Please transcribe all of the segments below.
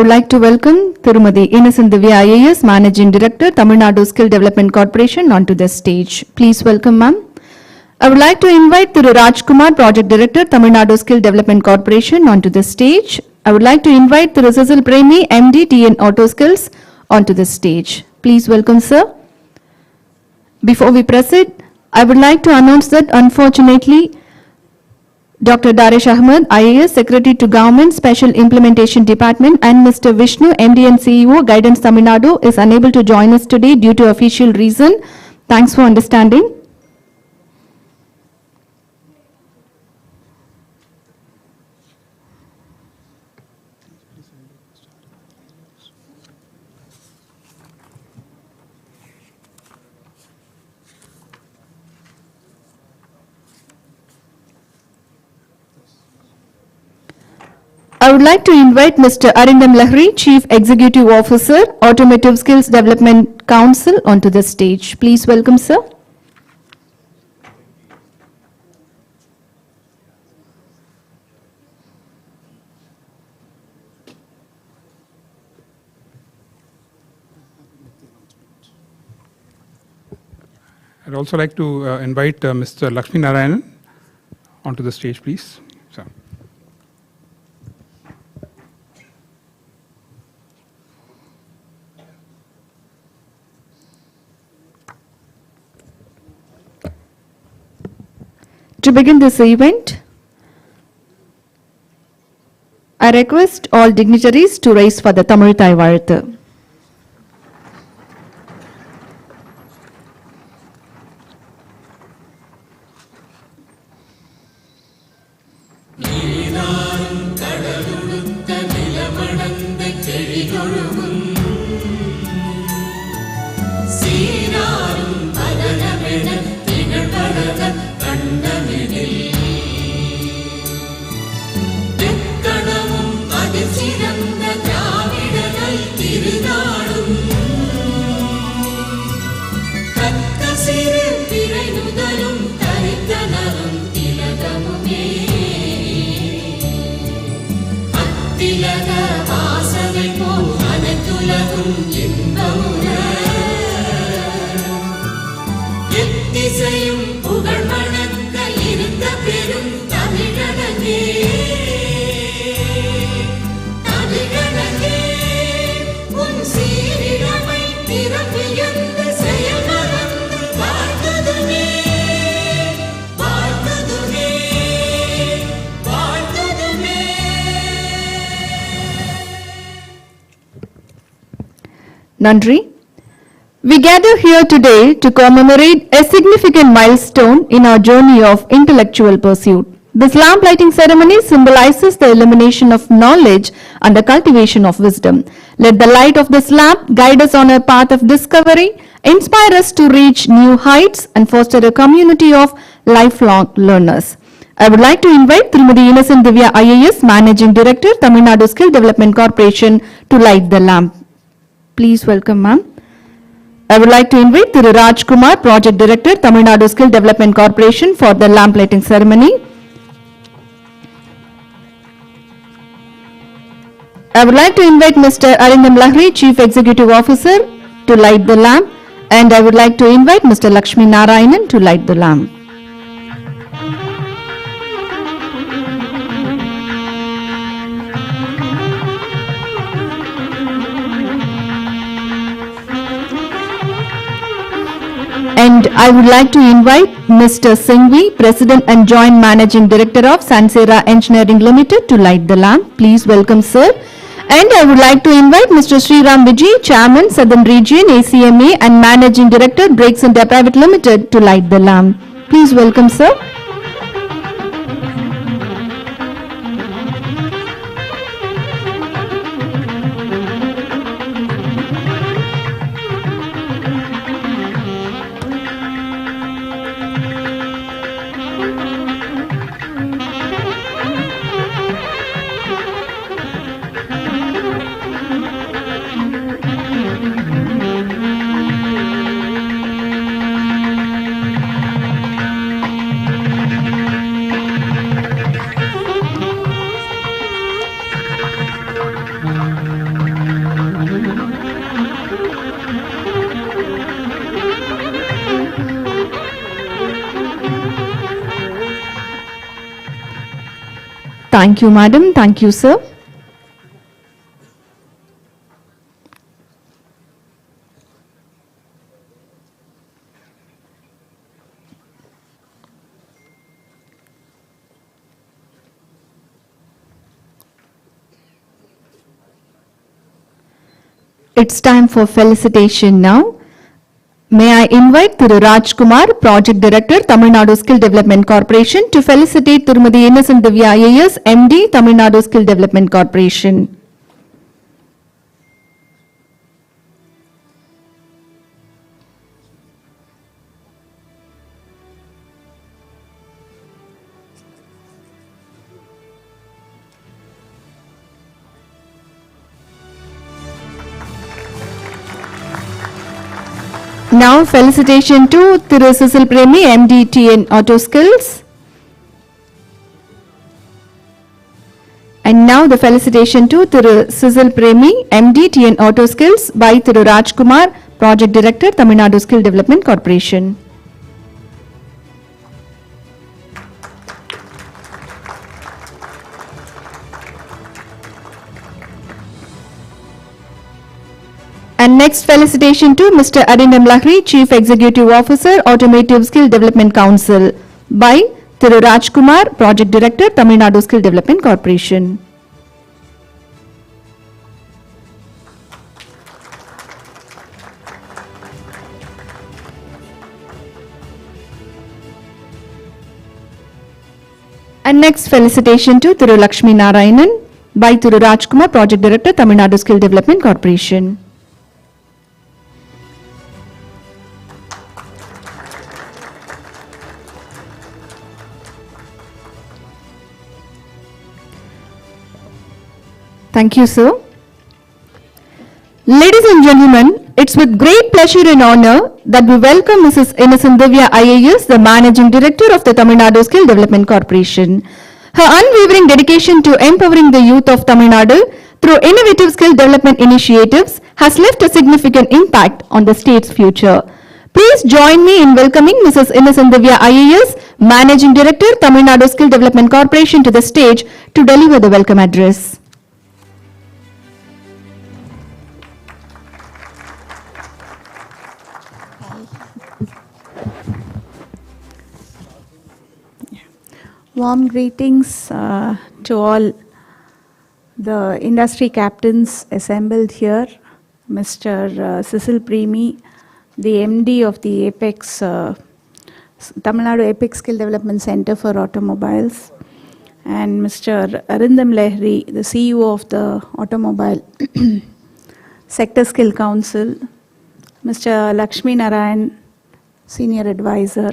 would like to welcome Tirumadi Innocent Divya IAS, Managing Director, Tamil Nadu Skill Development Corporation, onto the stage. Please welcome, ma'am. I would like to invite Thiru Rajkumar, Project Director, Tamil Nadu Skill Development Corporation, onto the stage. I would like to invite Thiru Cecil Premi, MD, TN Auto Skills, onto the stage. Please welcome, sir. Before we proceed, I would like to announce that unfortunately, Dr. Daresh Ahmed, IAS, Secretary to Government, Special Implementation Department, and Mr. Vishnu, MD and CEO, Guidance Tamil Nadu, is unable to join us today due to official reason. Thanks for understanding. I would like to invite Mr. Arindam Lahiri, Chief Executive Officer, Automotive Skills Development Council, onto the stage. Please welcome, sir. I'd also like to invite Mr. Lakshmi Narayanan onto the stage, please. So. To begin this event, I request all dignitaries to rise for the Tamil Thai Vazhathu. Nandri. We gather here today to commemorate a significant milestone in our journey of intellectual pursuit. This lamp lighting ceremony symbolizes the illumination of knowledge and the cultivation of wisdom. Let the light of this lamp guide us on our path of discovery, inspire us to reach new heights, and foster a community of lifelong learners. I would like to invite Tirumadi Innocent Divya IAS, Managing Director, Tamil Nadu Skill Development Corporation, to light the lamp. Please welcome, ma'am. I would like to invite Thiru Rajkumar, Project Director, Tamil Nadu Skill Development Corporation, for the lamp lighting ceremony. I would like to invite Mr. Arindam Lahiri, Chief Executive Officer, to light the lamp, and I would like to invite Mr. Lakshmi Narayanan to light the lamp. And I would like to invite Mr. Singhvi, President and Joint Managing Director of Sansera Engineering Limited, to light the lamp. Please welcome, sir. And I would like to invite Mr. Sriram Vijay, Chairman, Southern Region, ACMA, and Managing Director, Brakes India Private Limited, to light the lamp. Please welcome, sir. Thank you, madam. Thank you, sir. It's time for felicitation now. May I invite Thiru Rajkumar, Project Director, Tamil Nadu Skill Development Corporation, to felicitate Thirumadi Innocent Divya IAS, MD, Tamil Nadu Skill Development Corporation. Now felicitation to Thiru Sisil Premi, MD, TN Auto Skills. And now the felicitation to Thiru Sisil Premi, MD, TN Auto Skills by Thiru Rajkumar, Project Director, Tamil Nadu Skill Development Corporation. And next felicitation to Mr. Arindam Lahiri, Chief Executive Officer, Automotive Skill Development Council by Thiru Rajkumar, Project Director, Tamil Nadu Skill Development Corporation. And next felicitation to Thiru Lakshmi Narayanan by Thiru Rajkumar, Project Director, Tamil Nadu Skill Development Corporation. Thank you, sir. Ladies and gentlemen, it's with great pleasure and honor that we welcome Mrs. Innocent Divya IAS, the Managing Director of the Tamil Nadu Skill Development Corporation. Her unwavering dedication to empowering the youth of Tamil Nadu through innovative skill development initiatives has left a significant impact on the state's future. Please join me in welcoming Mrs. Innocent Divya IAS, Managing Director, Tamil Nadu Skill Development Corporation, to the stage to deliver the welcome address. Warm greetings to all the industry captains assembled here, Mr. Sisil Premi, the MD of the Apex, Tamil Nadu Apex Skill Development Center for Automobiles, and Mr. Arindam Lahiri, the CEO of the Automobile Sector Skill Council, Mr. Lakshmi Narayan, Senior Advisor,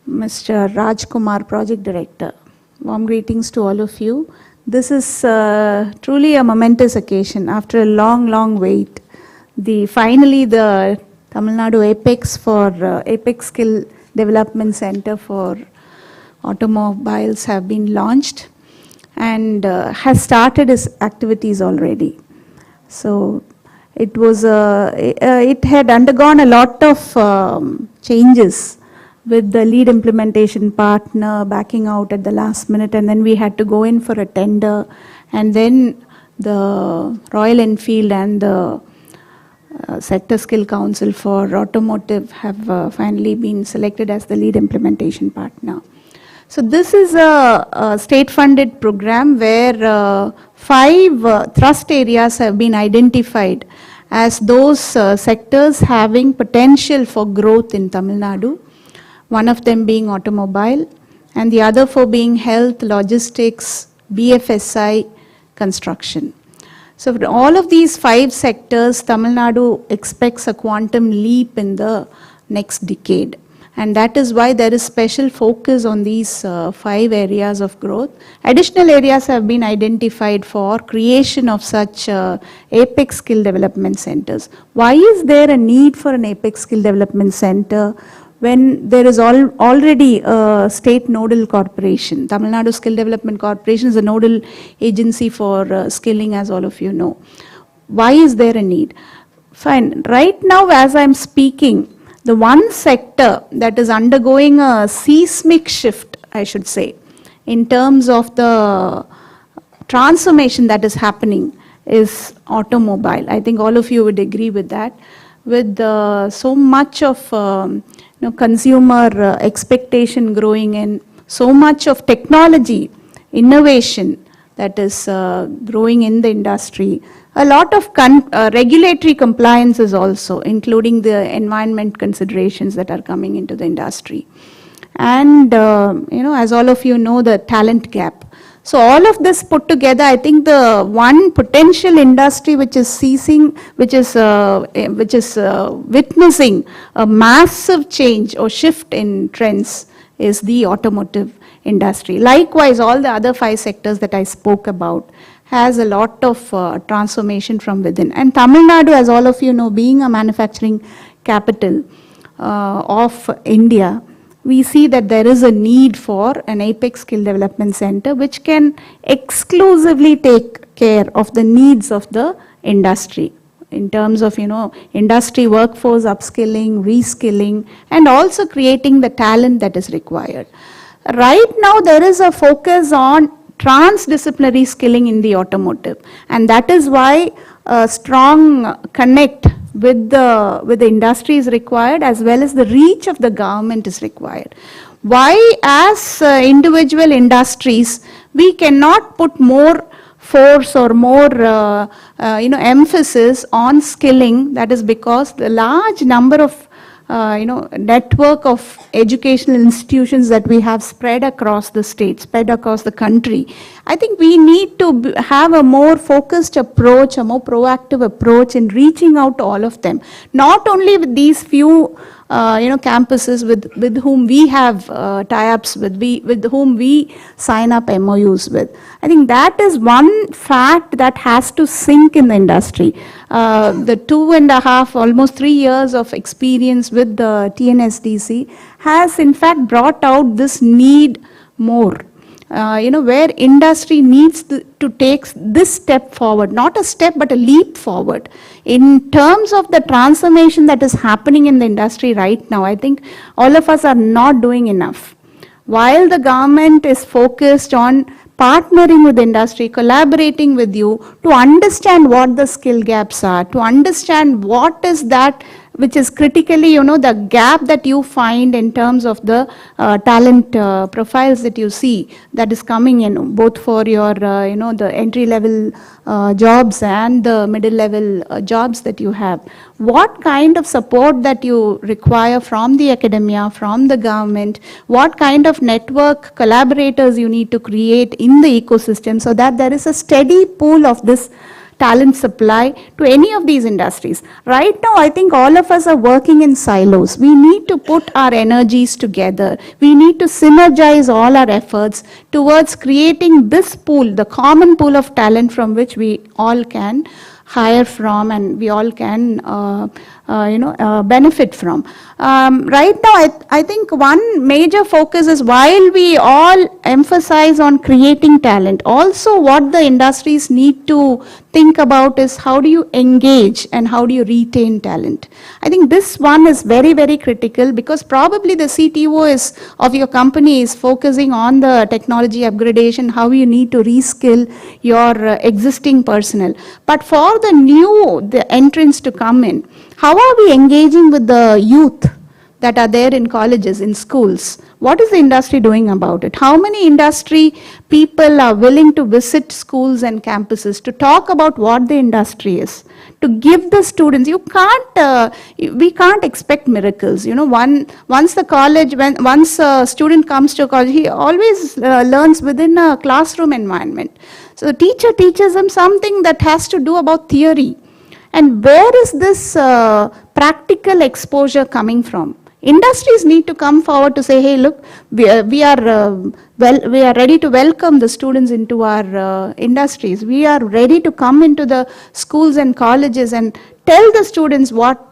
Mr. Rajkumar, Project Director. Warm greetings to all of you. This is truly a momentous occasion. After a long wait, finally the Tamil Nadu Apex Apex Skill Development Center for Automobiles have been launched and has started its activities already. So it was it had undergone a lot of changes, with the lead implementation partner backing out at the last minute, and then we had to go in for a tender, and then the Royal Enfield and the Sector Skill Council for Automotive have finally been selected as the lead implementation partner. So this is a state-funded program where 5 thrust areas have been identified as those sectors having potential for growth in Tamil Nadu. One of them being automobile, and the other 4 being health, logistics, BFSI, construction. So for all of these 5 sectors, Tamil Nadu expects a quantum leap in the next decade. And that is why there is special focus on these 5 areas of growth. Additional areas have been identified for creation of such Apex Skill Development Centers. Why is there a need for an Apex Skill Development Center when there is already a state nodal corporation? Tamil Nadu Skill Development Corporation is a nodal agency for skilling, as all of you know. Why is there a need? Fine. Right now, as I'm speaking, the one sector that is undergoing a seismic shift, I should say, in terms of the transformation that is happening is automobile. I think all of you would agree with that. With so much of consumer expectation growing and so much of technology innovation that is growing in the industry, a lot of regulatory compliances also, including the environment considerations that are coming into the industry. And, as all of you know, the talent gap. So all of this put together, I think the one potential industry which is witnessing a massive change or shift in trends is the automotive industry. Likewise, all the other 5 sectors that I spoke about has a lot of transformation from within. And Tamil Nadu, as all of you know, being a manufacturing capital of India, we see that there is a need for an Apex Skill Development Center which can exclusively take care of the needs of the industry in terms of, industry workforce upskilling, reskilling, and also creating the talent that is required. Right now, there is a focus on transdisciplinary skilling in the automotive, and that is why a strong connect with the industry is required, as well as the reach of the government is required. Why, as individual industries, we cannot put more force or more emphasis on skilling? That is because the large number of network of educational institutions that we have spread across the state, spread across the country. I think we need to have a more focused approach, a more proactive approach in reaching out to all of them. Not only with these few campuses with whom we have tie-ups with whom we sign up MOUs with. I think that is one fact that has to sink in the industry. The 2.5, almost 3 years of experience with the TNASDC has in fact brought out this need more. Where industry needs to take this step forward, not a step but a leap forward. In terms of the transformation that is happening in the industry right now, I think all of us are not doing enough. While the government is focused on partnering with industry, collaborating with you to understand what the skill gaps are, to understand what is that which is critically, the gap that you find in terms of the talent profiles that you see that is coming in, both for your, the entry-level jobs and the middle-level jobs that you have. What kind of support that you require from the academia, from the government, what kind of network collaborators you need to create in the ecosystem so that there is a steady pool of this talent supply to any of these industries. Right now, I think all of us are working in silos. We need to put our energies together. We need to synergize all our efforts towards creating this pool, the common pool of talent from which we all can hire from and we all can benefit from. Right now, I think one major focus is, while we all emphasize on creating talent, also what the industries need to think about is how do you engage and how do you retain talent. I think this one is very, very critical, because probably the CTO of your company is focusing on the technology upgradation, how you need to reskill your existing personnel. But for the entrants to come in, how are we engaging with the youth that are there in colleges, in schools? What is the industry doing about it? How many industry people are willing to visit schools and campuses to talk about what the industry is? To give the students, we can't expect miracles. Once a student comes to college, he always learns within a classroom environment. So the teacher teaches him something that has to do about theory. And where is this practical exposure coming from? Industries need to come forward to say, hey, look, we are ready to welcome the students into our industries. We are ready to come into the schools and colleges and tell the students what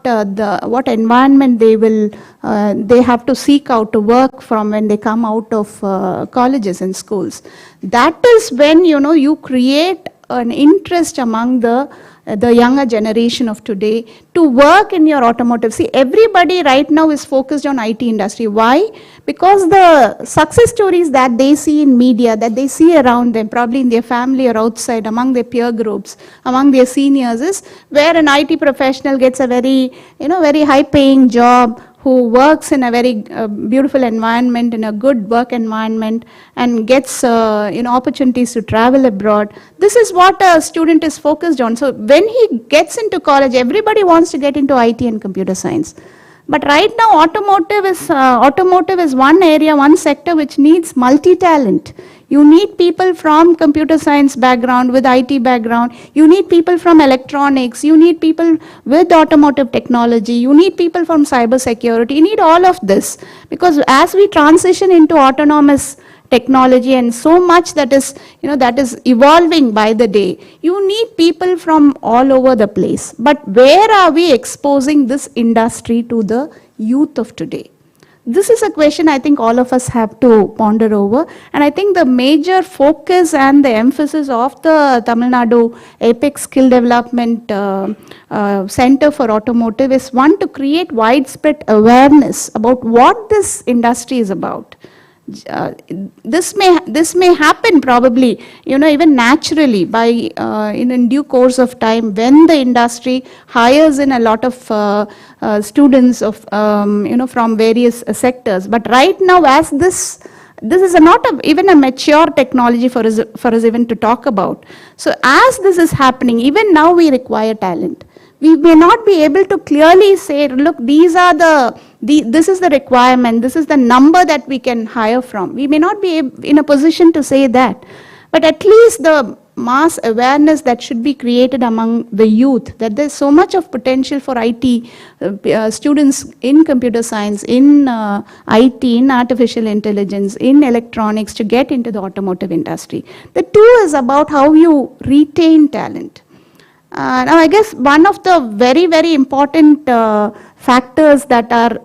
environment they have to seek out to work from when they come out of colleges and schools. That is when you create an interest among the younger generation of today to work in your automotive. See, everybody right now is focused on IT industry. Why? Because the success stories that they see in media, that they see around them, probably in their family or outside, among their peer groups, among their seniors, is where an IT professional gets a very, very high paying job, who works in a very beautiful environment, in a good work environment, and gets opportunities to travel abroad. This is what a student is focused on. So when he gets into college, everybody wants to get into IT and computer science. But right now, automotive is one area, one sector which needs multi-talent. You need people from computer science background with IT background. You need people from electronics. You need people with automotive technology. You need people from cyber security. You need all of this, because as we transition into autonomous technology and so much that is evolving by the day, you need people from all over the place. But where are we exposing this industry to the youth of today? This is a question I think all of us have to ponder over, and I think the major focus and the emphasis of the Tamil Nadu Apex Skill Development Center for Automotive is, one, to create widespread awareness about what this industry is about. This may happen probably, even naturally by in due course of time, when the industry hires in a lot of students of from various sectors. But right now, as this is not even a mature technology for us even to talk about. So as this is happening, even now we require talent. We may not be able to clearly say, look, these are this is the requirement, this is the number that we can hire from. We may not be in a position to say that, but at least the mass awareness that should be created among the youth, that there's so much of potential for IT students in computer science, in IT, in artificial intelligence, in electronics, to get into the automotive industry. The two is about how you retain talent. Now, I guess one of the very, very important factors that are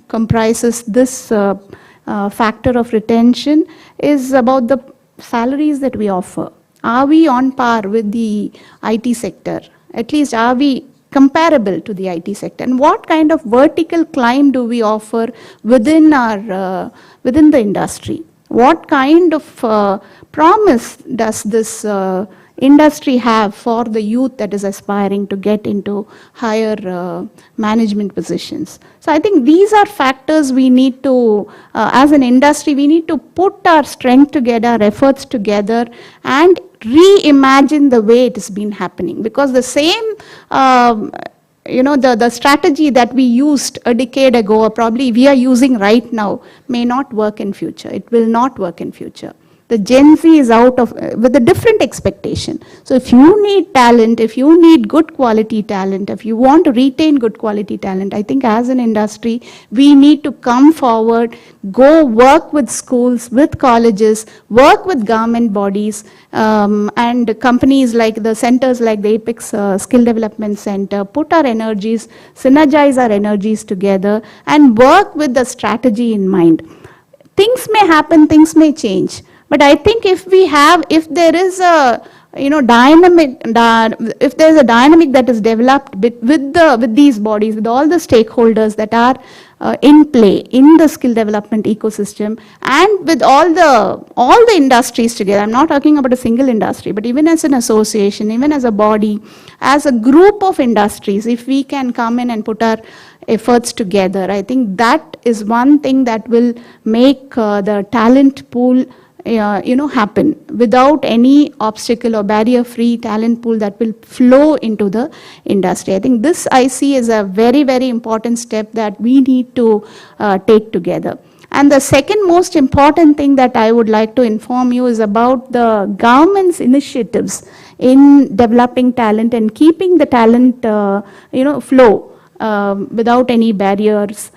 comprises this factor of retention is about the salaries that we offer. Are we on par with the IT sector? At least, are we comparable to the IT sector? And what kind of vertical climb do we offer within the industry? What kind of promise does this industry have for the youth that is aspiring to get into higher management positions? So I think these are factors we need to, as an industry, we need to put our strength together, our efforts together, and reimagine the way it has been happening. Because the same the strategy that we used a decade ago, or probably we are using right now, may not work in future. It will not work in future. The Gen Z is with a different expectation. So if you need talent, if you need good quality talent, if you want to retain good quality talent, I think as an industry, we need to come forward, go work with schools, with colleges, work with government bodies, and companies like the centers like the Apex Skill Development Center, put our energies, synergize our energies together, and work with the strategy in mind. Things may happen, things may change. But I think if there is a dynamic that is developed with these bodies, with all the stakeholders that are in play in the skill development ecosystem, and with all the industries together. I'm not talking about a single industry, but even as an association, even as a body, as a group of industries, if we can come in and put our efforts together, I think that is one thing that will make the talent pool happen without any obstacle or barrier-free talent pool that will flow into the industry. I think this I see as a very, very important step that we need to take together. And the second most important thing that I would like to inform you is about the government's initiatives in developing talent and keeping the talent, flow without any barriers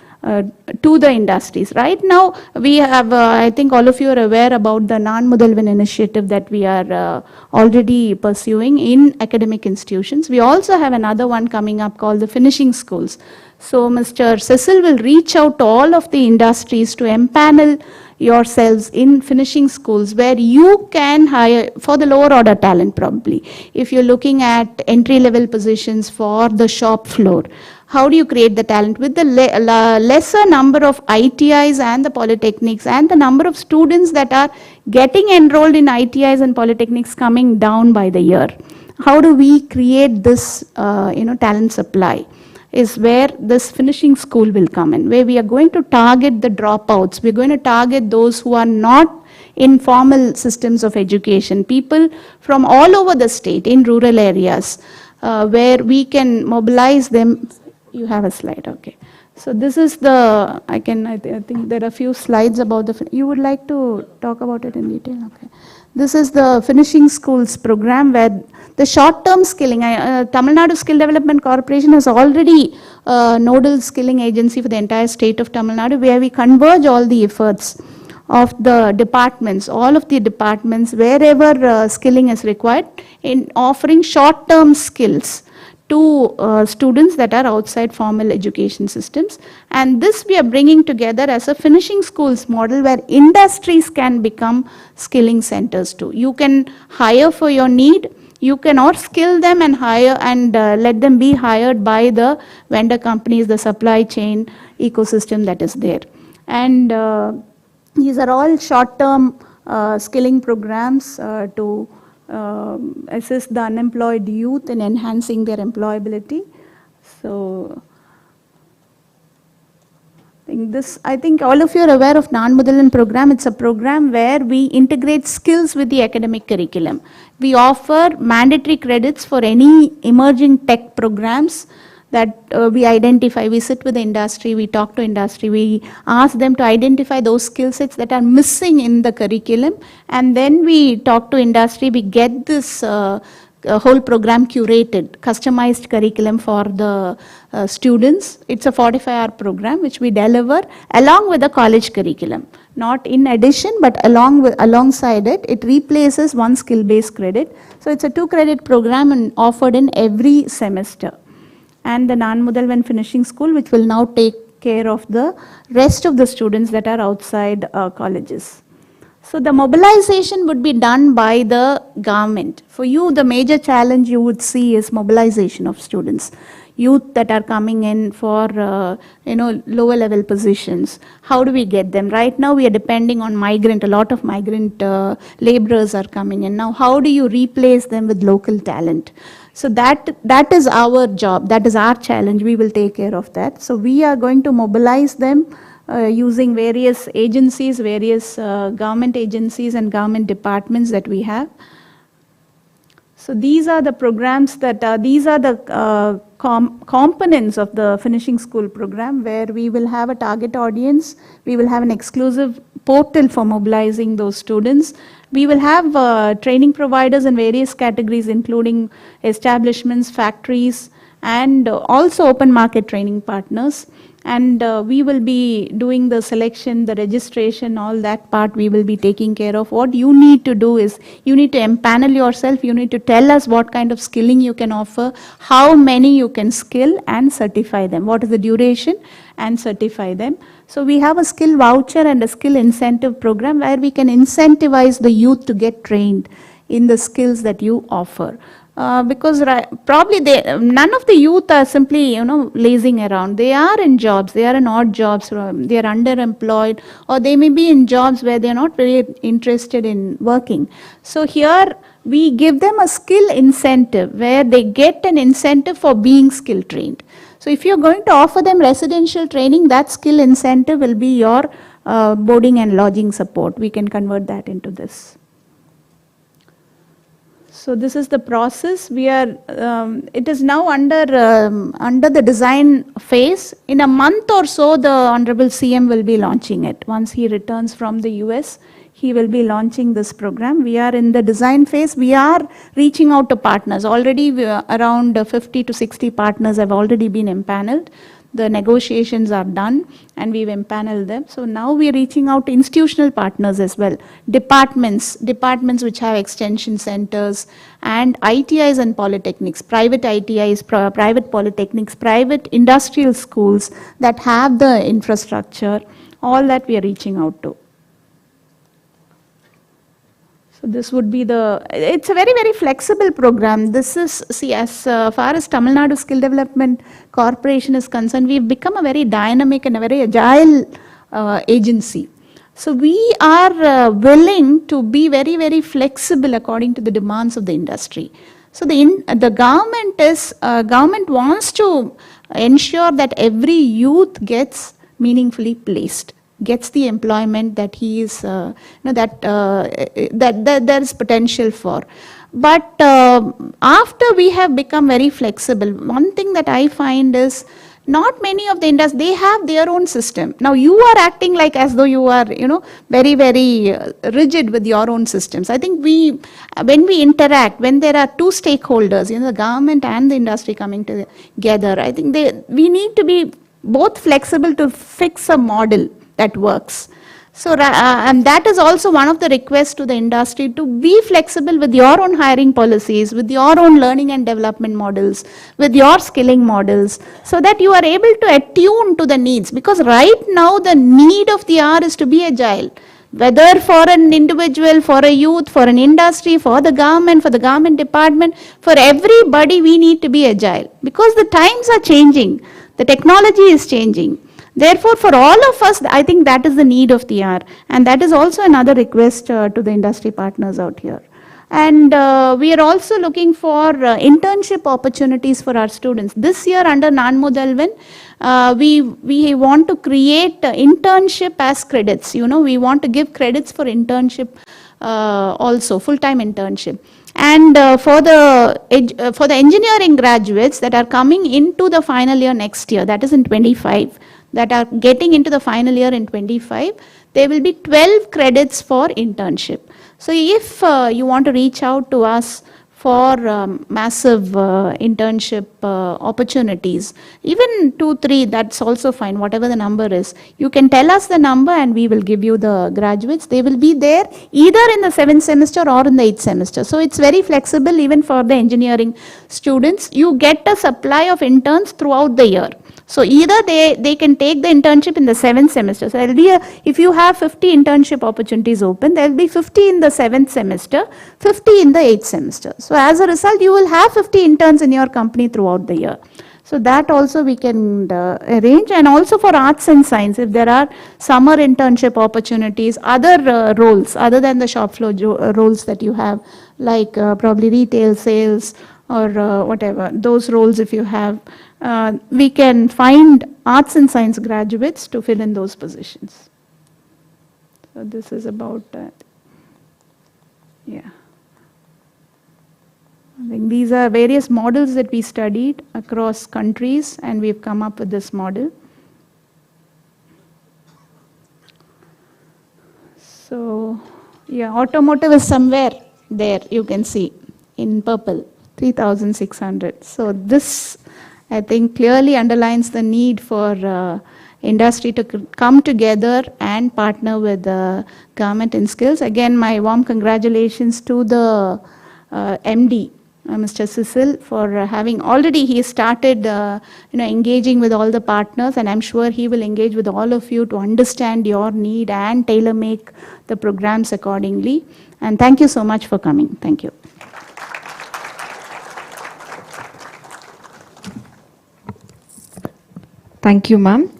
to the industries. Right now, we have, I think all of you are aware about the Nan Mudalvan initiative that we are already pursuing in academic institutions. We also have another one coming up called the finishing schools. So Mr. Cecil will reach out to all of the industries to empanel yourselves in finishing schools where you can hire for the lower order talent probably. If you're looking at entry level positions for the shop floor, how do you create the talent with the lesser number of ITIs and the polytechnics and the number of students that are getting enrolled in ITIs and polytechnics coming down by the year? How do we create this talent supply? Is where this finishing school will come in, where we are going to target the dropouts. We're going to target those who are not in formal systems of education, people from all over the state in rural areas, where we can mobilize them. You have a slide, okay. So this is the, I think there are a few slides about you would like to talk about it in detail, okay. This is the finishing schools program where the short-term skilling, Tamil Nadu Skill Development Corporation has already nodal skilling agency for the entire state of Tamil Nadu, where we converge all the efforts of the departments, all of the departments, wherever skilling is required, in offering short-term skills to students that are outside formal education systems. And this we are bringing together as a finishing schools model where industries can become skilling centers too. You can hire for your need, you can or skill them and hire and let them be hired by the vendor companies, the supply chain ecosystem that is there. And these are all short-term skilling programs to assist the unemployed youth in enhancing their employability. So I think all of you are aware of Naan Mudalan program. It's a program where we integrate skills with the academic curriculum. We offer mandatory credits for any emerging tech programs that we identify. We sit with the industry, we talk to industry, we ask them to identify those skill sets that are missing in the curriculum, and then we talk to industry, we get this whole program curated, customized curriculum for the students. It's a 45-hour program which we deliver along with the college curriculum. Not in addition, but alongside it, it replaces one skill-based credit. So it's a 2-credit program and offered in every semester. And the Naan Mudalvan Finishing School, which will now take care of the rest of the students that are outside colleges. So the mobilization would be done by the government. For you, the major challenge you would see is mobilization of students, youth that are coming in for lower level positions. How do we get them? Right now we are depending on a lot of migrant laborers are coming in. Now how do you replace them with local talent? So that is our job, that is our challenge, we will take care of that. So we are going to mobilize them using various agencies, various government agencies and government departments that we have. So these are the programs these are the components of the finishing school program, where we will have a target audience, we will have an exclusive portal for mobilizing those students. We will have training providers in various categories, including establishments, factories, and also open market training partners. And we will be doing the selection, the registration, all that part we will be taking care of. What you need to do is, you need to empanel yourself, you need to tell us what kind of skilling you can offer, how many you can skill and certify them, what is the duration, and certify them. So we have a skill voucher and a skill incentive program where we can incentivize the youth to get trained in the skills that you offer. Because probably none of the youth are simply lazing around. They are in jobs, they are in odd jobs, they are underemployed, or they may be in jobs where they are not very interested in working. So here we give them a skill incentive where they get an incentive for being skill trained. So if you're going to offer them residential training, that skill incentive will be your boarding and lodging support. We can convert that into this. So this is the process. We are, it is now under the design phase. In a month or so, the Honorable CM will be launching it. Once he returns from the US, he will be launching this program. We are in the design phase. We are reaching out to partners. Already around 50 to 60 partners have already been empaneled. The negotiations are done and we've empaneled them. So now we're reaching out to institutional partners as well. Departments which have extension centers, and ITIs and polytechnics, private ITIs, private polytechnics, private industrial schools that have the infrastructure, all that we are reaching out to. So this would be it's a very, very flexible program. This is, see, as far as Tamil Nadu Skill Development Corporation is concerned, we've become a very dynamic and a very agile agency. So we are willing to be very, very flexible according to the demands of the industry. So the government wants to ensure that every youth gets meaningfully placed, gets the employment that he is, that there is potential for. But after we have become very flexible, one thing that I find is not many of the industries, they have their own system. Now you are acting like as though you are, very, very rigid with your own systems. I think when we interact, when there are two stakeholders, the government and the industry coming together, I think we need to be both flexible to fix a model that works. So, and that is also one of the requests to the industry, to be flexible with your own hiring policies, with your own learning and development models, with your skilling models, so that you are able to attune to the needs. Because right now the need of the hour is to be agile. Whether for an individual, for a youth, for an industry, for the government department, for everybody we need to be agile. Because the times are changing, the technology is changing. Therefore, for all of us, I think that is the need of the hour. And that is also another request to the industry partners out here. And we are also looking for internship opportunities for our students. This year under Nanmudalvan, we want to create internship as credits. We want to give credits for internship also, full-time internship. And for the engineering graduates that are coming into the final year next year, that is in 25, that are getting into the final year in 25, there will be 12 credits for internship. So if you want to reach out to us for massive internship opportunities, even 2, 3, that's also fine, whatever the number is. You can tell us the number and we will give you the graduates. They will be there either in the 7th semester or in the 8th semester. So it's very flexible even for the engineering students. You get a supply of interns throughout the year. So either they can take the internship in the 7th semester. So if you have 50 internship opportunities open, there will be 50 in the 7th semester, 50 in the 8th semester. So as a result, you will have 50 interns in your company throughout the year. So that also we can arrange. And also for arts and science, if there are summer internship opportunities, other roles other than the shop floor roles that you have, like probably retail sales or whatever, those roles if you have, we can find arts and science graduates to fill in those positions. So this is about that. Yeah. I think these are various models that we studied across countries, and we've come up with this model. So, yeah, automotive is somewhere there, you can see, in purple, 3,600. So this, I think, clearly underlines the need for industry to come together and partner with the government in skills. Again, my warm congratulations to the MD, Mr. Cecil, for having already, he started engaging with all the partners, and I'm sure he will engage with all of you to understand your need and tailor make the programs accordingly. And thank you so much for coming. Thank you. Thank you, ma'am.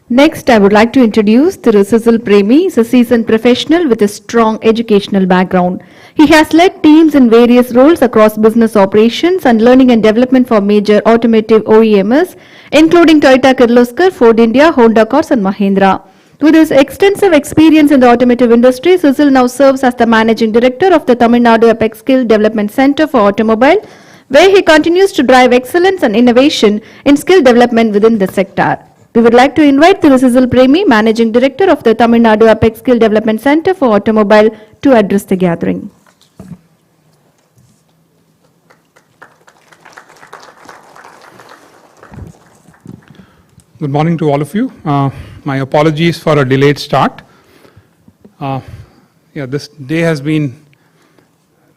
Next, I would like to introduce Thiru Cecil Premi. He's a seasoned professional with a strong educational background. He has led teams in various roles across business operations and learning and development for major automotive OEMs, including Toyota Kirloskar, Ford India, Honda Cars, and Mahindra. With his extensive experience in the automotive industry, Cecil now serves as the Managing Director of the Tamil Nadu Apex Skill Development Center for Automobile, where he continues to drive excellence and innovation in skill development within the sector. We would like to invite Thiru Cecil Premi, Managing Director of the Tamil Nadu Apex Skill Development Center for Automobile, to address the gathering. Good morning to all of you. My apologies for a delayed start. This day has been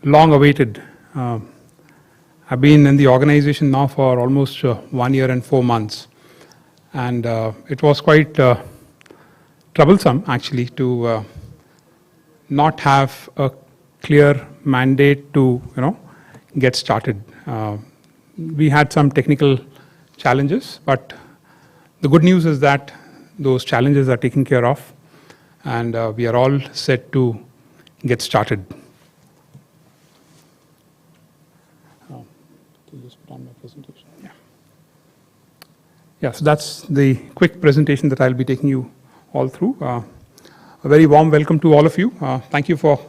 long awaited. I've been in the organization now for almost 1 year and 4 months. And it was quite troublesome, actually, to not have a clear mandate to, get started. We had some technical challenges, but the good news is that those challenges are taken care of, and we are all set to get started. Can you just put on my presentation? Yeah, so that's the quick presentation that I'll be taking you all through. A very warm welcome to all of you. Thank you for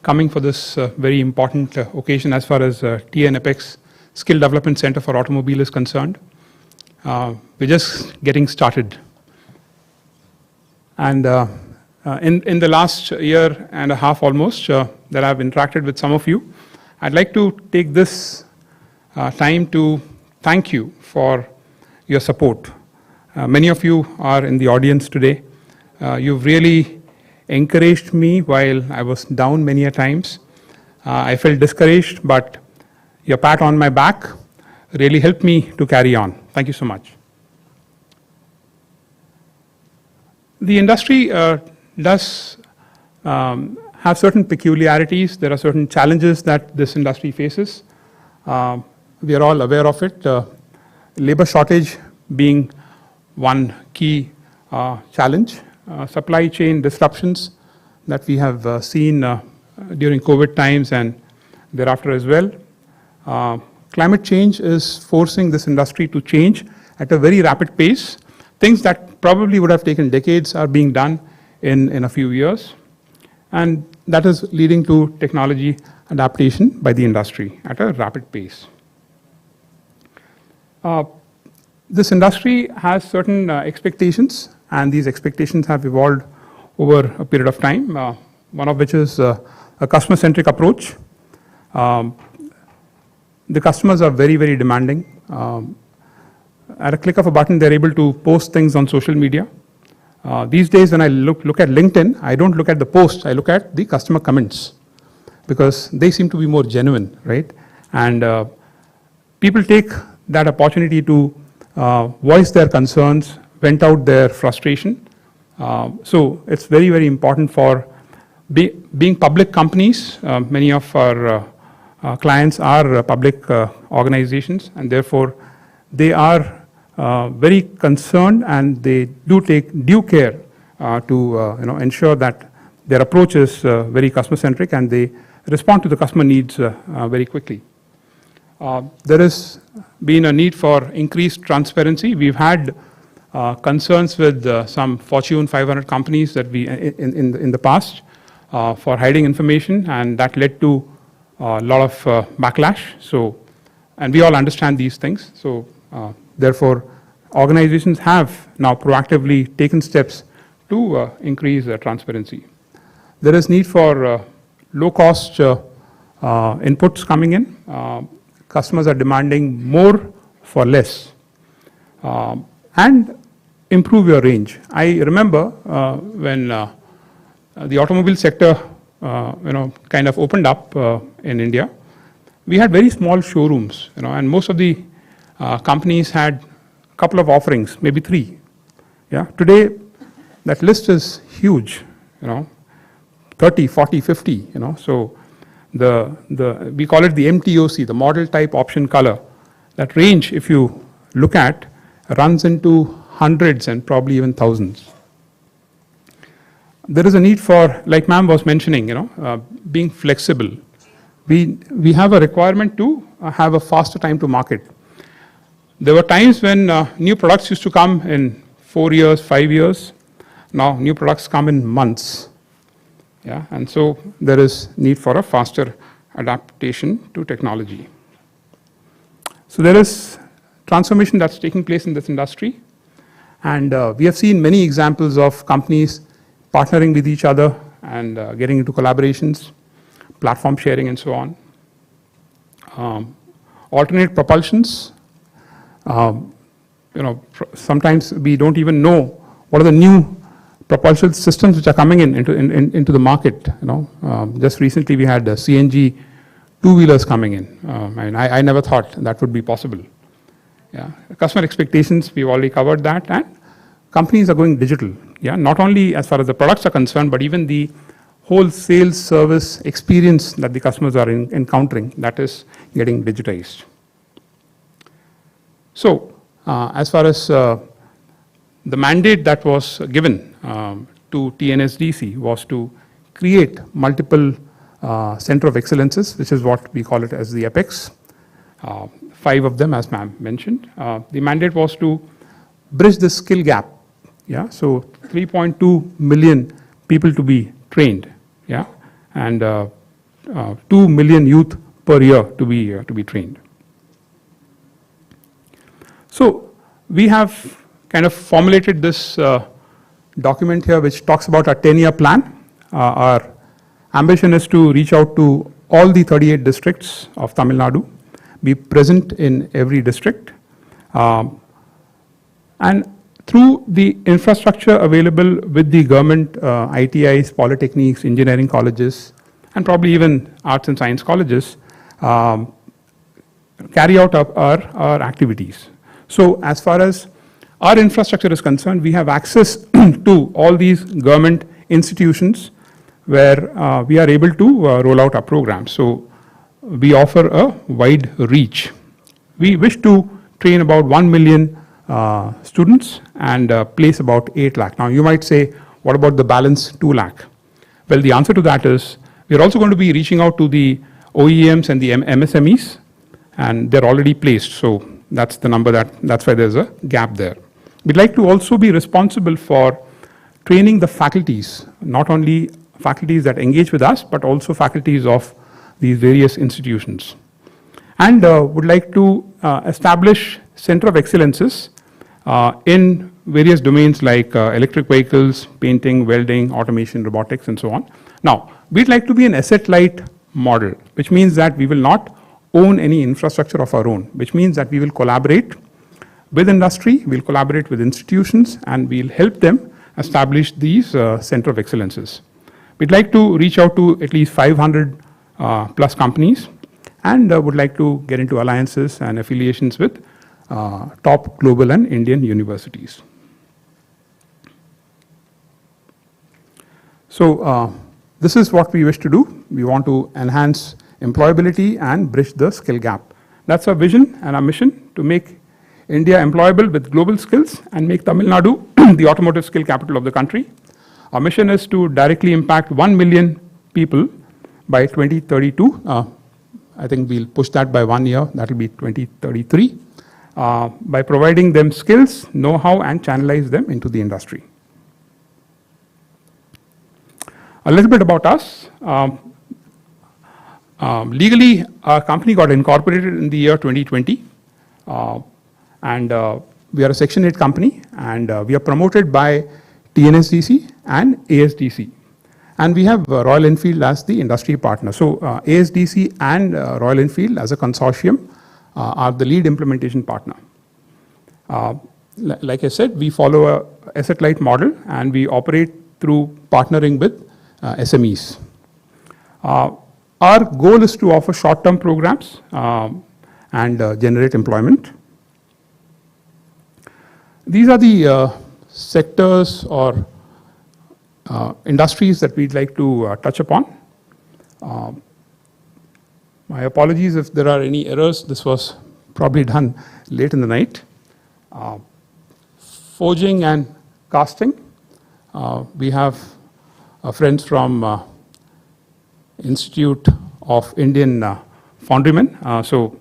coming for this very important occasion as far as TNAPEX Skill Development Center for Automobile is concerned. We're just getting started. And in the last year and a half almost that I've interacted with some of you, I'd like to take this time to thank you for your support. Many of you are in the audience today. You've really encouraged me while I was down many a times. I felt discouraged, but your pat on my back really helped me to carry on. Thank you so much. The industry does have certain peculiarities. There are certain challenges that this industry faces. We are all aware of it. Labor shortage being one key challenge. Supply chain disruptions that we have seen during COVID times and thereafter as well. Climate change is forcing this industry to change at a very rapid pace. Things that probably would have taken decades are being done in a few years. And that is leading to technology adaptation by the industry at a rapid pace. This industry has certain expectations, and these expectations have evolved over a period of time, one of which is a customer-centric approach. The customers are very, very demanding. At a click of a button, they're able to post things on social media. These days, when I look at LinkedIn, I don't look at the post, I look at the customer comments, because they seem to be more genuine, right? And people take that opportunity to voice their concerns, vent out their frustration. So it's very, very important for being public companies. Many of our clients are public organizations, and therefore they are very concerned, and they do take due care to ensure that their approach is very customer-centric, and they respond to the customer needs very quickly. There has been a need for increased transparency. We've had concerns with some Fortune 500 companies that we in the past for hiding information, and that led to a lot of backlash. So, and we all understand these things. So, therefore, organizations have now proactively taken steps to increase transparency. There is need for low-cost inputs coming in. Customers are demanding more for less, and improve your range. I remember when the automobile sector, kind of opened up in India. We had very small showrooms, and most of the companies had a couple of offerings, maybe 3. Yeah, today that list is huge, 30, 40, 50, So we call it the MTOC, the model type option color. That range, if you look at, runs into hundreds and probably even thousands. There is a need for, like ma'am was mentioning, being flexible. We have a requirement to have a faster time to market. There were times when new products used to come in 4 years, 5 years. Now new products come in months. Yeah, and so there is need for a faster adaptation to technology. So there is transformation that's taking place in this industry, and we have seen many examples of companies partnering with each other and getting into collaborations, platform sharing, and so on. Alternate propulsions. Sometimes we don't even know what are the new propulsion systems which are coming into the market. Just recently we had CNG two-wheelers coming in. I never thought that would be possible. Yeah, customer expectations, we've already covered that, and companies are going digital. Yeah, not only as far as the products are concerned, but even the whole sales service experience that the customers are encountering, that is getting digitized. So, as far as the mandate that was given to TNASDC was to create multiple center of excellences, which is what we call it as the apex. 5 of them, as ma'am mentioned. The mandate was to bridge the skill gap. Yeah, so 3.2 million people to be trained. Yeah, and 2 million youth per year to be trained. So we have kind of formulated this document here, which talks about our 10-year plan. Our ambition is to reach out to all the 38 districts of Tamil Nadu, be present in every district, and through the infrastructure available with the government ITIs, polytechnics, engineering colleges, and probably even arts and science colleges, carry out our activities. So as far as our infrastructure is concerned, we have access to all these government institutions where we are able to roll out our programs. So we offer a wide reach. We wish to train about 1 million students and place about 8 lakh. Now you might say, what about the balance 2 lakh? Well, the answer to that is, we're also going to be reaching out to the OEMs and the MSMEs, and they're already placed. So that's the number that's why there's a gap there. We'd like to also be responsible for training the faculties, not only faculties that engage with us, but also faculties of these various institutions. And would like to establish center of excellences in various domains like electric vehicles, painting, welding, automation, robotics, and so on. Now, we'd like to be an asset-light model, which means that we will not own any infrastructure of our own, which means that we will collaborate with industry, we'll collaborate with institutions, and we'll help them establish these center of excellences. We'd like to reach out to at least 500 plus companies, and would like to get into alliances and affiliations with top global and Indian universities. So this is what we wish to do. We want to enhance employability and bridge the skill gap. That's our vision and our mission, to make India employable with global skills and make Tamil Nadu the automotive skill capital of the country. Our mission is to directly impact 1 million people by 2032. I think we'll push that by 1 year, that will be 2033, by providing them skills, know-how, and channelize them into the industry. A little bit about us. Legally, our company got incorporated in the year 2020, and we are a Section 8 company, and we are promoted by TNASDC and ASDC. And we have Royal Enfield as the industry partner. So ASDC and Royal Enfield as a consortium are the lead implementation partner. Like I said, we follow a asset-light model, and we operate through partnering with SMEs. Our goal is to offer short-term programs and generate employment. These are the sectors or industries that we'd like to touch upon. My apologies if there are any errors. This was probably done late in the night. Forging and casting. We have friends from Institute of Indian Foundrymen. So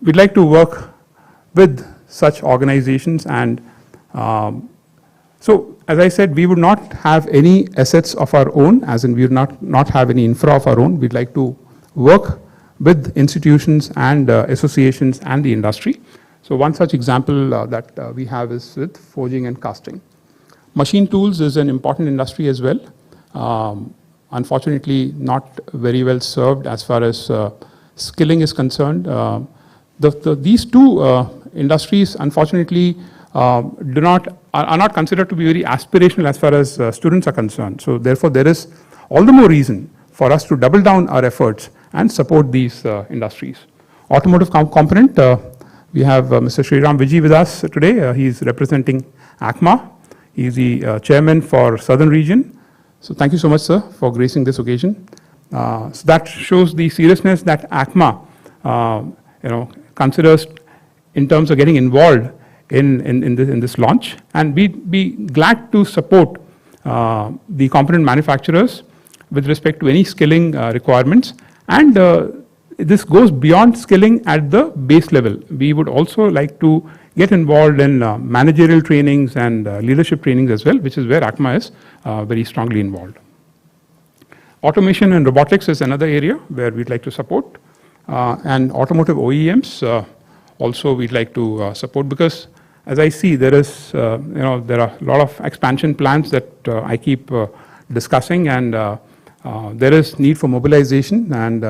we'd like to work with such organizations, and so as I said, we would not have any assets of our own, as in we would not have any infra of our own. We'd like to work with institutions and associations and the industry. So one such example that we have is with forging and casting. Machine tools is an important industry as well. Unfortunately, not very well served as far as skilling is concerned. These two industries, unfortunately, are not considered to be very aspirational as far as students are concerned. So therefore, there is all the more reason for us to double down our efforts and support these industries. Automotive component, we have Mr. Sriram Vijay with us today. He is representing ACMA. He is the chairman for Southern Region. So thank you so much, sir, for gracing this occasion. So that shows the seriousness that ACMA, considers in terms of getting involved in this launch, and we'd be glad to support the component manufacturers with respect to any skilling requirements, and this goes beyond skilling at the base level. We would also like to get involved in managerial trainings and leadership trainings as well, which is where ACMA is very strongly involved. Automation and robotics is another area where we'd like to support, and automotive OEMs also we'd like to support, because as I see, there is there are a lot of expansion plans that I keep discussing, and there is need for mobilization, and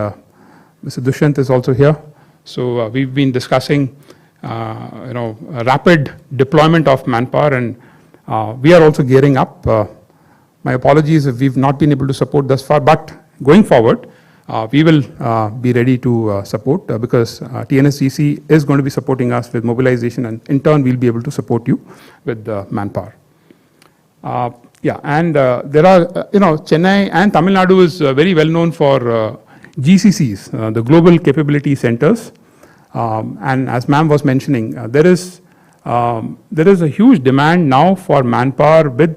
Mr. Dushyant is also here. So we've been discussing a rapid deployment of manpower, and we are also gearing up. My apologies if we've not been able to support thus far, but going forward, we will be ready to support, because TNASDC is going to be supporting us with mobilization, and in turn we'll be able to support you with manpower. And there are, Chennai and Tamil Nadu is very well known for GCCs, the Global Capability Centers. And as ma'am was mentioning, there is a huge demand now for manpower with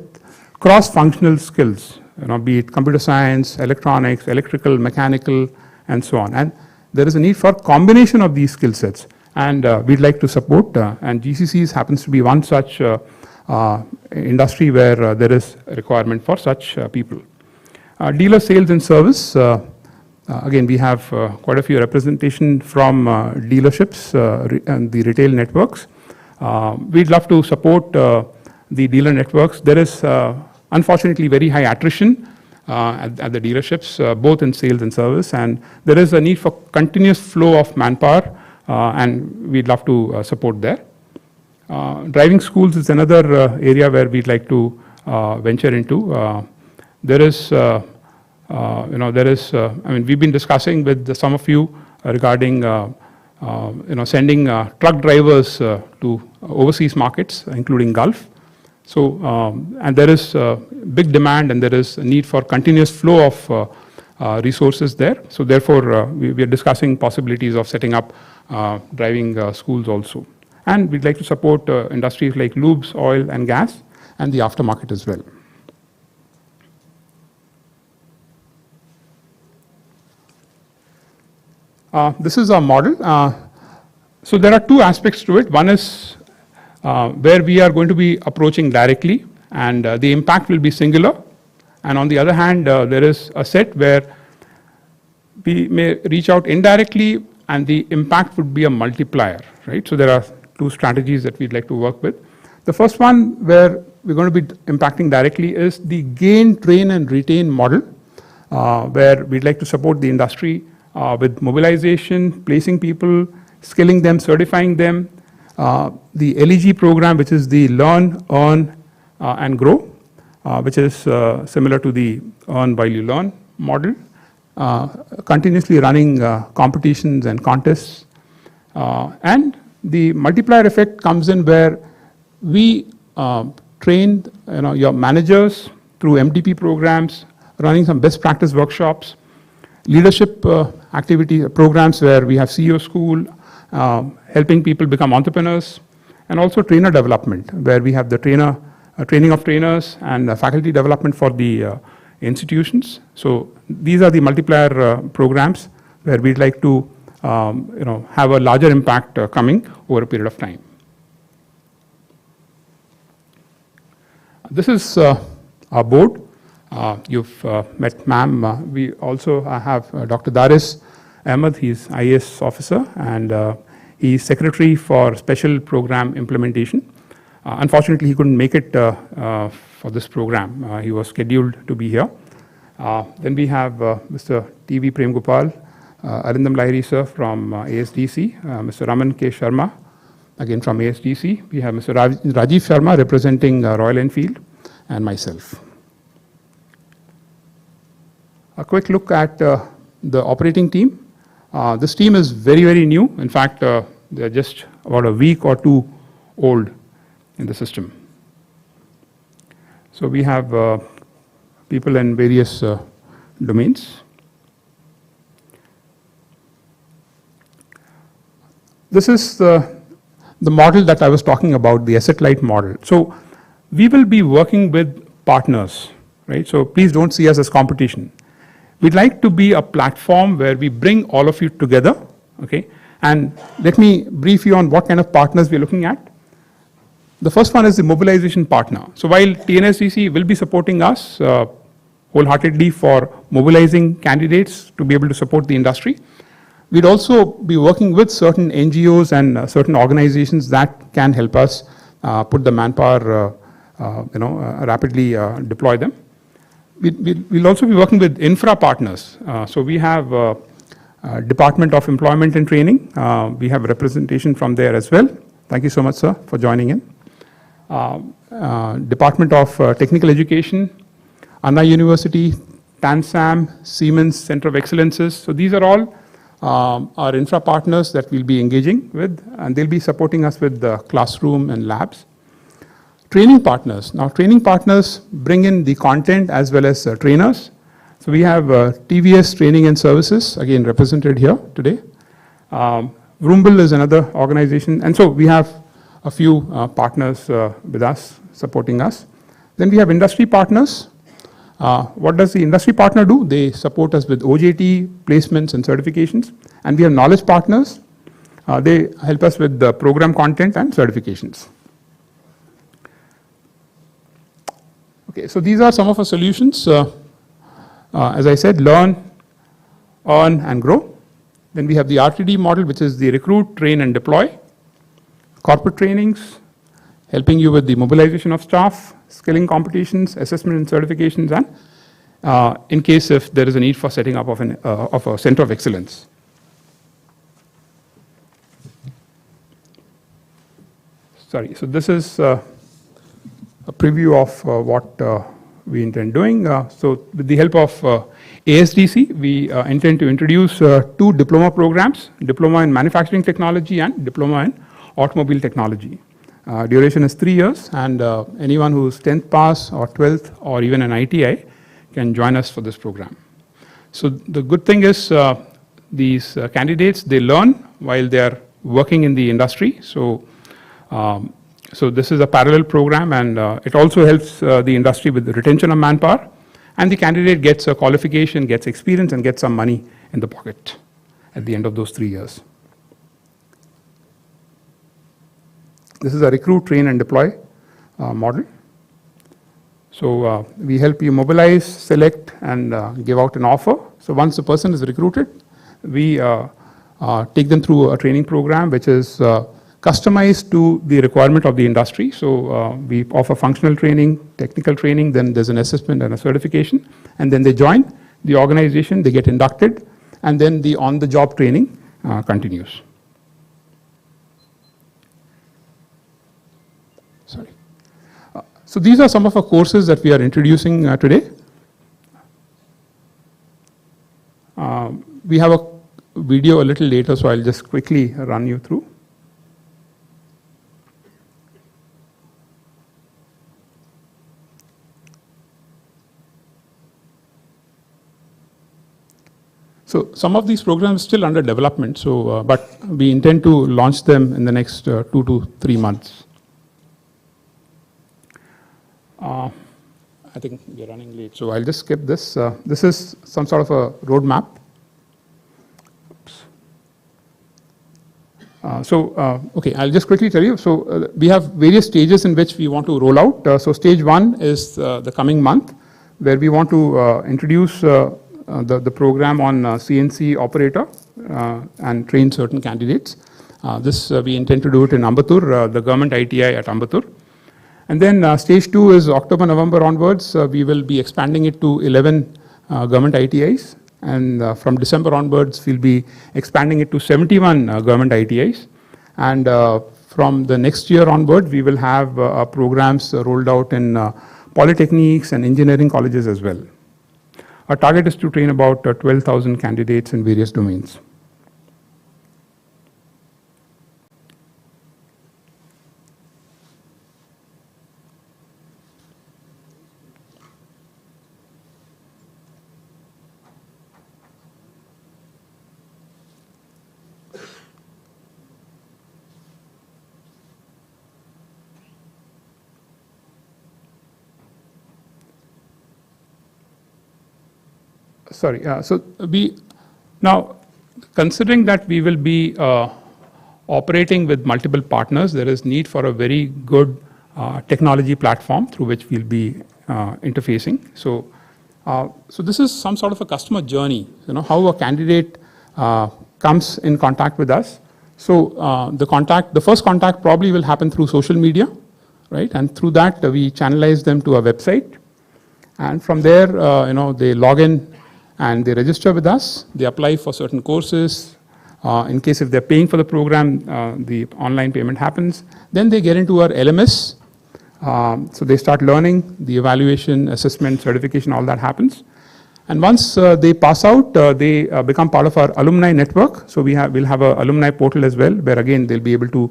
cross-functional skills, be it computer science, electronics, electrical, mechanical, and so on. And there is a need for combination of these skill sets, and we'd like to support, and GCCs happens to be one such industry where there is a requirement for such people. Dealer sales and service, again, we have quite a few representation from dealerships and the retail networks. We'd love to support the dealer networks. There is unfortunately very high attrition at the dealerships, both in sales and service, and there is a need for continuous flow of manpower, and we'd love to support there. Driving schools is another area where we'd like to venture into. There is, we've been discussing with some of you regarding, sending truck drivers to overseas markets, including Gulf. So, and there is big demand, and there is a need for continuous flow of resources there. So therefore, we are discussing possibilities of setting up driving schools also. And we'd like to support industries like lubes, oil and gas, and the aftermarket as well. This is our model. So there are two aspects to it. One is where we are going to be approaching directly, and the impact will be singular. And on the other hand, there is a set where we may reach out indirectly, and the impact would be a multiplier, right? So there are two strategies that we'd like to work with. The first one, where we're going to be impacting directly, is the gain, train, and retain model, where we'd like to support the industry with mobilization, placing people, skilling them, certifying them. The LEG program, which is the Learn, Earn, and Grow, which is similar to the Earn While You Learn model, continuously running competitions and contests. And the multiplier effect comes in where we train your managers through MDP programs, running some best practice workshops, leadership activity programs where we have CEO school, helping people become entrepreneurs, and also trainer development, where we have the training of trainers and faculty development for the institutions. So these are the multiplier programs where we'd like to have a larger impact coming over a period of time. This is our board. You've met ma'am. We also have Dr. Daris Ahmed. He's IAS officer, and he's secretary for special program implementation. Unfortunately, he couldn't make it for this program. He was scheduled to be here. Then we have Mr. T.V. Prem Gopal, Arindam Lahiri sir from ASDC, Mr. Raman K. Sharma, again from ASDC. We have Mr. Rajiv Sharma representing Royal Enfield, and myself. A quick look at the operating team. This team is very, very new. In fact, they're just about a week or two old in the system. So we have people in various domains. This is the model that I was talking about, the asset-light model. So we will be working with partners, right? So please don't see us as competition. We'd like to be a platform where we bring all of you together, okay? And let me brief you on what kind of partners we're looking at. The first one is the mobilization partner. So while TNASDC will be supporting us wholeheartedly for mobilizing candidates to be able to support the industry, we'd also be working with certain NGOs and certain organizations that can help us put the manpower, rapidly deploy them. We'll also be working with infra partners. So we have Department of Employment and Training. We have representation from there as well. Thank you so much, sir, for joining in. Department of Technical Education, Anna University, TANSAM, Siemens Center of Excellences. So these are all our infra partners that we'll be engaging with, and they'll be supporting us with the classroom and labs. Training partners. Now, training partners bring in the content as well as trainers. So we have TVS Training and Services, again represented here today. Vrumble is another organization, and so we have a few partners with us, supporting us. Then we have industry partners. What does the industry partner do? They support us with OJT, placements and certifications. And we have knowledge partners. They help us with the program content and certifications. Okay, so these are some of our solutions. As I said, learn, earn and grow. Then we have the RTD model, which is the recruit, train and deploy. Corporate trainings, helping you with the mobilization of staff, skilling competitions, assessment and certifications, and in case if there is a need for setting up of a center of excellence. Sorry, so this is a preview of what we intend doing. So with the help of ASDC, we intend to introduce 2 diploma programs, Diploma in Manufacturing Technology and Diploma in Automobile Technology. Duration is 3 years, and anyone who's 10th pass or 12th or even an ITI can join us for this program. So the good thing is these candidates, they learn while they are working in the industry. So this is a parallel program, and it also helps the industry with the retention of manpower, and the candidate gets a qualification, gets experience, and gets some money in the pocket at the end of those 3 years. This is a recruit, train and deploy model. So we help you mobilize, select and give out an offer. So once the person is recruited, we take them through a training program which is customized to the requirement of the industry. So we offer functional training, technical training, then there's an assessment and a certification, and then they join the organization, they get inducted, and then the on-the-job training continues. Sorry. So these are some of our courses that we are introducing today. We have a video a little later, so I'll just quickly run you through. So some of these programs are still under development, so but we intend to launch them in the next 2 to 3 months. I think we're running late, so I'll just skip this. This is some sort of a roadmap. Okay, I'll just quickly tell you. So we have various stages in which we want to roll out. So stage 1 is the coming month, where we want to introduce the program on CNC operator and train certain candidates. This we intend to do it in Ambattur, the government ITI at Ambattur. And then stage 2 is October, November onwards. We will be expanding it to 11 government ITIs. And from December onwards, we'll be expanding it to 71 government ITIs. And from the next year onward, we will have programs rolled out in polytechnics and engineering colleges as well. Our target is to train about 12,000 candidates in various domains. sorry, so we, now considering that we will be operating with multiple partners, there is need for a very good technology platform through which we'll be interfacing. So, so this is some sort of a customer journey, how a candidate comes in contact with us. So the first contact probably will happen through social media, right? And through that we channelize them to our website. And from there, they log in and they register with us. They apply for certain courses. In case if they're paying for the program, the online payment happens. Then they get into our LMS. So they start learning, the evaluation, assessment, certification, all that happens. And once they pass out, they become part of our alumni network. So we'll have an alumni portal as well, where again they'll be able to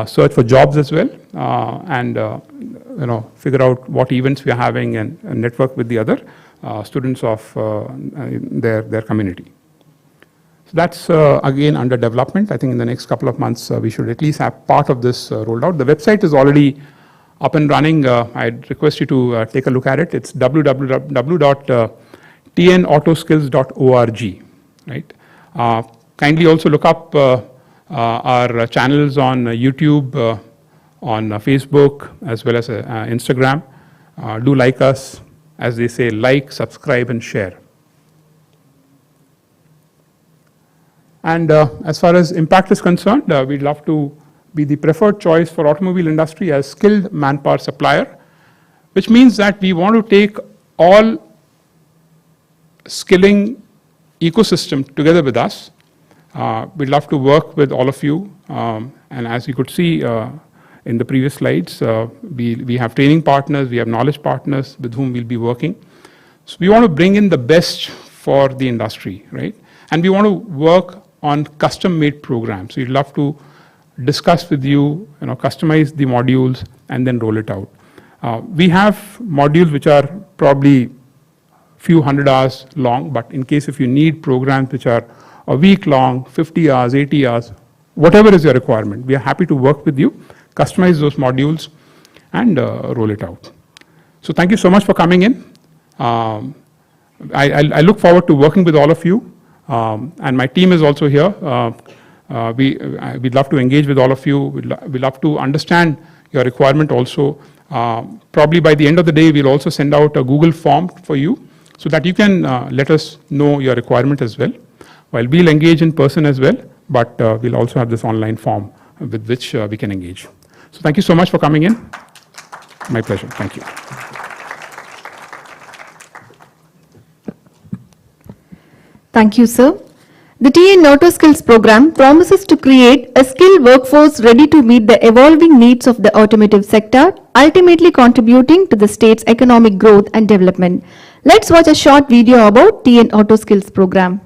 search for jobs as well, and figure out what events we are having and network with the other students of their community. So that's again under development. I think in the next couple of months we should at least have part of this rolled out. The website is already up and running. I'd request you to take a look at it. It's www.tnautosskills.org, right? Kindly also look up our channels on YouTube, on Facebook, as well as Instagram. Do like us, as they say, like, subscribe, and share. And as far as impact is concerned, we'd love to be the preferred choice for automobile industry as skilled manpower supplier, which means that we want to take all skilling ecosystem together with us. We'd love to work with all of you, and as you could see in the previous slides, we have training partners, we have knowledge partners with whom we'll be working. So we want to bring in the best for the industry, right? And we want to work on custom-made programs. We'd love to discuss with you, customize the modules and then roll it out. We have modules which are probably few hundred hours long, but in case if you need programs which are a week long, 50 hours, 80 hours, whatever is your requirement, we are happy to work with you, customize those modules and roll it out. So thank you so much for coming in. I look forward to working with all of you, and my team is also here. We'd love to engage with all of you. We'd love to understand your requirement also. Probably by the end of the day, we'll also send out a Google form for you so that you can let us know your requirement as well. While we'll engage in person as well, but we'll also have this online form with which we can engage. So thank you so much for coming in. My pleasure. Thank you. Thank you, sir. The TN Auto Skills program promises to create a skilled workforce ready to meet the evolving needs of the automotive sector, ultimately contributing to the state's economic growth and development. Let's watch a short video about TN Auto Skills program.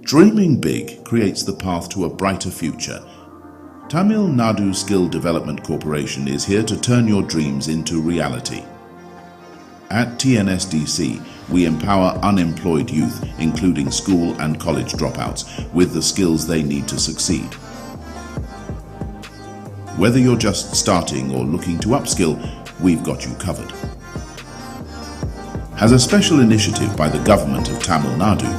Dreaming big creates the path to a brighter future. Tamil Nadu Skill Development Corporation is here to turn your dreams into reality. At TNASDC, we empower unemployed youth, including school and college dropouts, with the skills they need to succeed. Whether you're just starting or looking to upskill, we've got you covered. As a special initiative by the government of Tamil Nadu,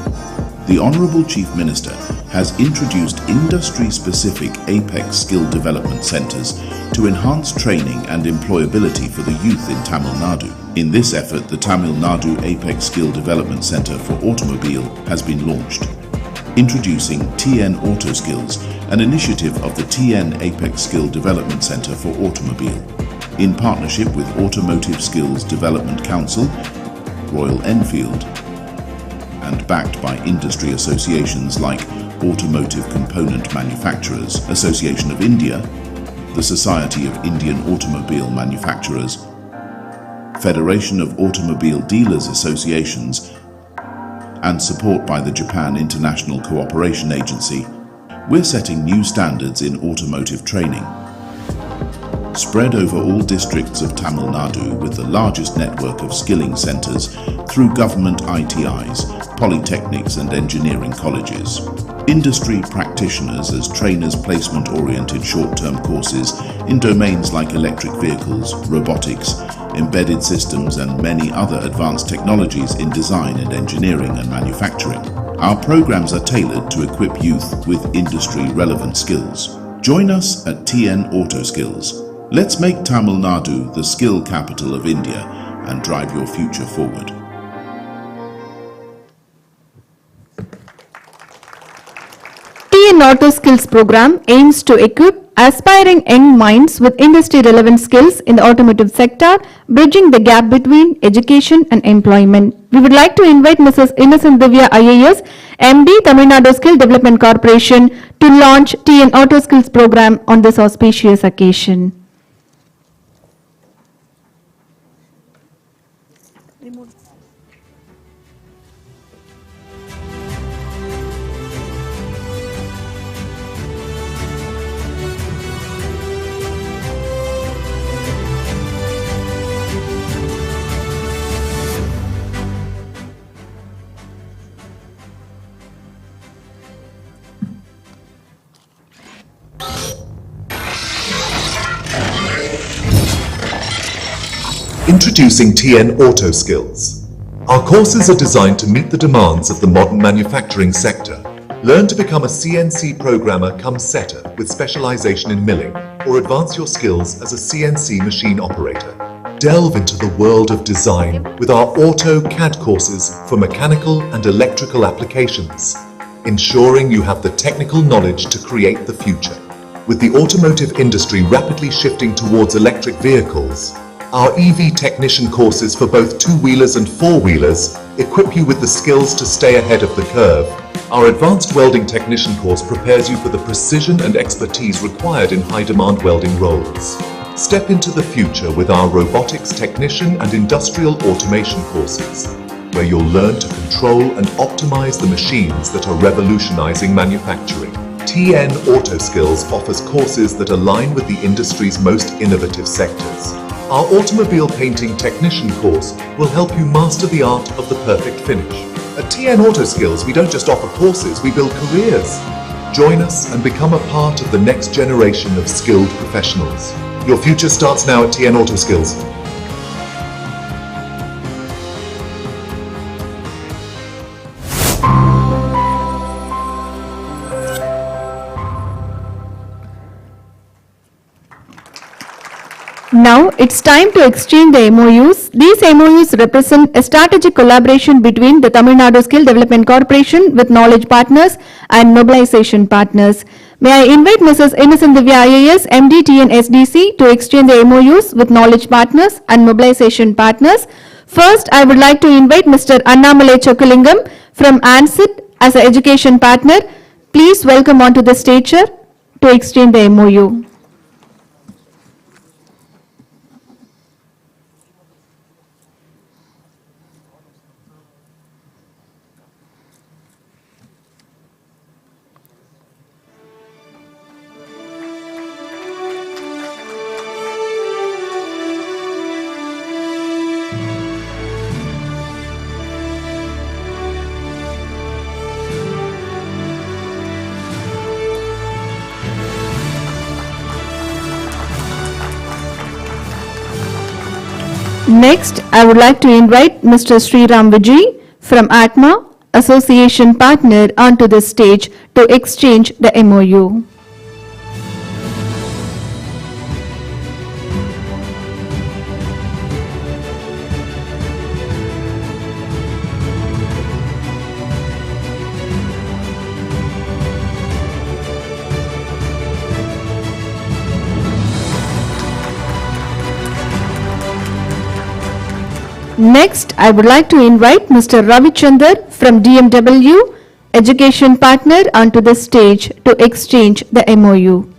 the Honourable Chief Minister has introduced industry-specific Apex Skill Development Centres to enhance training and employability for the youth in Tamil Nadu. In this effort, the Tamil Nadu Apex Skill Development Centre for Automobile has been launched. Introducing TN Auto Skills, an initiative of the TN Apex Skill Development Centre for Automobile, in partnership with Automotive Skills Development Council, Royal Enfield, and backed by industry associations like Automotive Component Manufacturers Association of India, the Society of Indian Automobile Manufacturers, Federation of Automobile Dealers Associations, and support by the Japan International Cooperation Agency. We're setting new standards in automotive training. spread over all districts of Tamil Nadu with the largest network of skilling centres through government ITIs, polytechnics and engineering colleges. Industry practitioners as trainers placement-oriented short-term courses in domains like electric vehicles, robotics, embedded systems and many other advanced technologies in design and engineering and manufacturing. Our programs are tailored to equip youth with industry-relevant skills. Join us at TN Auto Skills. Let's make Tamil Nadu the skill capital of India and drive your future forward. TN Auto Skills program aims to equip aspiring young minds with industry-relevant skills in the automotive sector, bridging the gap between education and employment. We would like to invite Mrs. Innocent Divya IAS, MD, Tamil Nadu Skill Development Corporation, to launch TN Auto Skills program on this auspicious occasion. Introducing TN Auto Skills. Our courses are designed to meet the demands of the modern manufacturing sector. Learn to become a CNC programmer cum setter with specialization in milling, or advance your skills as a CNC machine operator. Delve into the world of design with our AutoCAD courses for mechanical and electrical applications, ensuring you have the technical knowledge to create the future. With the automotive industry rapidly shifting towards electric vehicles, our EV technician courses for both two-wheelers and four-wheelers equip you with the skills to stay ahead of the curve. Our advanced welding technician course prepares you for the precision and expertise required in high-demand welding roles. Step into the future with our robotics technician and industrial automation courses, where you'll learn to control and optimize the machines that are revolutionizing manufacturing. TN Auto Skills offers courses that align with the industry's most innovative sectors. Our automobile painting technician course will help you master the art of the perfect finish. At TN Auto Skills, we don't just offer courses, we build careers. Join us and become a part of the next generation of skilled professionals. Your future starts now at TN Auto Skills. Now it's time to exchange the MOUs. These MOUs represent a strategic collaboration between the Tamil Nadu Skill Development Corporation with knowledge partners and mobilization partners. May I invite Mrs. Innocent Divya IAS, MD TNASDC, to exchange the MOUs with knowledge partners and mobilization partners. First, I would like to invite Mr. Annamalai Chokkalingam from ANSIT as an education partner. Please welcome onto the stage sir, to exchange the MOU. Next, I would like to invite Mr. Sriram Vijay from ATMA, Association Partner, onto the stage to exchange the MOU. Next, I would like to invite Mr. Ravichander from DMW, Education Partner, onto the stage to exchange the MOU.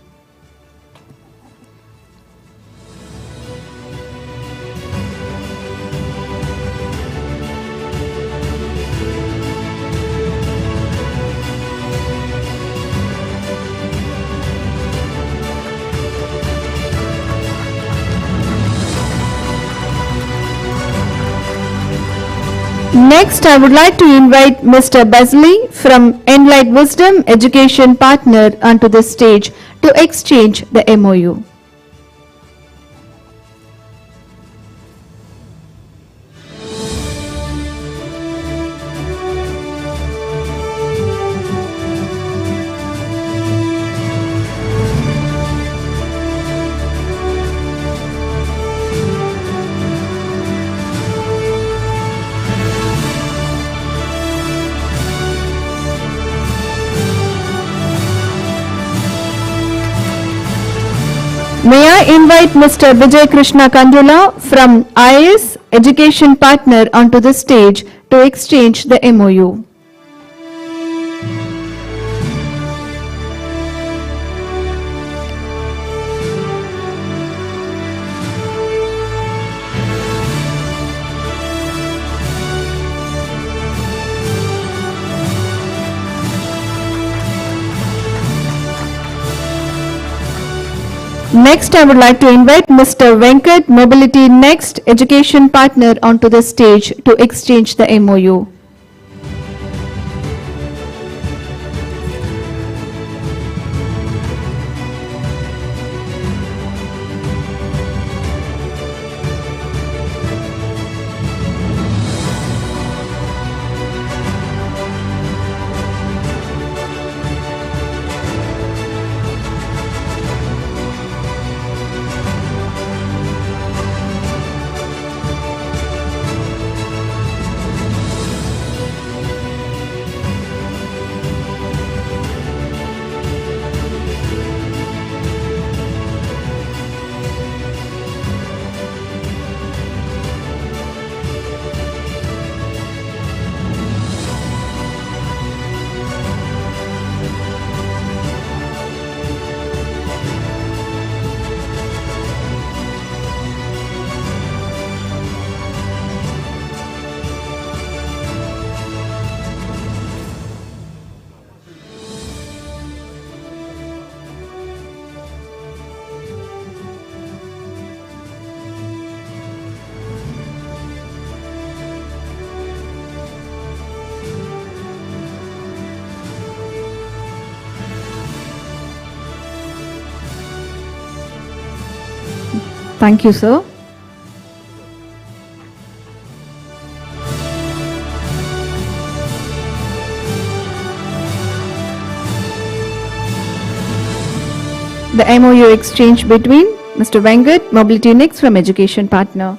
Next, I would like to invite Mr. Bazley from Enlight Wisdom Education Partner onto the stage to exchange the MOU. May I invite Mr. Vijay Krishna Kandula from IS Education Partner onto the stage to exchange the MOU. Next, I would like to invite Mr. Venkat, Mobility Next Education Partner onto the stage to exchange the MOU. Thank you, sir. The MOU exchange between Mr. Venkat, Mobility Next from Education Partner.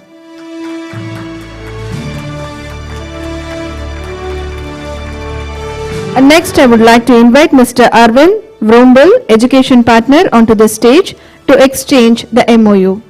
And next, I would like to invite Mr. Arvind Vrombal, Education Partner, onto the stage to exchange the MOU.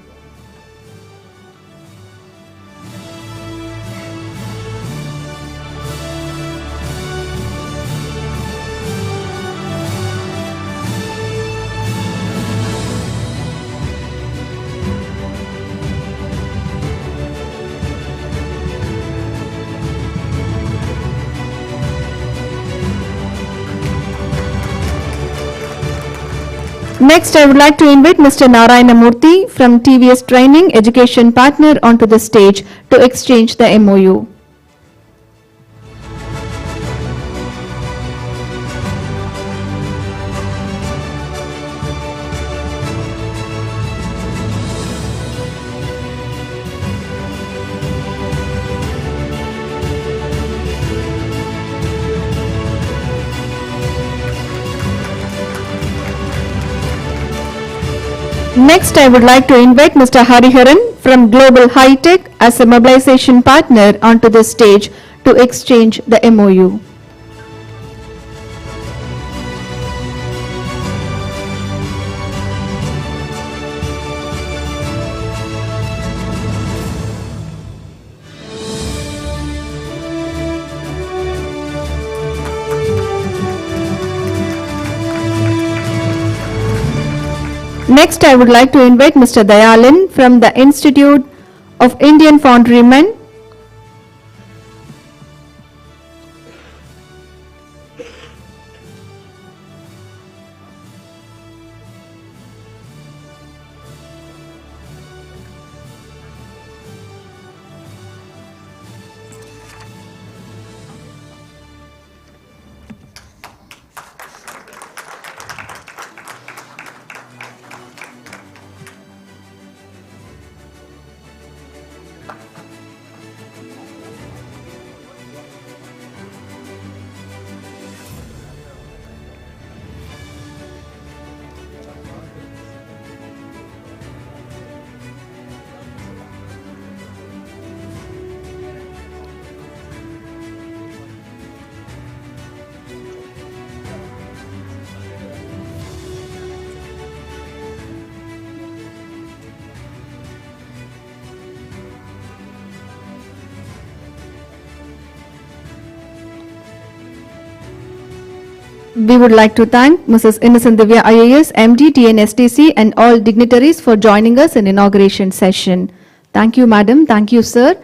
Next, I would like to invite Mr. Narayana Murthy from TVS Training Education Partner onto the stage to exchange the MOU. Next, I would like to invite Mr. Hariharan from Global High Tech as a mobilization partner onto the stage to exchange the MOU. Next, I would like to invite Mr. Dayalin from the Institute of Indian Foundrymen. We would like to thank Mrs. Innocent Divya IAS, MD, TNASDC, and all dignitaries for joining us in inauguration session. Thank you, madam. Thank you, sir.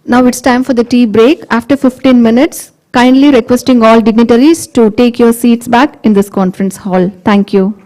Now it's time for the tea break. After 15 minutes, kindly requesting all dignitaries to take your seats back in this conference hall. Thank you.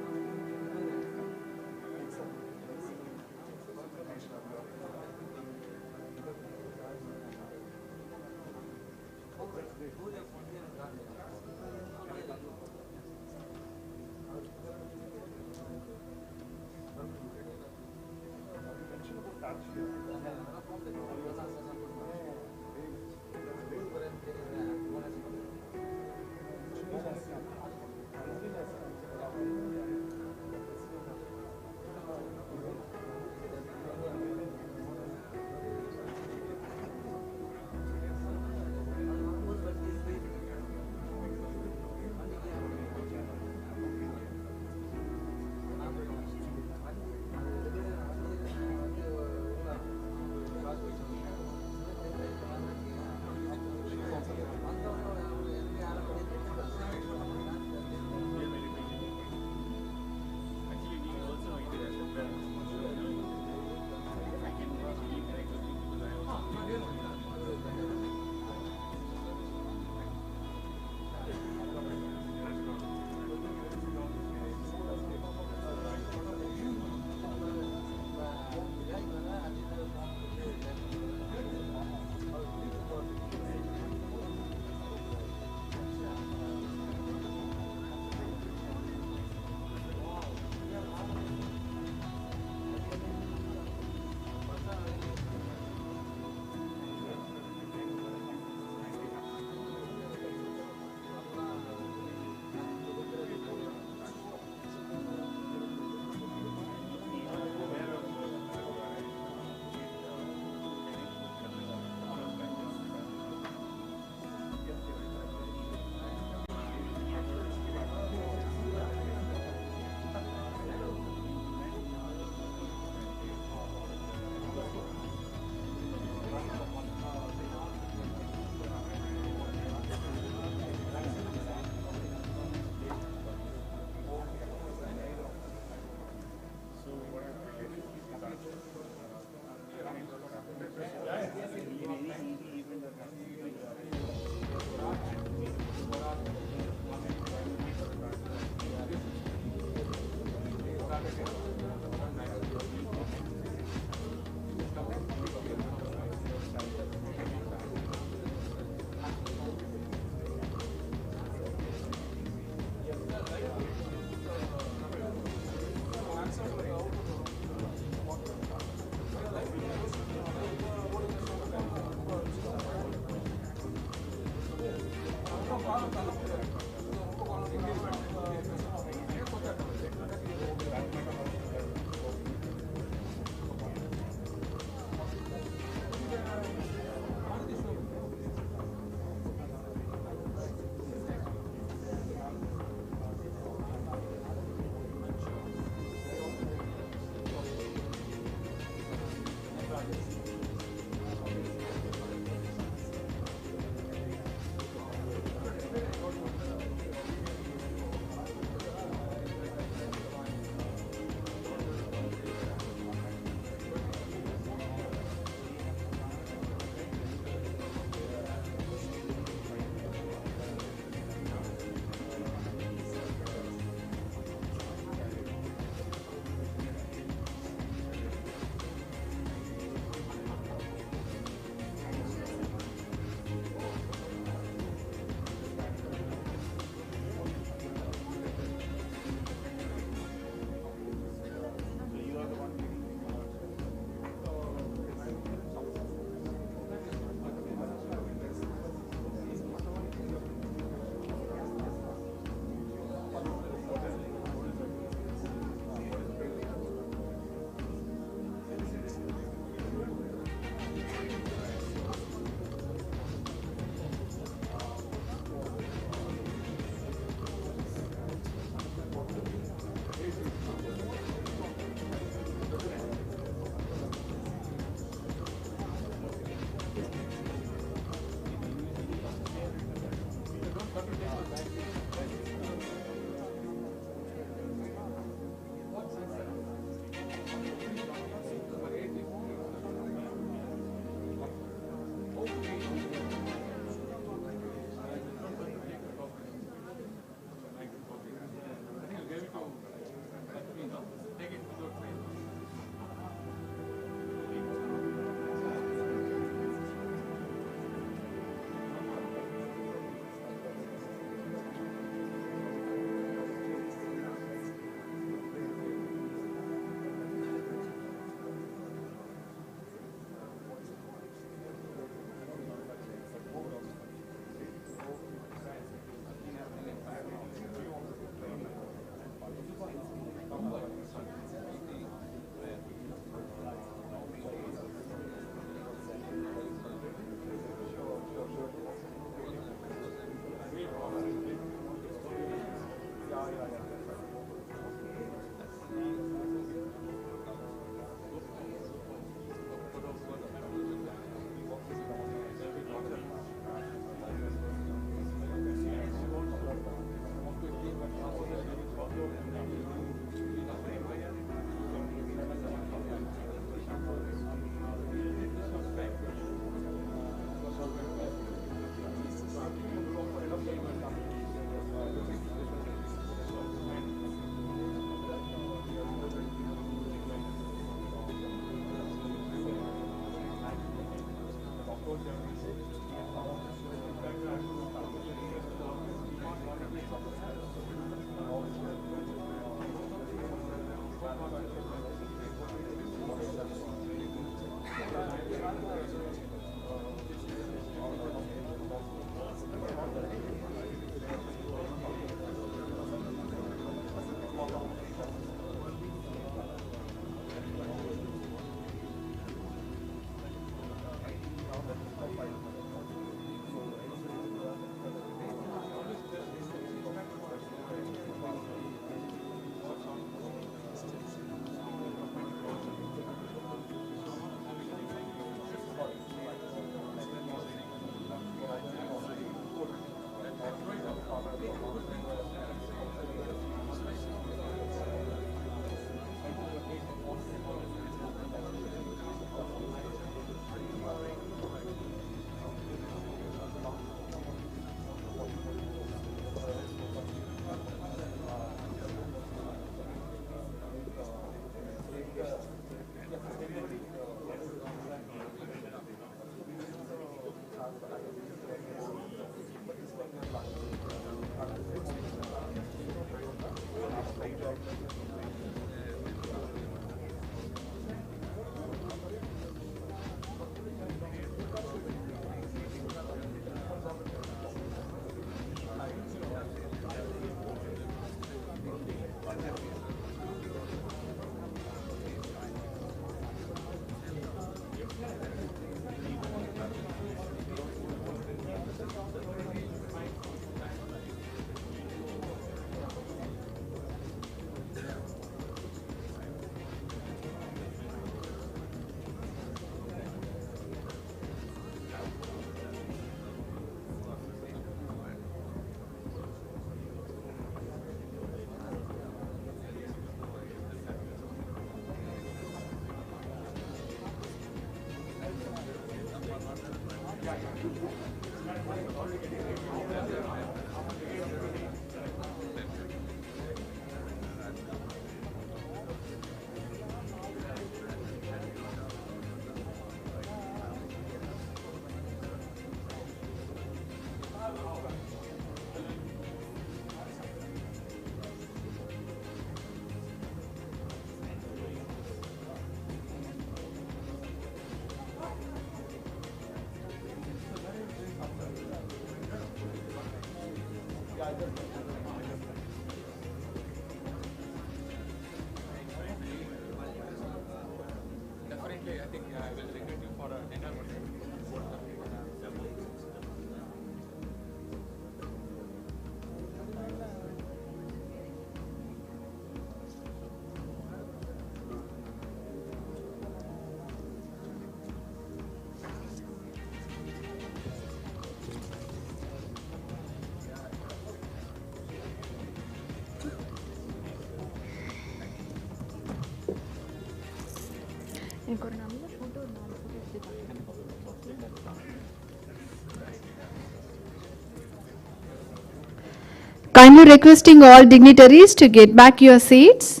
Kindly requesting all dignitaries to get back your seats.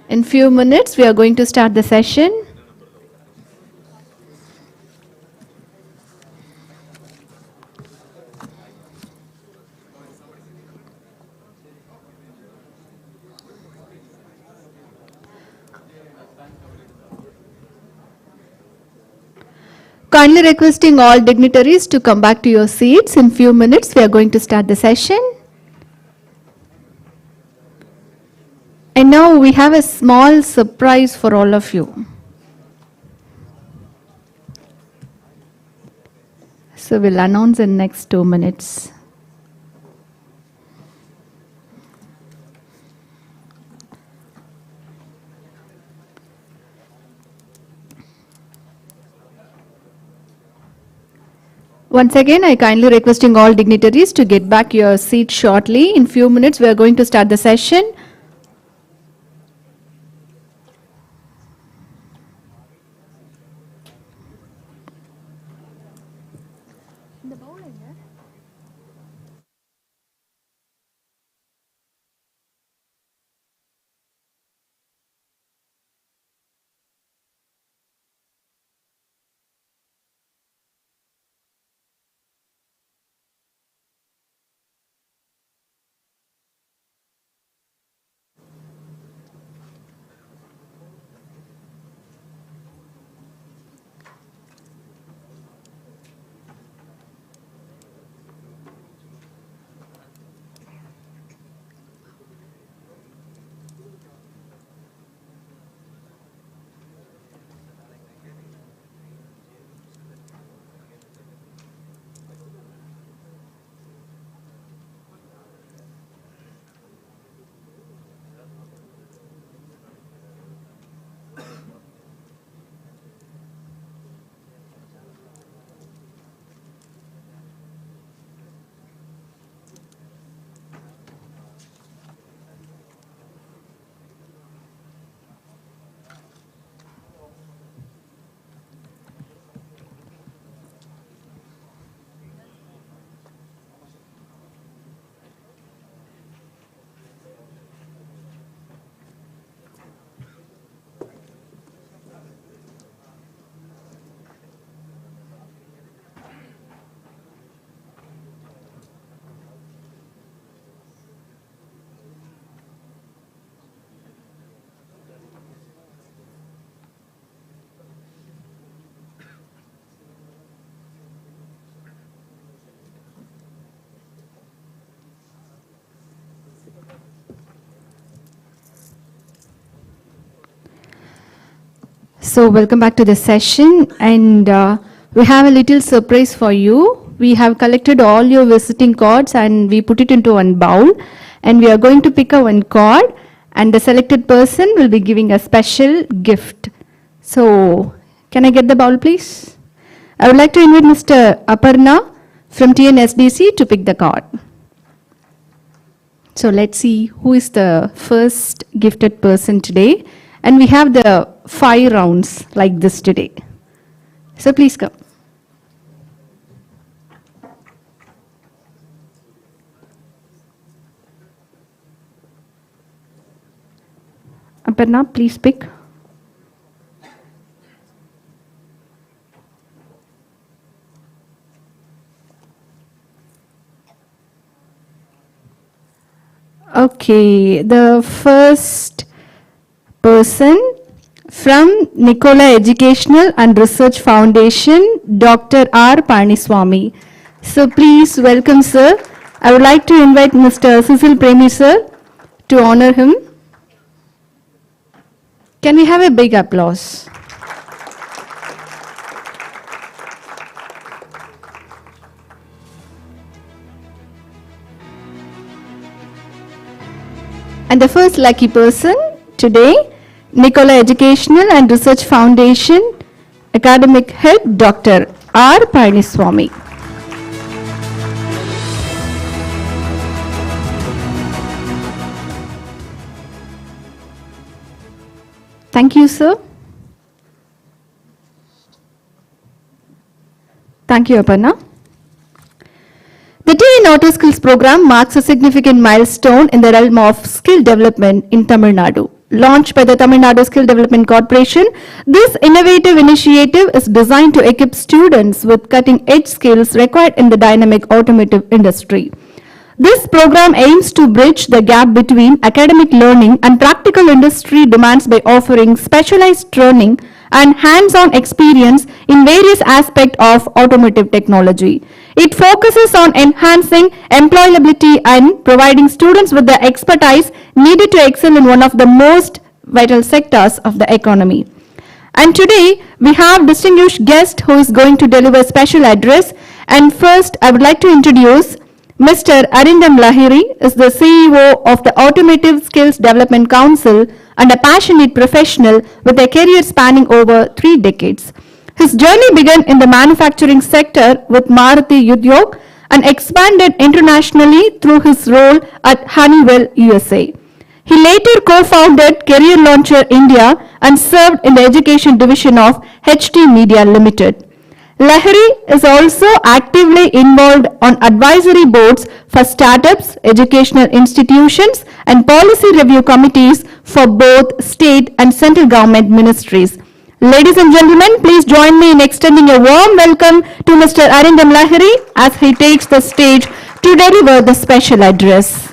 In few minutes, we are going to start the session. Kindly requesting all dignitaries to come back to your seats. In few minutes, we are going to start the session. And now we have a small surprise for all of you. So we'll announce in next 2 minutes. Once again, I kindly requesting all dignitaries to get back your seat shortly. In few minutes, we are going to start the session. So welcome back to the session, and we have a little surprise for you. We have collected all your visiting cards and we put it into one bowl, and we are going to pick a one card, and the selected person will be giving a special gift. So can I get the bowl, please? I would like to invite Mr. Aparna from TNASDC to pick the card. So let's see who is the first gifted person today. And we have the 5 rounds like this today. So please come. Aparna, please speak. Okay, the first person from Nicola Educational and Research Foundation, Dr. R. Paniswamy. So please welcome, sir. I would like to invite Mr. Cecil Premi, sir, to honor him. Can we have a big applause? And the first lucky person today, Nicola Educational and Research Foundation, Academic Head, Dr. R. Paniswamy. Thank you, sir. Thank you, Aparna. The TN Auto Skills program marks a significant milestone in the realm of skill development in Tamil Nadu. Launched by the Tamil Nadu Skill Development Corporation, this innovative initiative is designed to equip students with cutting-edge skills required in the dynamic automotive industry. This program aims to bridge the gap between academic learning and practical industry demands by offering specialized training and hands-on experience in various aspects of automotive technology. It focuses on enhancing employability and providing students with the expertise needed to excel in one of the most vital sectors of the economy. And today, we have distinguished guest who is going to deliver a special address. And first, I would like to introduce Mr. Arindam Lahiri, is the CEO of the Automotive Skills Development Council and a passionate professional with a career spanning over 3 decades. His journey began in the manufacturing sector with Maruti Udyog and expanded internationally through his role at Honeywell USA. He later co-founded Career Launcher India and served in the education division of HT Media Limited. Lahiri is also actively involved on advisory boards for startups, educational institutions, and policy review committees for both state and central government ministries. Ladies and gentlemen, please join me in extending a warm welcome to Mr. Arindam Lahiri as he takes the stage to deliver the special address.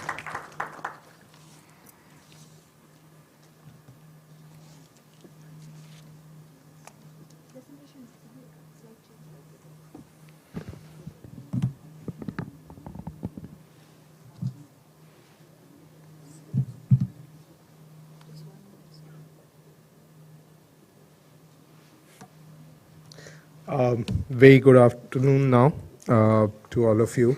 Very good afternoon now to all of you.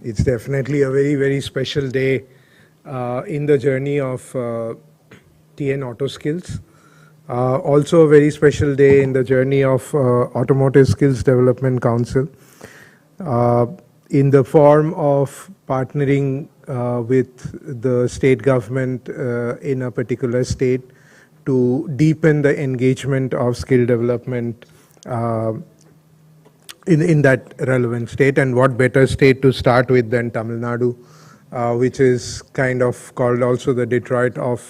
It's definitely a very, very special day in the journey of TN Auto Skills. Also a very special day in the journey of Automotive Skills Development Council in the form of partnering with the state government in a particular state to deepen the engagement of skill development in that relevant state. And what better state to start with than Tamil Nadu, which is kind of called also the Detroit of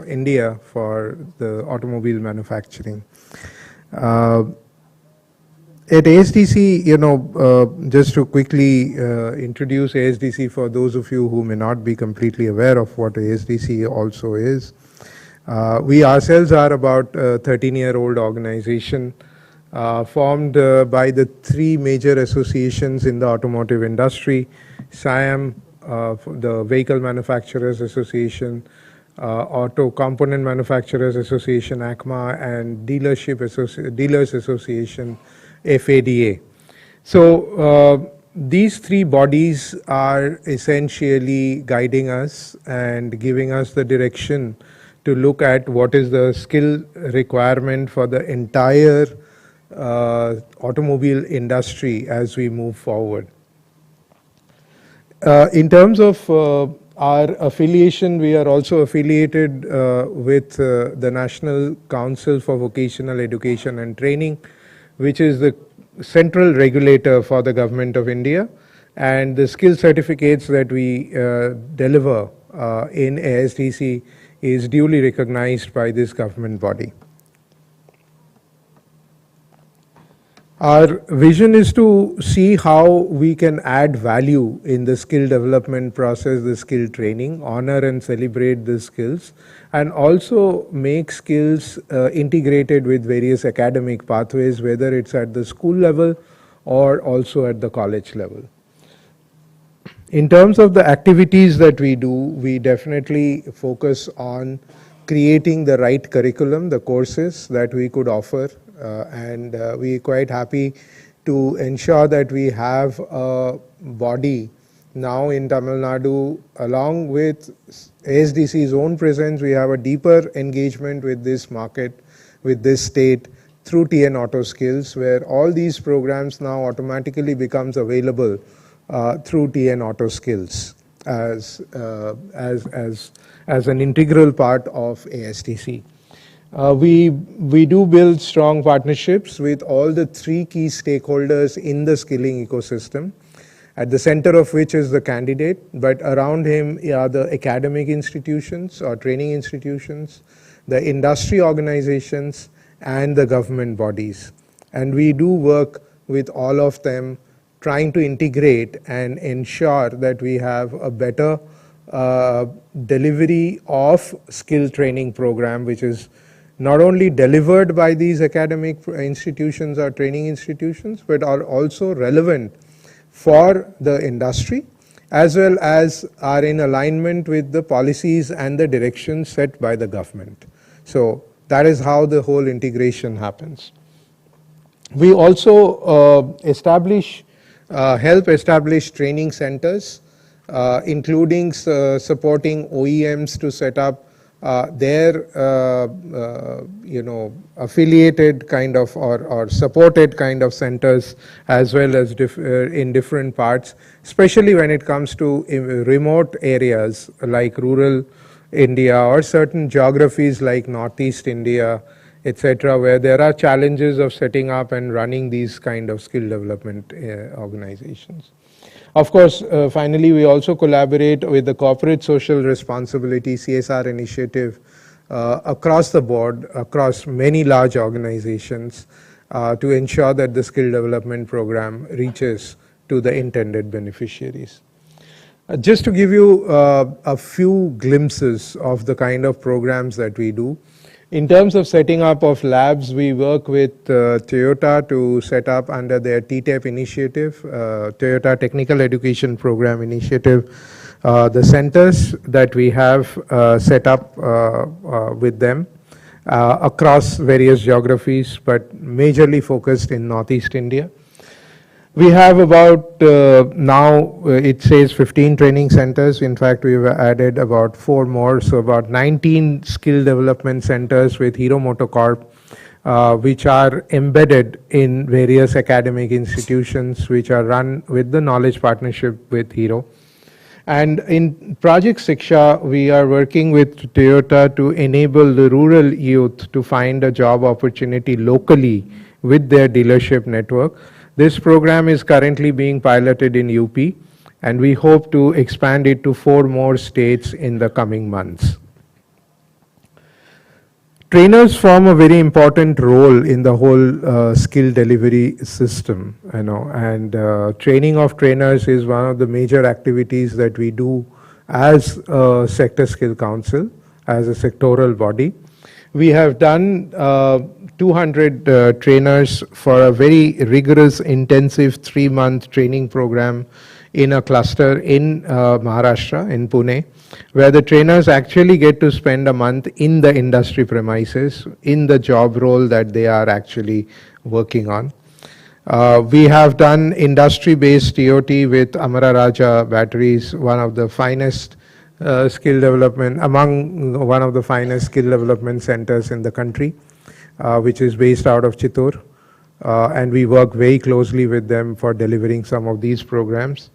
India for the automobile manufacturing. At ASDC, just to quickly introduce ASDC for those of you who may not be completely aware of what ASDC also is. We ourselves are about a 13-year-old organization formed by the 3 major associations in the automotive industry: SANGAMAM, the Vehicle Manufacturers Association, Auto Component Manufacturers Association, ACMA, and Dealers Association, FADA. So these 3 bodies are essentially guiding us and giving us the direction to look at what is the skill requirement for the entire automobile industry as we move forward. In terms of our affiliation, we are also affiliated with the National Council for Vocational Education and Training, which is the central regulator for the Government of India, and the skill certificates that we deliver in ASDC is duly recognized by this government body. Our vision is to see how we can add value in the skill development process, the skill training, honor and celebrate the skills, and also make skills integrated with various academic pathways, whether it's at the school level or also at the college level. In terms of the activities that we do, we definitely focus on creating the right curriculum, the courses that we could offer, and we're quite happy to ensure that we have a body now in Tamil Nadu, along with ASDC's own presence. We have a deeper engagement with this market, with this state, through TN Auto Skills, where all these programs now automatically becomes available through TN Auto Skills as an integral part of ASDC. We do build strong partnerships with all the 3 key stakeholders in the skilling ecosystem, at the center of which is the candidate, but around him are the academic institutions or training institutions, the industry organizations, and the government bodies. And we do work with all of them, trying to integrate and ensure that we have a better delivery of skill training program, which is not only delivered by these academic institutions or training institutions, but are also relevant for the industry, as well as are in alignment with the policies and the directions set by the government. So that is how the whole integration happens. We also help establish training centers, including supporting OEMs to set up their affiliated kind of or supported kind of centers, as well as in different parts, especially when it comes to remote areas like rural India or certain geographies like Northeast India, etc., where there are challenges of setting up and running these kind of skill development organizations. Of course, finally, we also collaborate with the corporate social responsibility CSR initiative across the board, across many large organizations, to ensure that the skill development program reaches to the intended beneficiaries. Just to give you a few glimpses of the kind of programs that we do. In terms of setting up of labs, we work with Toyota to set up under their TTEP initiative, Toyota Technical Education Program Initiative, the centers that we have set up with them across various geographies, but majorly focused in Northeast India. We have about now it says 15 training centers. In fact, we've added about 4 more, so about 19 skill development centers with Hero Motocorp, which are embedded in various academic institutions, which are run with the knowledge partnership with Hero. And in Project Siksha, we are working with Toyota to enable the rural youth to find a job opportunity locally with their dealership network. This program is currently being piloted in UP, and we hope to expand it to 4 more states in the coming months. Trainers form a very important role in the whole skill delivery system, and training of trainers is one of the major activities that we do as a sector skill council, as a sectoral body. We have done 200 trainers for a very rigorous, intensive 3-month training program in a cluster in Maharashtra, in Pune, where the trainers actually get to spend a month in the industry premises, in the job role that they are actually working on. We have done industry-based TOT with Amara Raja Batteries, one of the finest skill development, among one of the finest skill development centers in the country, which is based out of Chittor, and we work very closely with them for delivering some of these programs.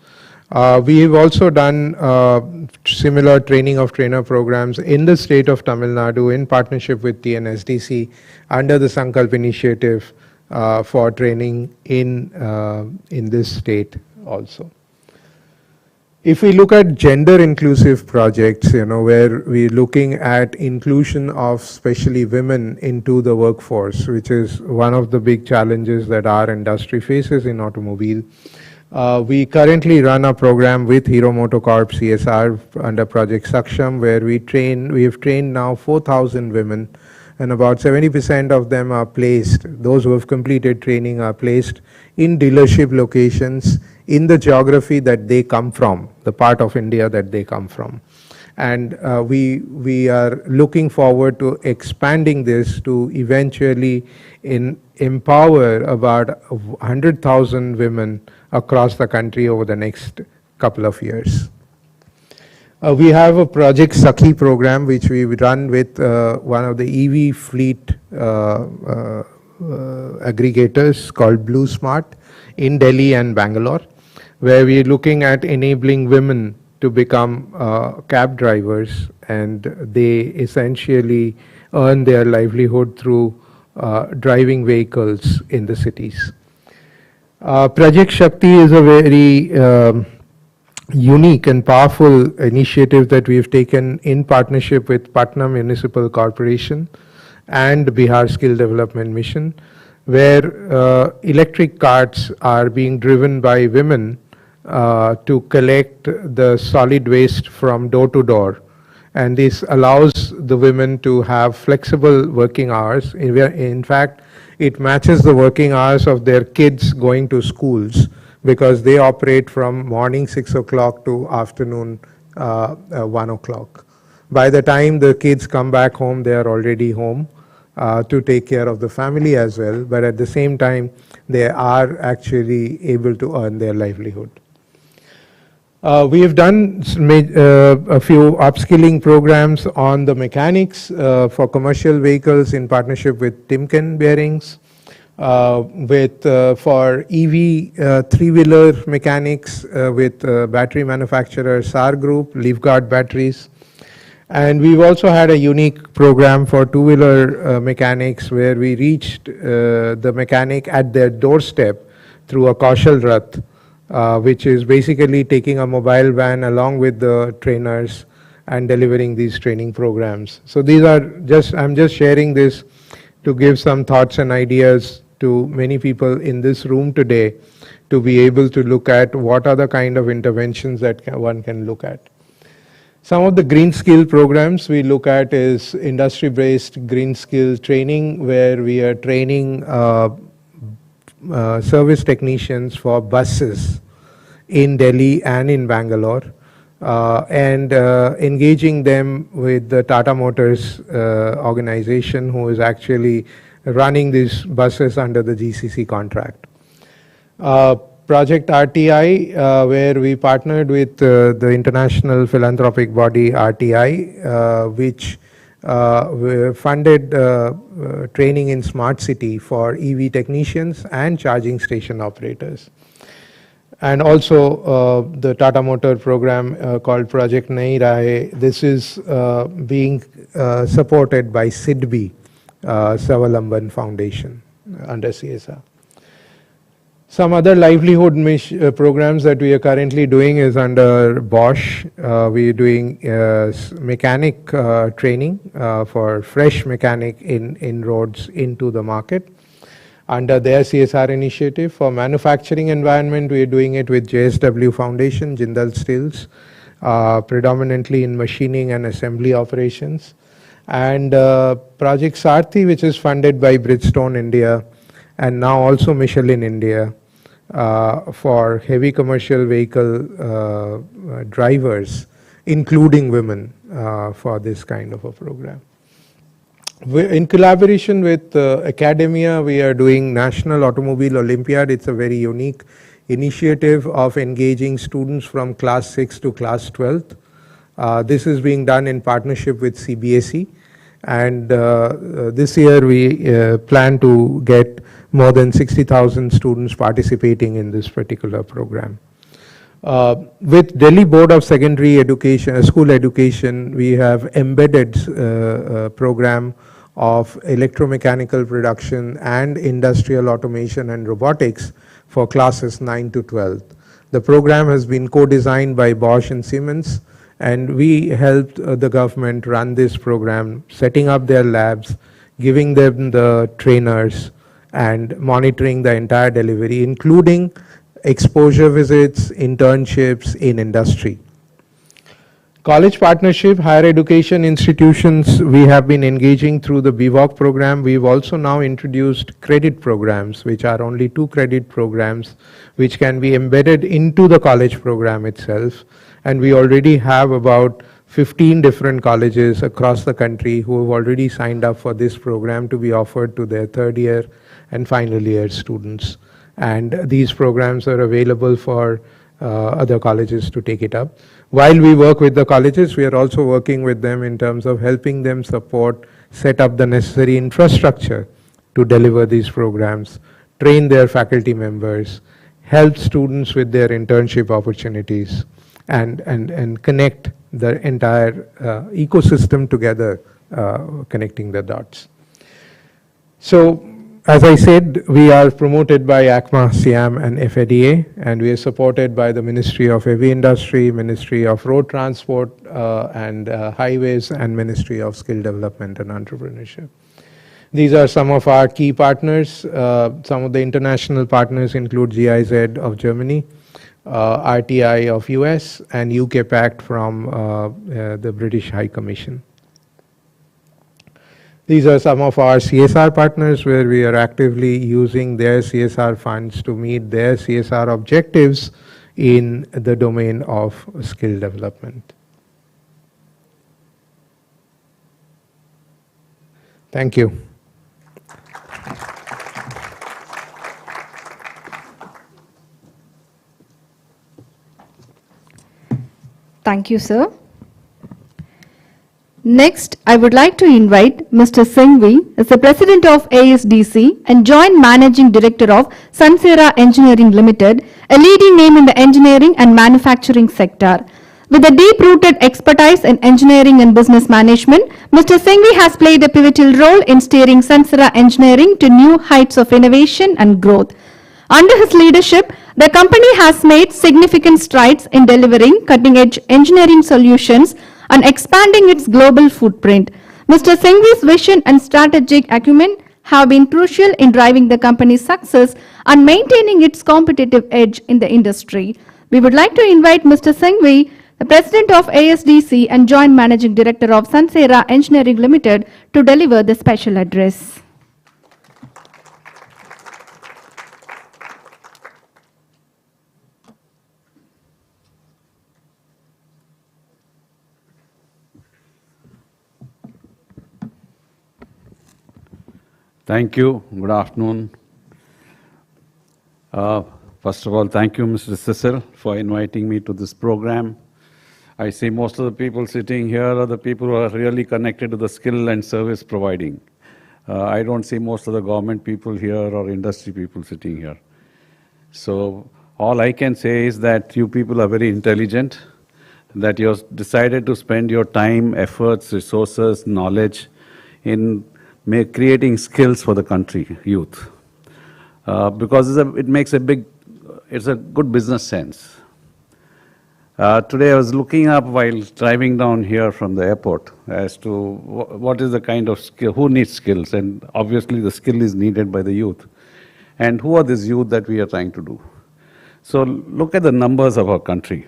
We have also done similar training of trainer programs in the state of Tamil Nadu in partnership with TNASDC under the Sankalp initiative for training in this state also. If we look at gender inclusive projects, where we're looking at inclusion of especially women into the workforce, which is one of the big challenges that our industry faces in automobile. We currently run a program with Hero MotoCorp CSR under Project Saksham, where we have trained now 4,000 women, and about 70% of them are placed, those who have completed training are placed in dealership locations in the geography that they come from, the part of India that they come from. And we are looking forward to expanding this to eventually empower about 100,000 women across the country over the next couple of years. We have a Project Sakhi program which we run with one of the EV fleet aggregators called Blue Smart in Delhi and Bangalore, where we are looking at enabling women to become cab drivers, and they essentially earn their livelihood through driving vehicles in the cities. Project Shakti is a very unique and powerful initiative that we have taken in partnership with Patna Municipal Corporation and Bihar Skill Development Mission, where electric carts are being driven by women to collect the solid waste from door to door. And this allows the women to have flexible working hours. In fact, it matches the working hours of their kids going to schools, because they operate from morning 6 o'clock to afternoon 1 o'clock. By the time the kids come back home, they are already home to take care of the family as well, but at the same time, they are actually able to earn their livelihood. We have done a few upskilling programs on the mechanics for commercial vehicles in partnership with Timken Bearings, for EV three-wheeler mechanics with battery manufacturer SAR Group, Leafguard Batteries. And we've also had a unique program for two-wheeler mechanics, where we reached the mechanic at their doorstep through a Kaushal Rath, which is basically taking a mobile van along with the trainers and delivering these training programs. So these are I'm just sharing this to give some thoughts and ideas to many people in this room today, to be able to look at what are the kind of interventions that one can look at. Some of the green skill programs we look at is industry-based green skill training, where we are training service technicians for buses in Delhi and in Bangalore, and engaging them with the Tata Motors organization, who is actually running these buses under the GCC contract. Project RTI, where we partnered with the international philanthropic body RTI, which funded training in smart city for EV technicians and charging station operators. And also the Tata Motor program called Project Nai Rahe. This is being supported by SIDBI, Savalamban Foundation under CSR. Some other livelihood programs that we are currently doing is under Bosch. We are doing mechanic training for fresh mechanic inroads into the market under their CSR initiative. For manufacturing environment, we are doing it with JSW Foundation, Jindal Steels, predominantly in machining and assembly operations. And Project Sarthi, which is funded by Bridgestone India and now also Michelin India, for heavy commercial vehicle drivers, including women, for this kind of a program. In collaboration with academia, we are doing National Automobile Olympiad. It's a very unique initiative of engaging students from class 6 to class 12th. This is being done in partnership with CBSE, and this year we plan to get more than 60,000 students participating in this particular program. With Delhi Board of Secondary Education, School Education, we have embedded a program of electromechanical production and industrial automation and robotics for classes 9 to 12. The program has been co-designed by Bosch and Siemens, and we helped the government run this program, setting up their labs, giving them the trainers, and monitoring the entire delivery, including exposure visits, internships in industry. College partnership, higher education institutions, we have been engaging through the BVOC program. We've also now introduced credit programs, which are only 2 credit programs, which can be embedded into the college program itself. And we already have about 15 different colleges across the country who have already signed up for this program to be offered to their third year and final year students. And these programs are available for other colleges to take it up. While we work with the colleges, we are also working with them in terms of helping them support, set up the necessary infrastructure to deliver these programs, train their faculty members, help students with their internship opportunities, and connect the entire ecosystem together, connecting the dots. So, as I said, we are promoted by ACMA, SIAM, and FADA, and we are supported by the Ministry of Heavy Industry, Ministry of Road Transport and Highways, and Ministry of Skill Development and Entrepreneurship. These are some of our key partners. Some of the international partners include GIZ of Germany, RTI of US, and UK Pact from the British High Commission. These are some of our CSR partners where we are actively using their CSR funds to meet their CSR objectives in the domain of skill development. Thank you. Thank you, sir. Next, I would like to invite Mr. Singhvi as the President of ASDC and Joint Managing Director of Sansera Engineering Limited, a leading name in the engineering and manufacturing sector. With a deep-rooted expertise in engineering and business management, Mr. Singhvi has played a pivotal role in steering Sansera Engineering to new heights of innovation and growth. Under his leadership, the company has made significant strides in delivering cutting-edge engineering solutions and expanding its global footprint. Mr. Singhvi's vision and strategic acumen have been crucial in driving the company's success and maintaining its competitive edge in the industry. We would like to invite Mr. Singhvi, the President of ASDC and Joint Managing Director of Sansera Engineering Limited, to deliver the special address. Thank you. Good afternoon. First of all, thank you, Mr. Cecil, for inviting me to this program. I see most of the people sitting here are the people who are really connected to the skill and service providing. I don't see most of the government people here or industry people sitting here. So all I can say is that you people are very intelligent, that you've decided to spend your time, efforts, resources, knowledge in creating skills for the country, youth. Because it makes it's a good business sense. Today I was looking up while driving down here from the airport as to what is the kind of skill, who needs skills, and obviously the skill is needed by the youth. And who are these youth that we are trying to do? So look at the numbers of our country.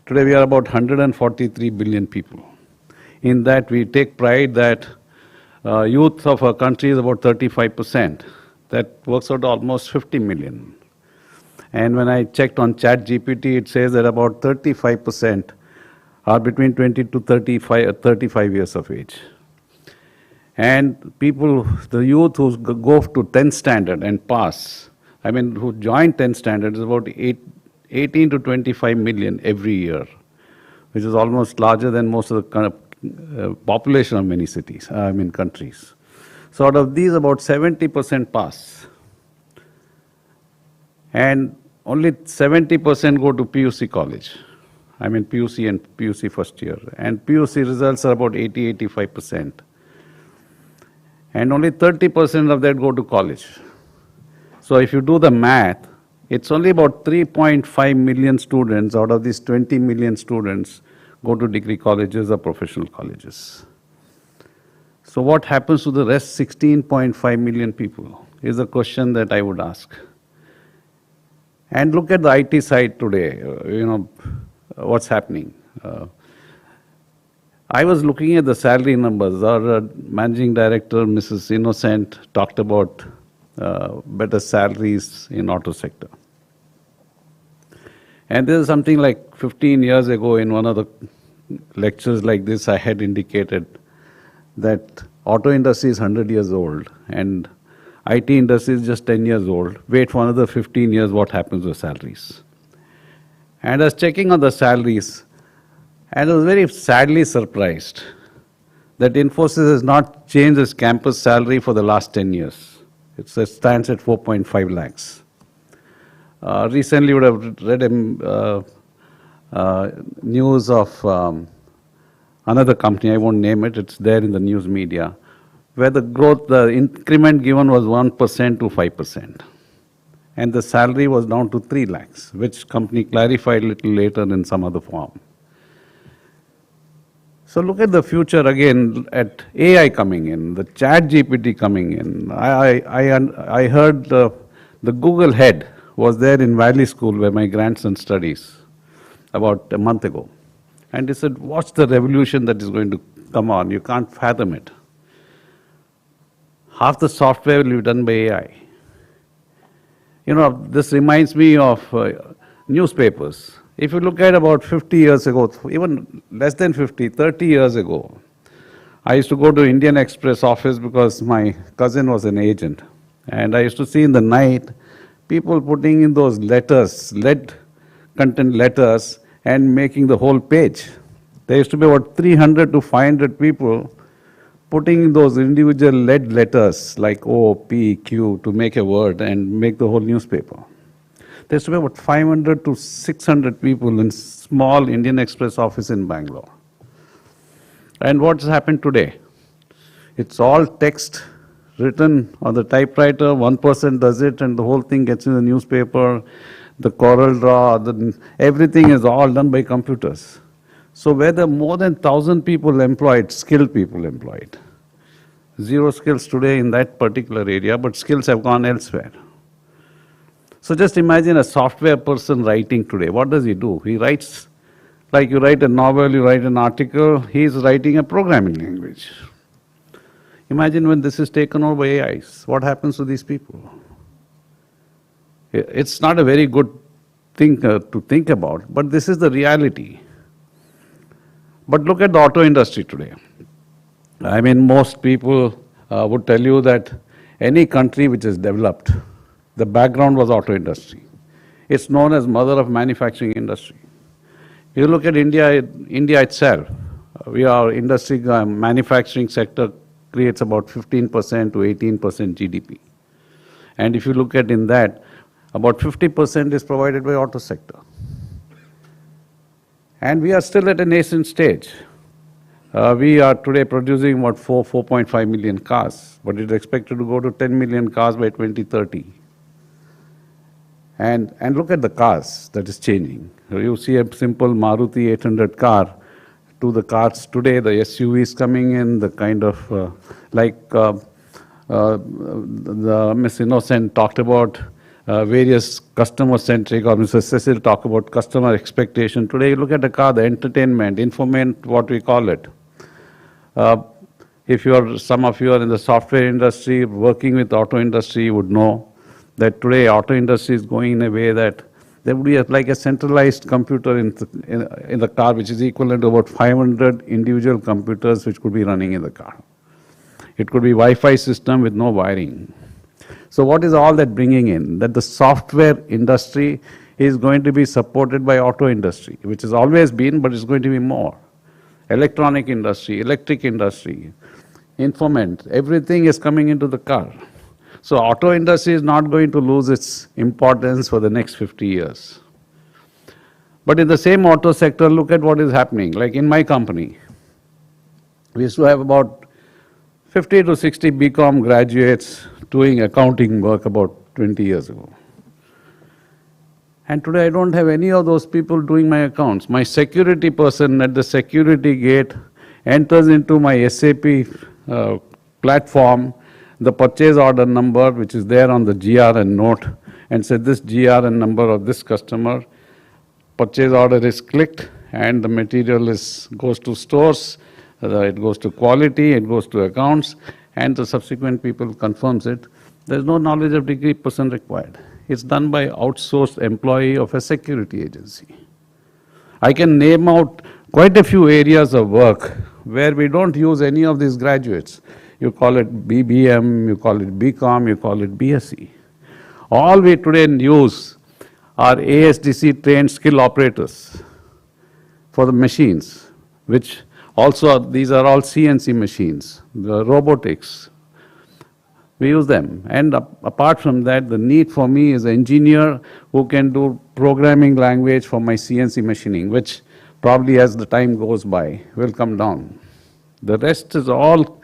Today we are about 143 billion people. In that we take pride that youth of our country is about 35%. That works out to almost 50 million. And when I checked on ChatGPT, it says that about 35% are between 20 to 35 years of age. And people, the youth who go to 10th standard and pass, who join 10th standard is about 18 to 25 million every year, which is almost larger than most of the population of many cities, countries. So out of these, about 70% pass. And only 70% go to PUC college. PUC and PUC first year. And PUC results are about 80-85%. And only 30% of that go to college. So if you do the math, It's only about 3.5 million students out of these 20 million students go to degree colleges or professional colleges. So what happens to the rest 16.5 million people is a question that I would ask. And look at the IT side today, what's happening. I was looking at the salary numbers. Our managing director, Mrs. Innocent, talked about better salaries in auto sector. And this is something like 15 years ago in one of the lectures like this, I had indicated that auto industry is 100 years old and IT industry is just 10 years old. Wait for another 15 years, what happens to salaries? And I was checking on the salaries, and I was very sadly surprised that Infosys has not changed its campus salary for the last 10 years. It stands at 4.5 lakhs. Recently, you would have read news of another company, I won't name it, it's there in the news media, where the increment given was 1% to 5%. And the salary was down to 3 lakhs, which company clarified a little later in some other form. So look at the future again, at AI coming in, the chat GPT coming in. I heard the Google head was there in Valley School where my grandson studies about a month ago. And he said, what's the revolution that is going to come on? You can't fathom it. Half the software will be done by AI. This reminds me of newspapers. If you look at about 50 years ago, even less than 50, 30 years ago, I used to go to Indian Express office because my cousin was an agent. And I used to see in the night people putting in those letters, lead content letters, and making the whole page. There used to be about 300 to 500 people putting those individual lead letters like O, P, Q to make a word and make the whole newspaper. There used to be about 500 to 600 people in small Indian Express office in Bangalore. And what's happened today? It's all text written on the typewriter, one person does it and the whole thing gets in the newspaper, the Corel Draw, everything is all done by computers. So where there are more than 1,000 people employed, skilled people employed. Zero skills today in that particular area, but skills have gone elsewhere. So just imagine a software person writing today. What does he do? He writes, like you write a novel, you write an article, he's writing a programming language. Imagine when this is taken over by AIs, what happens to these people? It's not a very good thing to think about, but this is the reality. But look at the auto industry today. I mean, most people would tell you that any country which is developed, the background was auto industry. It's known as mother of manufacturing industry. If you look at India itself, our industry manufacturing sector creates about 15% to 18% GDP. And if you look at in that, about 50% is provided by auto sector. And we are still at a nascent stage. We are today producing about 4.5 million cars, but it's expected to go to 10 million cars by 2030. And look at the cars that is changing. You see a simple Maruti 800 car to the cars today, the SUVs coming in, the kind of the Ms. Innocent talked about various customer-centric, or Mr. Cecil talked about customer expectation. Today, you look at the car, the entertainment, infotainment, what we call it. If some of you are in the software industry, working with auto industry, you would know that today auto industry is going in a way that there would be like a centralized computer in the car, which is equivalent to about 500 individual computers which could be running in the car. It could be Wi-Fi system with no wiring. So what is all that bringing in? That the software industry is going to be supported by auto industry, which has always been, but it's going to be more. Electronic industry, electric industry, infotainment, everything is coming into the car. So auto industry is not going to lose its importance for the next 50 years. But in the same auto sector, look at what is happening. Like in my company, we used to have about 50 to 60 BCom graduates doing accounting work about 20 years ago. And today I don't have any of those people doing my accounts. My security person at the security gate enters into my SAP platform the purchase order number, which is there on the GRN note, and said this GRN number of this customer, purchase order is clicked, and the material goes to stores, it goes to quality, it goes to accounts, and the subsequent people confirms it. There's no knowledge of degree person required. It's done by outsourced employee of a security agency. I can name out quite a few areas of work where we don't use any of these graduates. You call it BBM, you call it BCom, you call it BSc. All we today use are ASDC trained skill operators for the machines, which also these are all CNC machines, the robotics. We use them. And apart from that, the need for me is an engineer who can do programming language for my CNC machining, which probably as the time goes by will come down. The rest is all,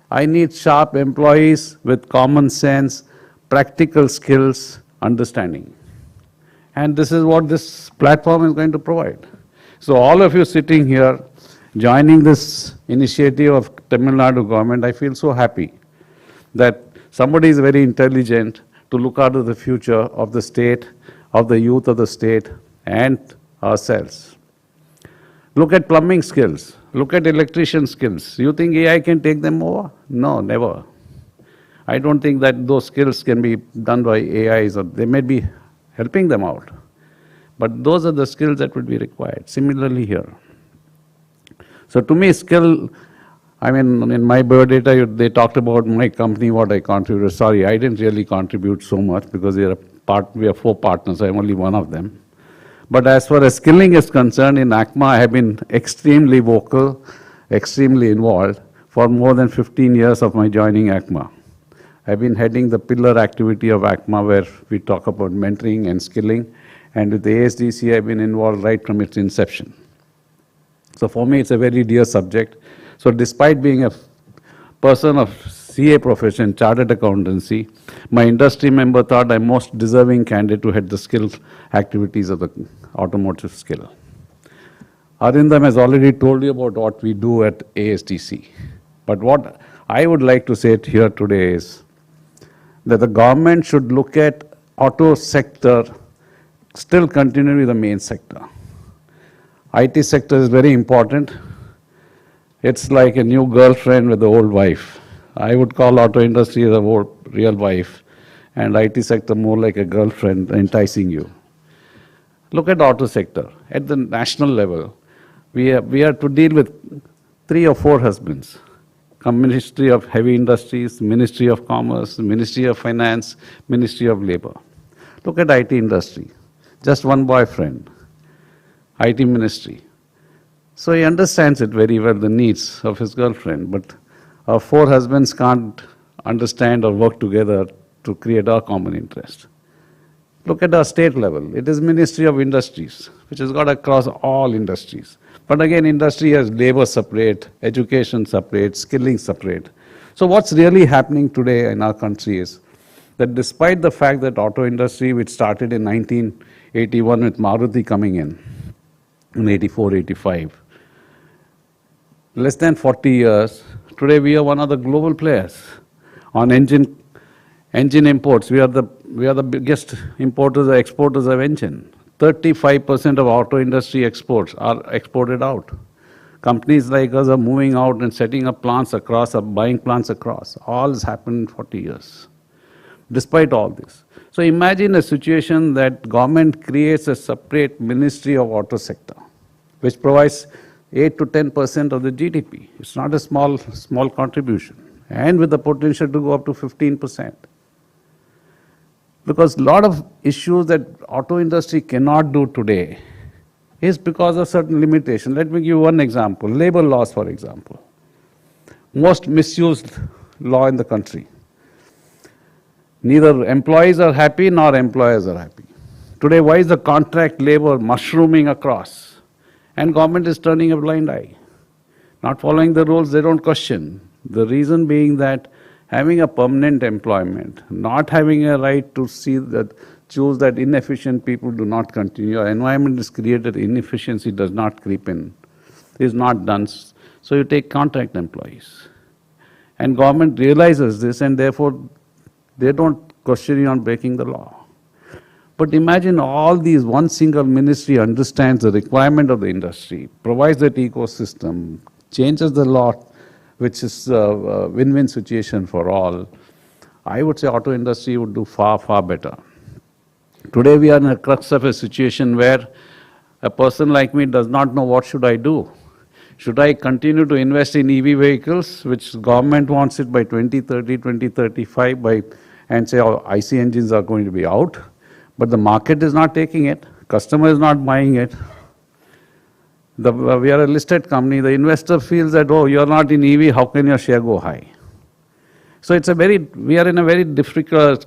I need sharp employees with common sense, practical skills, understanding. And this is what this platform is going to provide. So all of you sitting here, joining this initiative of Tamil Nadu government, I feel so happy that somebody is very intelligent to look out of the future of the state, of the youth of the state, and ourselves. Look at plumbing skills. Look at electrician skills. You think AI can take them over? No, never. I don't think that those skills can be done by AIs, or they may be helping them out. But those are the skills that would be required. Similarly here. So to me, skill, I mean, in my biodata, they talked about my company, what I contributed. Sorry, I didn't really contribute so much because we are 4 partners. I'm only one of them. But as far as skilling is concerned, in ACMA, I have been extremely vocal, extremely involved for more than 15 years of my joining ACMA. I've been heading the pillar activity of ACMA where we talk about mentoring and skilling. And with the ASDC, I've been involved right from its inception. So for me, it's a very dear subject. So despite being a person of CA profession, chartered accountancy, my industry member thought I'm most deserving candidate to head the skill activities of the automotive skill. Arindam has already told you about what we do at ASDC. But what I would like to say here today is that the government should look at auto sector still continuing the main sector. IT sector is very important. It's like a new girlfriend with the old wife. I would call auto industry the real wife, and IT sector more like a girlfriend enticing you. Look at auto sector. At the national level, we are to deal with 3 or 4 husbands. Ministry of Heavy Industries, Ministry of Commerce, Ministry of Finance, Ministry of Labor. Look at IT industry. Just one boyfriend. IT ministry. So he understands it very well, the needs of his girlfriend, but our 4 husbands can't understand or work together to create our common interest. Look at our state level. It is Ministry of Industries, which has got across all industries. But again, industry has labor separate, education separate, skilling separate. So what's really happening today in our country is that despite the fact that auto industry, which started in 1981 with Maruti coming in 84, 85, less than 40 years, today we are one of the global players. On engine imports, we are the biggest importers or exporters of engine. 35% of auto industry exports are exported out. Companies like us are moving out and setting up plants across, or buying plants across. All has happened in 40 years, despite all this. So imagine a situation that government creates a separate ministry of auto sector, which provides 8 to 10% of the GDP. It's not a small contribution, and with the potential to go up to 15%. Because a lot of issues that auto industry cannot do today is because of certain limitations. Let me give you one example. Labor laws, for example. Most misused law in the country. Neither employees are happy nor employers are happy. Today, why is the contract labor mushrooming across? And government is turning a blind eye. Not following the rules, they don't question. The reason being that having a permanent employment, not having a right to see that choose that inefficient people do not continue. Our environment is created, inefficiency does not creep in, is not done. So you take contract employees. And government realizes this, and therefore they don't question you on breaking the law. But imagine all these, one single ministry understands the requirement of the industry, provides that ecosystem, changes the law, which is a win-win situation for all. I would say auto industry would do far, far better. Today we are in a crux of a situation where a person like me does not know what should I do. Should I continue to invest in EV vehicles, which government wants it by 2030, 2035, and say IC engines are going to be out? But the market is not taking it, customer is not buying it. We are a listed company, the investor feels that, oh, you're not in EV, how can your share go high? So we are in a very difficult,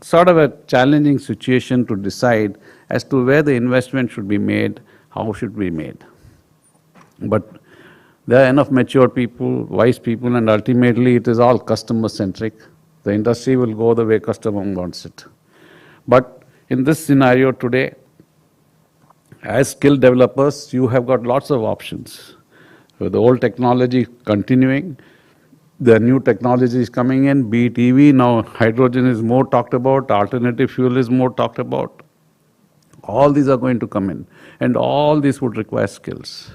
sort of a challenging situation to decide as to where the investment should be made, how should be made. But there are enough mature people, wise people, and ultimately it is all customer-centric. The industry will go the way customer wants it. But in this scenario today, as skill developers, you have got lots of options. With the old technology continuing, the new technology is coming in, be it EV, now hydrogen is more talked about, alternative fuel is more talked about. All these are going to come in, and all these would require skills.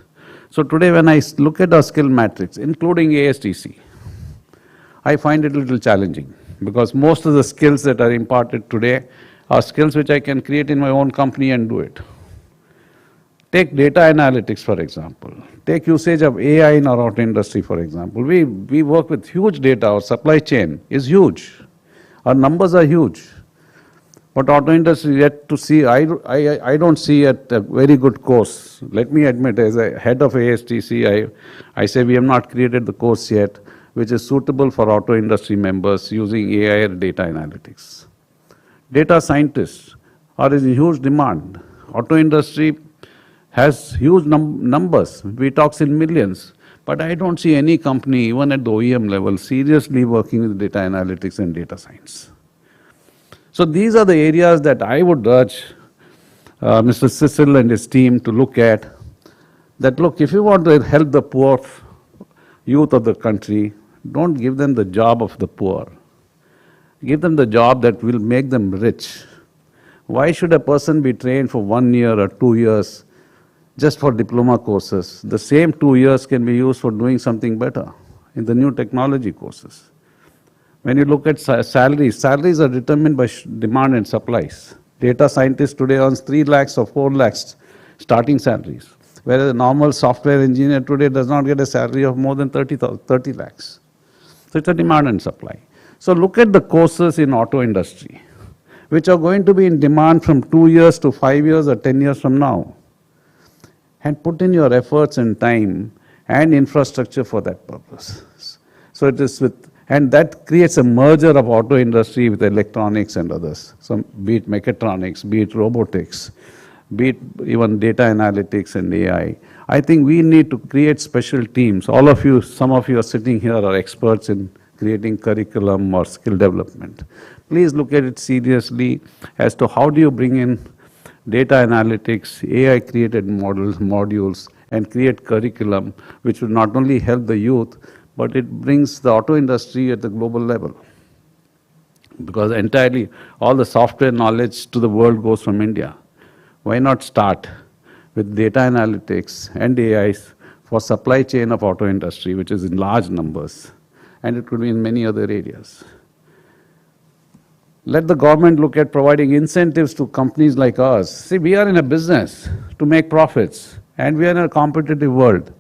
So today when I look at our skill matrix, including ASDC, I find it a little challenging, because most of the skills that are imparted today are skills which I can create in my own company and do it. Take data analytics, for example. Take usage of AI in our auto industry, for example. We work with huge data. Our supply chain is huge. Our numbers are huge. But auto industry yet to see, I don't see at a very good course. Let me admit, as a head of ASTC, I say we have not created the course yet, which is suitable for auto industry members using AI and data analytics. Data scientists are in huge demand. Auto industry has huge numbers. We talk in millions. But I don't see any company, even at the OEM level, seriously working with data analytics and data science. So these are the areas that I would urge Mr. Cecil and his team to look at. That look, if you want to help the poor youth of the country, don't give them the job of the poor. Give them the job that will make them rich. Why should a person be trained for 1 year or 2 years just for diploma courses? The same 2 years can be used for doing something better in the new technology courses. When you look at salaries are determined by demand and supplies. Data scientist today earns 3 lakhs or 4 lakhs starting salaries, whereas a normal software engineer today does not get a salary of more than 30 lakhs. So it's a demand and supply. So look at the courses in auto industry, which are going to be in demand from 2 years to 5 years or 10 years from now. And put in your efforts and time and infrastructure for that purpose. So it is and that creates a merger of auto industry with electronics and others. So be it mechatronics, be it robotics, be it even data analytics and AI. I think we need to create special teams. All of you, some of you are sitting here are experts in creating curriculum or skill development. Please look at it seriously as to how do you bring in data analytics, AI created modules, and create curriculum which will not only help the youth, but it brings the auto industry at the global level. Because entirely all the software knowledge to the world goes from India. Why not start with data analytics and AIs for supply chain of auto industry, which is in large numbers, and it could be in many other areas. Let the government look at providing incentives to companies like ours. See, we are in a business to make profits, and we are in a competitive world.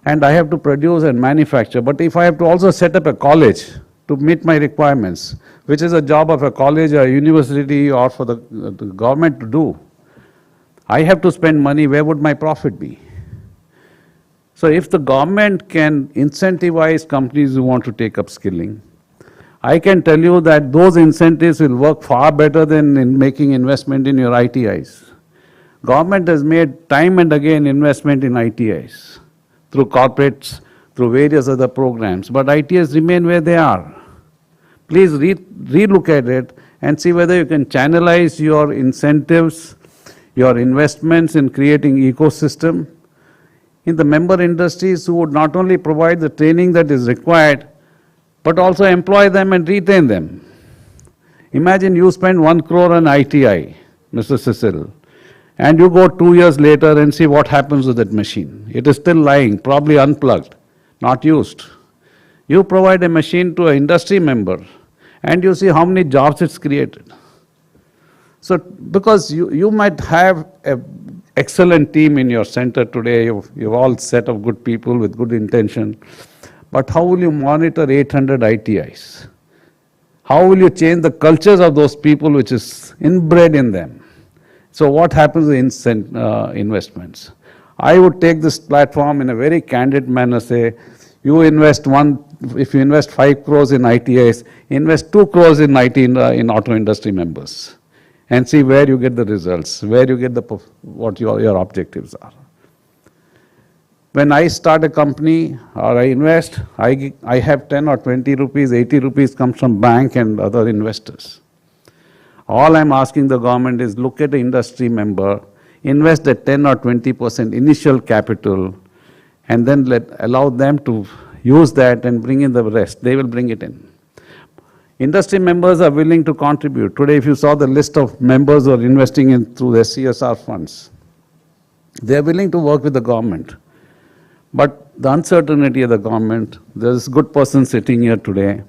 And I have to produce and manufacture. But if I have to also set up a college to meet my requirements, which is a job of a college or a university or for the government to do, I have to spend money. Where would my profit be? So if the government can incentivize companies who want to take up skilling, I can tell you that those incentives will work far better than in making investment in your ITIs. Government has made time and again investment in ITIs through corporates, through various other programs, but ITIs remain where they are. Please re-look at it and see whether you can channelize your incentives, your investments in creating ecosystem in the member industries who would not only provide the training that is required, but also employ them and retain them. Imagine you spend 1 crore on ITI, Mr. Cecil, and you go 2 years later and see what happens with that machine. It is still lying, probably unplugged, not used. You provide a machine to an industry member, and you see how many jobs it's created. So, because you might have an excellent team in your center today, you've all set of good people with good intention, but how will you monitor 800 ITIs? How will you change the cultures of those people which is inbred in them? So what happens in investments? I would take this platform in a very candid manner, say, if you invest 5 crores in ITIs, invest 2 crores in in auto industry members, and see where you get the results, where you get what your objectives are. When I start a company or I invest, I have 10 or 20 rupees, 80 rupees comes from bank and other investors. All I'm asking the government is look at the industry member, invest at 10 or 20% initial capital, and then allow them to use that and bring in the rest. They will bring it in. Industry members are willing to contribute. Today, if you saw the list of members who are investing in through their CSR funds, they are willing to work with the government. But the uncertainty of the government, there's a good person sitting here today.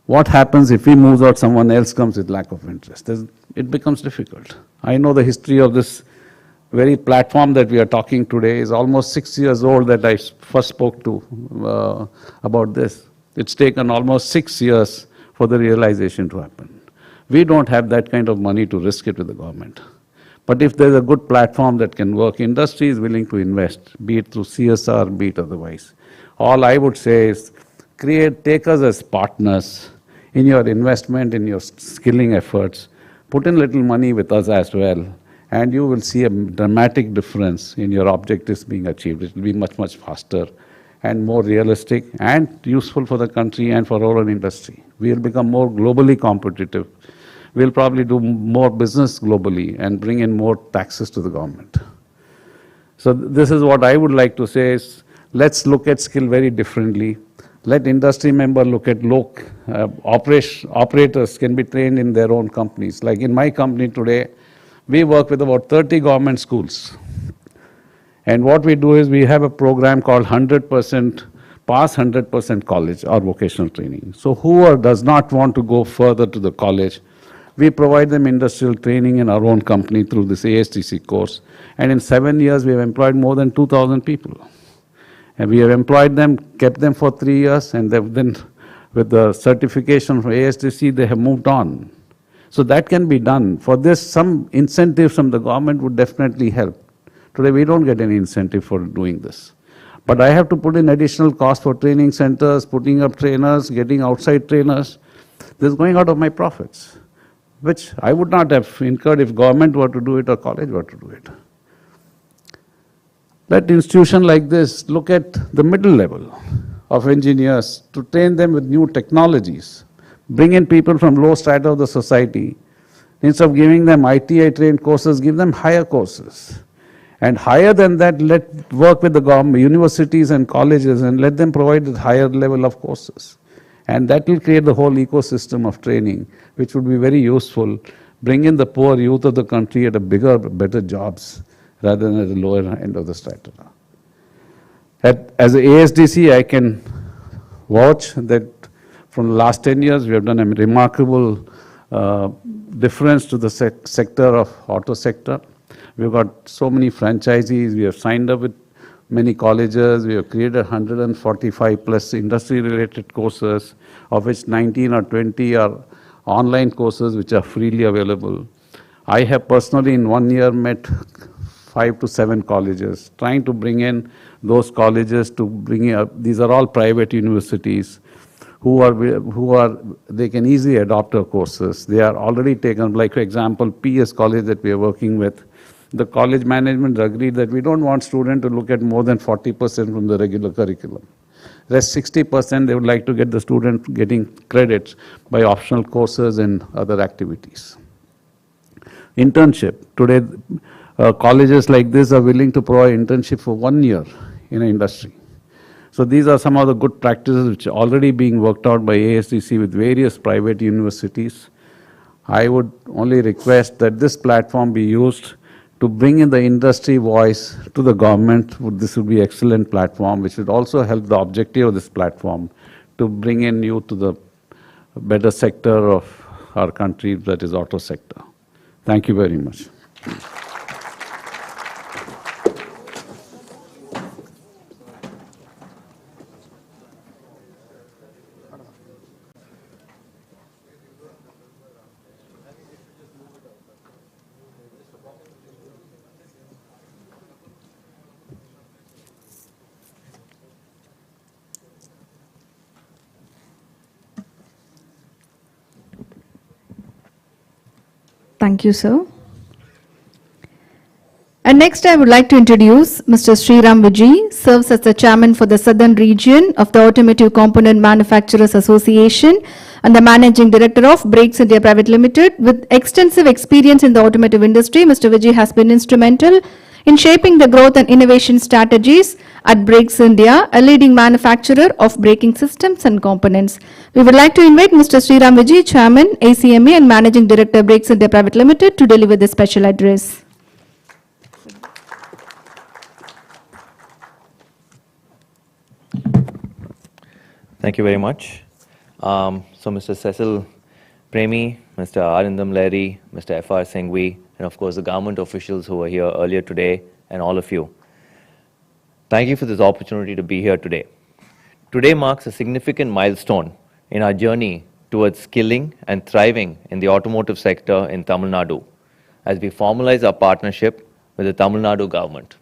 What happens if he moves out, someone else comes with lack of interest? It becomes difficult. I know the history of this very platform that we are talking today is almost 6 years old that I first spoke to about this. It's taken almost 6 years for the realization to happen. We don't have that kind of money to risk it with the government. But if there's a good platform that can work, industry is willing to invest, be it through CSR, be it otherwise. All I would say is take us as partners in your investment, in your skilling efforts. Put in little money with us as well, and you will see a dramatic difference in your objectives being achieved. It will be much, much faster and more realistic and useful for the country and for our own industry. We will become more globally competitive. We'll probably do more business globally and bring in more taxes to the government. So this is what I would like to say is, let's look at skill very differently. Let industry member look at operators can be trained in their own companies. Like in my company today, we work with about 30 government schools. And what we do is we have a program called 100% pass 100% college or vocational training. So whoever does not want to go further to the college, we provide them industrial training in our own company through this ASTC course. And in 7 years, we have employed more than 2,000 people. And we have employed them, kept them for 3 years, and then with the certification from ASTC, they have moved on. So that can be done. For this, some incentives from the government would definitely help. Today, we don't get any incentive for doing this. But I have to put in additional cost for training centers, putting up trainers, getting outside trainers. This is going out of my profits, which I would not have incurred if government were to do it or college were to do it. Let institutions like this look at the middle level of engineers to train them with new technologies. Bring in people from low strata of the society. Instead of giving them ITI trained courses, give them higher courses. And higher than that, let work with the government, universities and colleges, and let them provide a higher level of courses. And that will create the whole ecosystem of training, which would be very useful. Bring in the poor youth of the country at better jobs, rather than at the lower end of the strata. As an ASDC, I can vouch that from the last 10 years, we have done a remarkable difference to the sector of auto sector. We've got so many franchisees, we have signed up with many colleges, we have created 145 plus industry-related courses, of which 19 or 20 are online courses which are freely available. I have personally in 1 year met 5 to 7 colleges, trying to bring in those colleges to bring in, these are all private universities they can easily adopt our courses. They are already taken, like for example, PS college that we are working with. The college management agreed that we don't want students to look at more than 40% from the regular curriculum. Rest 60%, they would like to get the student getting credits by optional courses and other activities. Internship. Today, colleges like this are willing to provide internship for 1 year in an industry. So these are some of the good practices which are already being worked out by ASDC with various private universities. I would only request that this platform be used to bring in the industry voice to the government. This would be an excellent platform, which would also help the objective of this platform to bring in youth to the better sector of our country, that is auto sector. Thank you very much. Thank you, sir. And next, I would like to introduce Mr. Sriram Vijay, serves as the chairman for the Southern Region of the Automotive Component Manufacturers Association and the managing director of Brakes India Private Limited. With extensive experience in the automotive industry, Mr. Vijay has been instrumental in shaping the growth and innovation strategies at Brakes India, a leading manufacturer of braking systems and components. We would like to invite Mr. Sriram Vijay, chairman, ACMA and managing director, Brakes India Private Limited, to deliver the special address. Thank you very much. So Mr. Cecil Premi, Mr. Arindam Leri, Mr. F.R. Singhvi, and of course the government officials who were here earlier today, and all of you. Thank you for this opportunity to be here today. Today marks a significant milestone in our journey towards skilling and thriving in the automotive sector in Tamil Nadu, as we formalize our partnership with the Tamil Nadu government.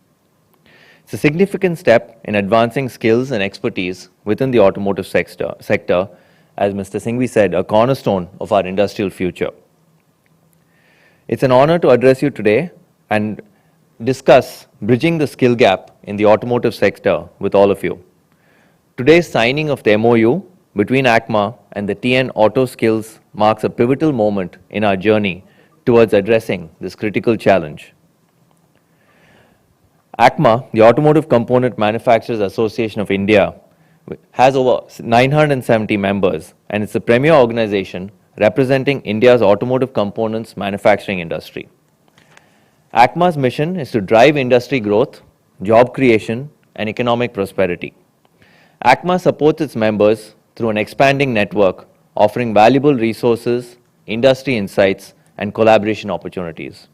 It's a significant step in advancing skills and expertise within the automotive sector, as Mr. Singhvi said, a cornerstone of our industrial future. It's an honor to address you today and discuss bridging the skill gap in the automotive sector with all of you. Today's signing of the MOU between ACMA and the TN Auto Skills marks a pivotal moment in our journey towards addressing this critical challenge. ACMA, the Automotive Component Manufacturers Association of India, has over 970 members, and it's the premier organization representing India's automotive components manufacturing industry. ACMA's mission is to drive industry growth, job creation, and economic prosperity. ACMA supports its members through an expanding network, offering valuable resources, industry insights, and collaboration opportunities.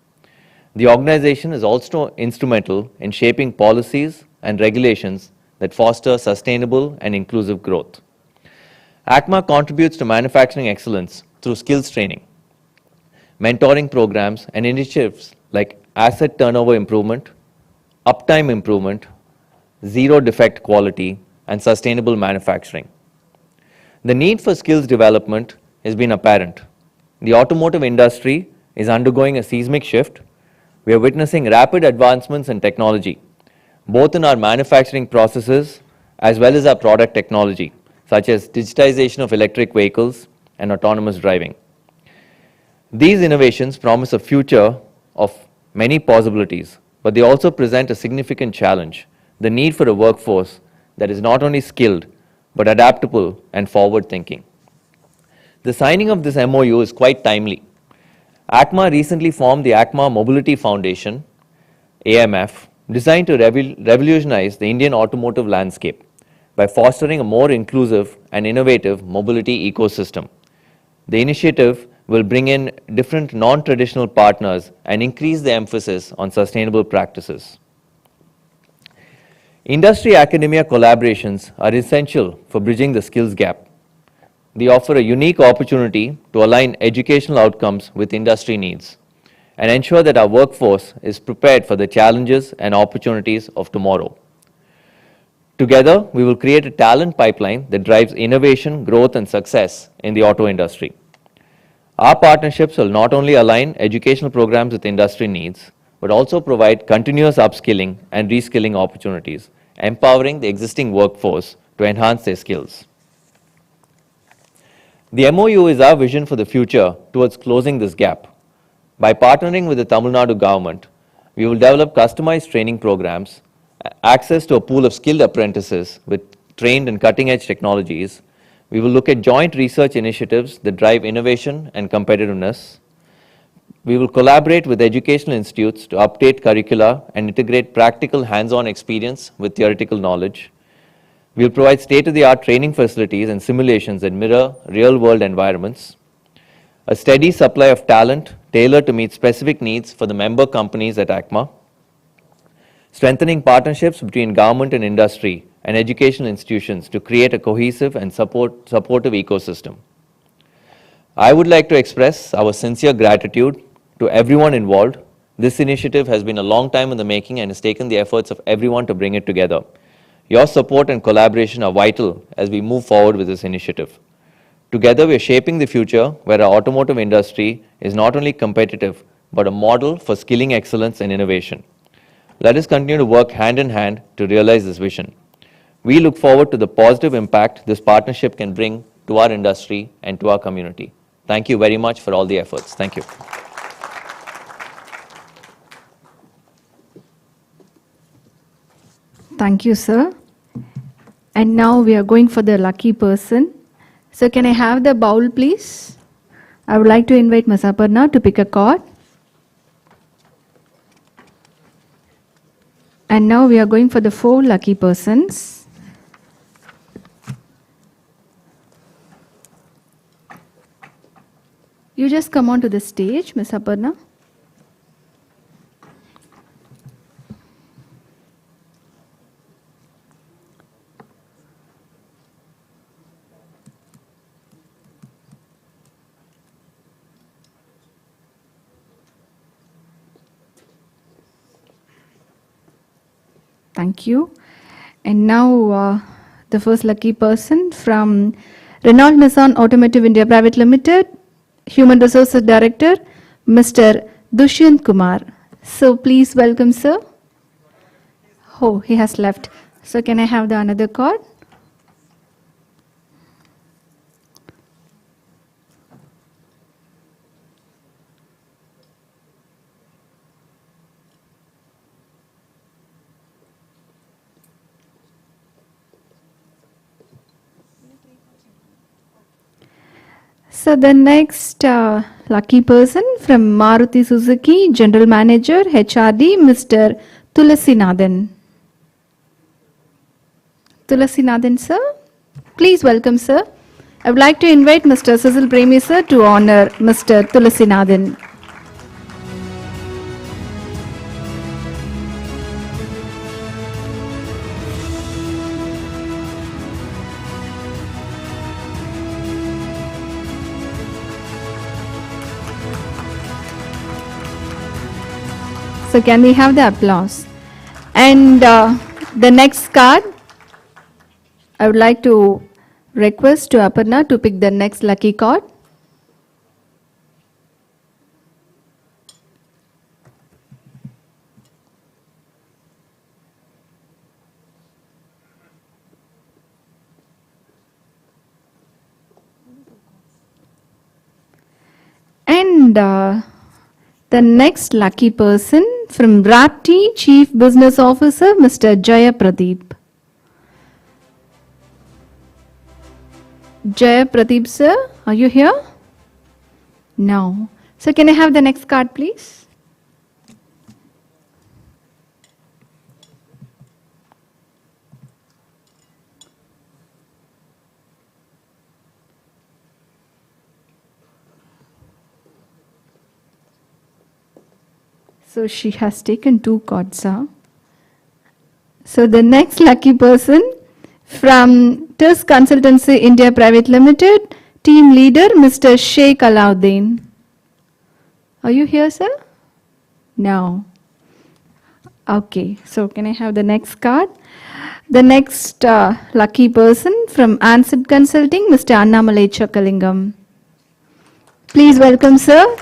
The organization is also instrumental in shaping policies and regulations that foster sustainable and inclusive growth. ACMA contributes to manufacturing excellence through skills training, mentoring programs, and initiatives like asset turnover improvement, uptime improvement, zero defect quality, and sustainable manufacturing. The need for skills development has been apparent. The automotive industry is undergoing a seismic shift. We are witnessing rapid advancements in technology, both in our manufacturing processes as well as our product technology, such as digitization of electric vehicles and autonomous driving. These innovations promise a future of many possibilities, but they also present a significant challenge, the need for a workforce that is not only skilled, but adaptable and forward-thinking. The signing of this MOU is quite timely. ACMA recently formed the ACMA Mobility Foundation, AMF, designed to revolutionize the Indian automotive landscape by fostering a more inclusive and innovative mobility ecosystem. The initiative will bring in different non-traditional partners and increase the emphasis on sustainable practices. Industry-academia collaborations are essential for bridging the skills gap. They offer a unique opportunity to align educational outcomes with industry needs and ensure that our workforce is prepared for the challenges and opportunities of tomorrow. Together, we will create a talent pipeline that drives innovation, growth, and success in the auto industry. Our partnerships will not only align educational programs with industry needs, but also provide continuous upskilling and reskilling opportunities, empowering the existing workforce to enhance their skills. The MOU is our vision for the future towards closing this gap. By partnering with the Tamil Nadu government, we will develop customized training programs, access to a pool of skilled apprentices with trained in cutting-edge technologies. We will look at joint research initiatives that drive innovation and competitiveness. We will collaborate with educational institutes to update curricula and integrate practical hands-on experience with theoretical knowledge. We will provide state-of-the-art training facilities and simulations that mirror real-world environments. A steady supply of talent tailored to meet specific needs for the member companies at ACMA. Strengthening partnerships between government and industry and educational institutions to create a cohesive and supportive ecosystem. I would like to express our sincere gratitude to everyone involved. This initiative has been a long time in the making and has taken the efforts of everyone to bring it together. Your support and collaboration are vital as we move forward with this initiative. Together, we are shaping the future where our automotive industry is not only competitive, but a model for skilling excellence and innovation. Let us continue to work hand in hand to realize this vision. We look forward to the positive impact this partnership can bring to our industry and to our community. Thank you very much for all the efforts. Thank you. Thank you, sir. And now we are going for the lucky person. So can I have the bowl, please? I would like to invite Ms. Aparna to pick a card. And now we are going for the 4 lucky persons. You just come on to the stage, Ms. Aparna. Thank you. And now the first lucky person from Renault Nissan Automotive India Private Limited, Human Resources Director, Mr. Dushyant Kumar. So please welcome, sir. Oh, he has left. So can I have the another card? So the next lucky person from Maruti Suzuki, General Manager, HRD, Mr. Tulasinathan. Tulasinathan, sir. Please welcome, sir. I would like to invite Mr. Cecil Premi, sir, to honor Mr. Tulasinathan. So can we have the applause? And the next card, I would like to request to Aparna to pick the next lucky card. And the next lucky person from Rapti, Chief Business Officer, Mr. Jaya Pradeep. Jaya Pradeep, sir, are you here? No. So can I have the next card, please? So she has taken 2 cards, sir. So the next lucky person from TIS Consultancy India Private Limited, Team Leader, Mr. Sheikh Alauddin. Are you here, sir? No. Okay, so can I have the next card? The next lucky person from Ansett Consulting, Mr. Annamalai Chakalingam. Please welcome, sir.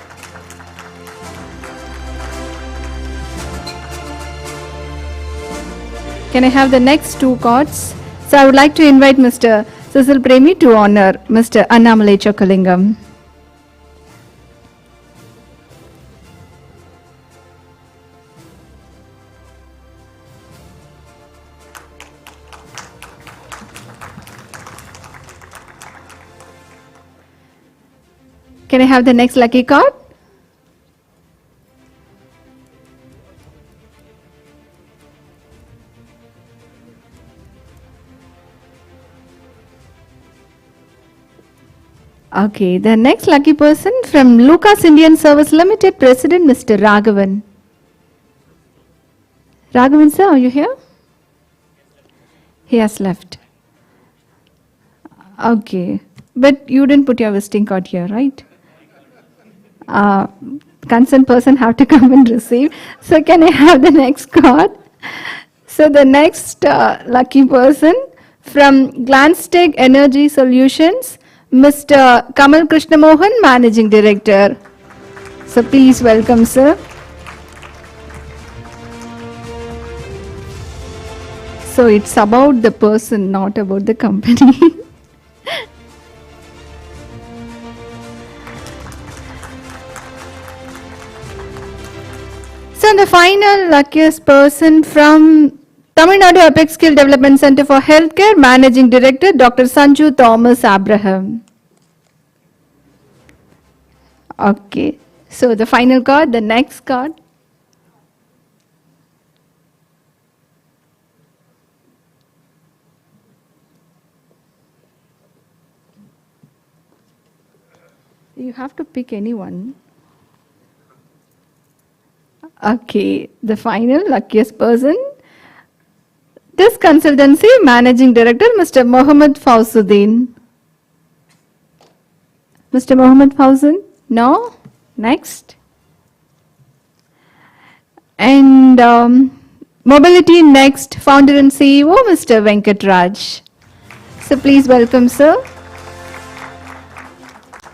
Can I have the next 2 cards So I would like to invite Mr. Cecil Premi to honor Mr. Annamalai Chokkalingam. Can I have the next lucky card? Okay, the next lucky person from Lucas Indian Service Limited, President Mr. Raghavan. Raghavan sir, are you here? He has left. Okay, but you didn't put your visiting card here, right? Concerned person have to come and receive. So can I have the next card? So the next lucky person from Glanstech Energy Solutions, Mr. Kamal Krishnamohan, Managing Director. So please welcome, sir. So it's about the person, not about the company. So the final luckiest person from Tamil Nadu Epic Skill Development Center for Healthcare, Managing Director, Dr. Sanju Thomas Abraham. Okay, so the final card, the next card. You have to pick anyone. Okay, the final luckiest person. This consultancy Managing Director, Mr. Mohammed Fauzuddin. Mr. Mohammed Fauzan? No? Next. And Mobility Next Founder and CEO, Mr. Venkatraj. So please welcome, sir.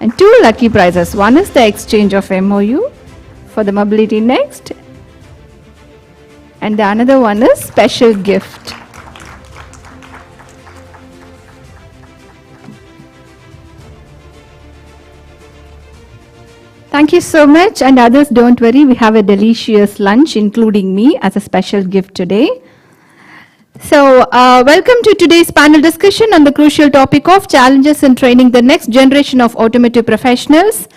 And two lucky prizes. One is the exchange of MOU for the Mobility Next. And the another one is special gift. Thank you so much, and others, don't worry, we have a delicious lunch including me as a special gift today. So welcome to today's panel discussion on the crucial topic of challenges in training the next generation of automotive professionals.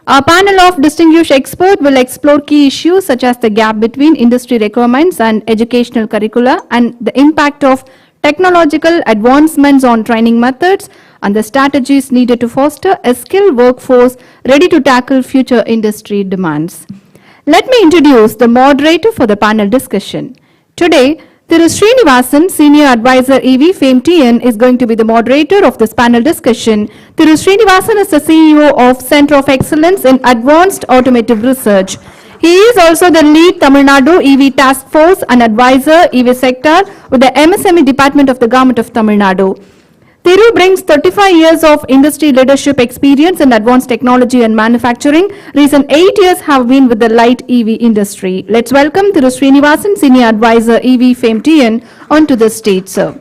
Our panel of distinguished experts will explore key issues such as the gap between industry requirements and educational curricula and the impact of technological advancements on training methods and the strategies needed to foster a skilled workforce ready to tackle future industry demands. Let me introduce the moderator for the panel discussion. Today, Thiru Srinivasan, Senior Advisor EV FAME TN, is going to be the moderator of this panel discussion. Thiru Srinivasan is the CEO of Center of Excellence in Advanced Automotive Research. He is also the lead Tamil Nadu EV Task Force and Advisor EV Sector with the MSME Department of the Government of Tamil Nadu. Thiru brings 35 years of industry leadership experience in advanced technology and manufacturing. Recent 8 years have been with the light EV industry. Let's welcome Thiru Srinivasan, Senior Advisor EV FAME TN, onto the stage, sir.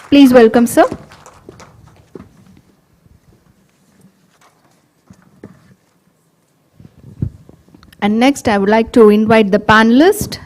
Please welcome, sir. And next, I would like to invite the panelist.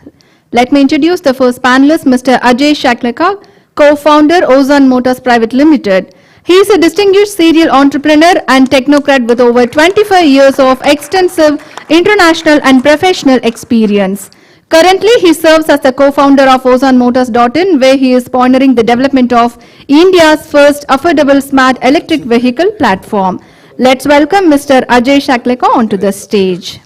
Let me introduce the first panelist, Mr. Ajay Shakleka, co-founder Ozone Motors Private Limited. He is a distinguished serial entrepreneur and technocrat with over 25 years of extensive international and professional experience. Currently, he serves as the co-founder of OzoneMotors.in, where he is pioneering the development of India's first affordable smart electric vehicle platform. Let's welcome Mr. Ajay Shakleka onto the stage.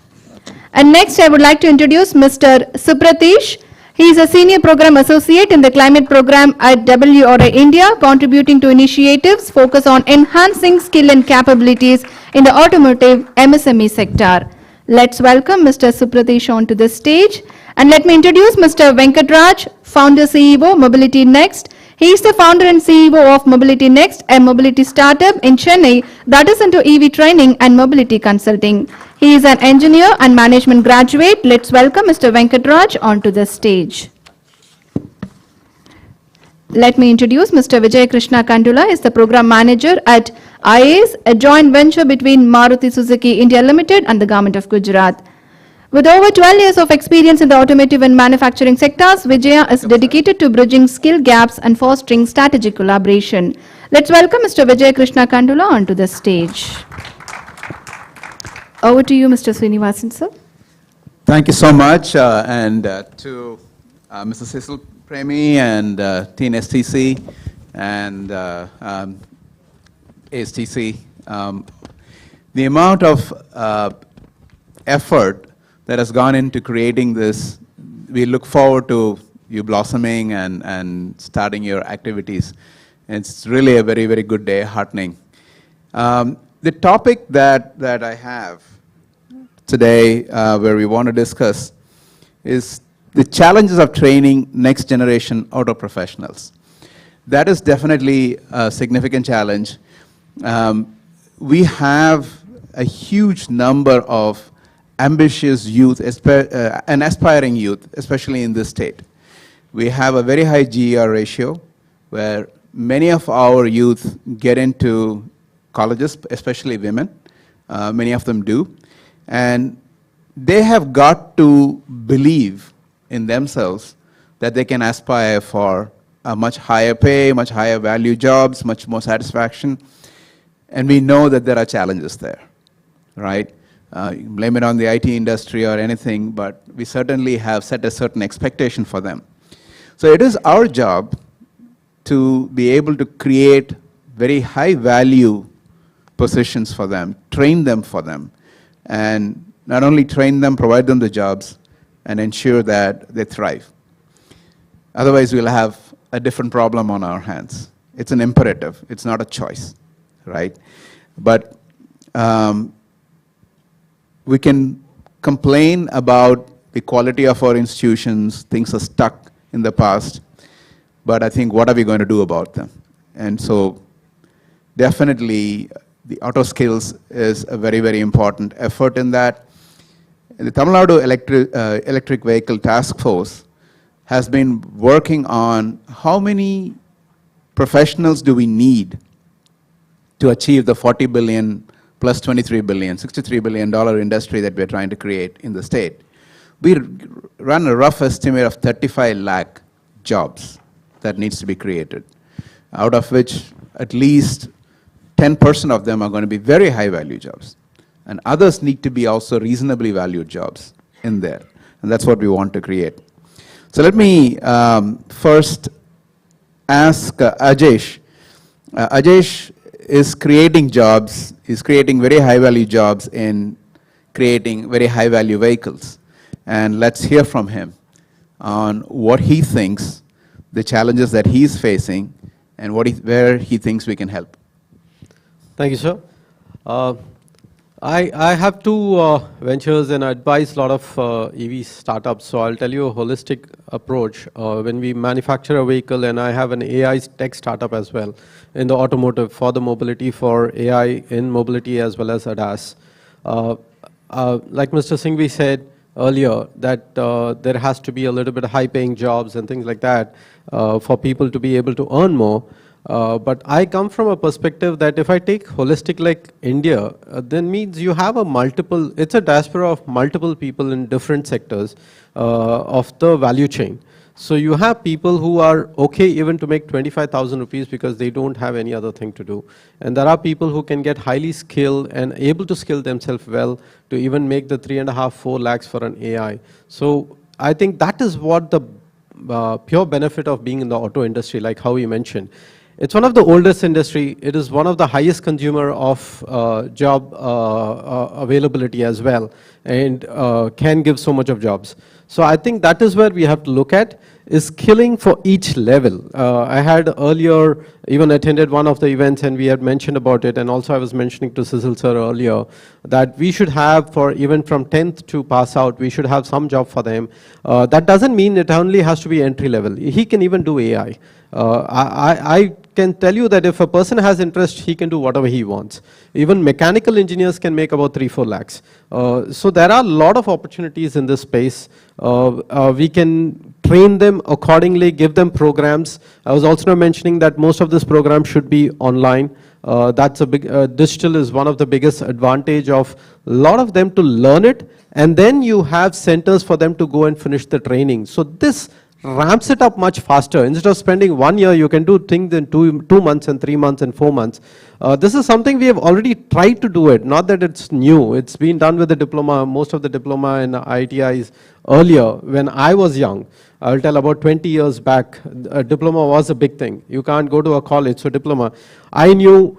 And next, I would like to introduce Mr. Supratish. He is a Senior Program Associate in the Climate Program at WRI India, contributing to initiatives focused on enhancing skill and capabilities in the automotive MSME sector. Let's welcome Mr. Supratish onto the stage. And let me introduce Mr. Venkatraj, Founder CEO, Mobility Next. He is the founder and CEO of Mobility Next, a mobility startup in Chennai that is into EV training and mobility consulting. He is an engineer and management graduate. Let's welcome Mr. Venkatraj onto the stage. Let me introduce Mr. Vijay Krishna Kandula, is the program manager at IAS, a joint venture between Maruti Suzuki India Limited and the Government of Gujarat. With over 12 years of experience in the automotive and manufacturing sectors, Vijaya is dedicated to bridging skill gaps and fostering strategic collaboration. Let's welcome Mr. Vijay Krishna Kandula onto the stage. Over to you, Mr. Srinivasan, sir. Thank you so much, and to Mr. Cecil Premi and TNASDC and ASTC. The amount of effort that has gone into creating this, we look forward to you blossoming and starting your activities. It's really a very, very good day, heartening. The topic that I have today, where we want to discuss, is the challenges of training next generation auto professionals. That is definitely a significant challenge. We have a huge number of ambitious youth and aspiring youth, especially in this state. We have a very high GER ratio, where many of our youth get into colleges, especially women. Many of them do. And they have got to believe in themselves that they can aspire for a much higher pay, much higher value jobs, much more satisfaction. And we know that there are challenges there, right? You can blame it on the IT industry or anything, but we certainly have set a certain expectation for them. So it is our job to be able to create very high value positions for them, train them for them, and not only train them, provide them the jobs, and ensure that they thrive. Otherwise, we'll have a different problem on our hands. It's an imperative. It's not a choice, right? But we can complain about the quality of our institutions, things are stuck in the past, but I think what are we going to do about them? And so definitely the auto skills is a very, very important effort in that. The Tamil Nadu Electric Vehicle Task Force has been working on how many professionals do we need to achieve the 40 billion plus 23 billion, $63 billion industry that we're trying to create in the state. We run a rough estimate of 35 lakh jobs that needs to be created, out of which at least 10% of them are going to be very high value jobs. And others need to be also reasonably valued jobs in there. And that's what we want to create. So let me first ask Ajesh. Ajesh is creating jobs, is creating very high value jobs in creating very high value vehicles. And let's hear from him on what he thinks, the challenges that he's facing, and where he thinks we can help. Thank you, sir. I have two ventures and I advise a lot of EV startups. So I'll tell you a holistic approach. When we manufacture a vehicle, and I have an AI tech startup as well in the automotive for the mobility, for AI in mobility as well as ADAS. Like Mr. Singhvi said earlier, that there has to be a little bit of high-paying jobs and things like that for people to be able to earn more. But I come from a perspective that if I take holistic like India, then means you have it's a diaspora of multiple people in different sectors of the value chain. So you have people who are okay even to make 25,000 rupees because they don't have any other thing to do. And there are people who can get highly skilled and able to skill themselves well to even make the 3.5, 4 lakhs for an AI. So I think that is what the pure benefit of being in the auto industry, like how you mentioned. It's one of the oldest industry. It is one of the highest consumer of job availability as well, and can give so much of jobs. So I think that is where we have to look at is skilling for each level. I had earlier even attended one of the events and we had mentioned about it, and also I was mentioning to Cecil sir earlier that we should have for even from 10th to pass out, we should have some job for them. That doesn't mean it only has to be entry level. He can even do AI. I can tell you that if a person has interest, he can do whatever he wants. Even mechanical engineers can make about 3-4 lakhs. So there are a lot of opportunities in this space. We can train them accordingly, give them programs. I was also mentioning that most of this program should be online. That's a big, digital is one of the biggest advantage of a lot of them to learn it, and then you have centers for them to go and finish the training. So this ramps it up much faster. Instead of spending 1 year, you can do things in 2 months and 3 months and 4 months. This is something we have already tried to do it, not that it's new. It's been done with the diploma, most of the diploma and ITIs earlier when I was young. I'll tell about 20 years back, a diploma was a big thing. You can't go to a college, so diploma. I knew,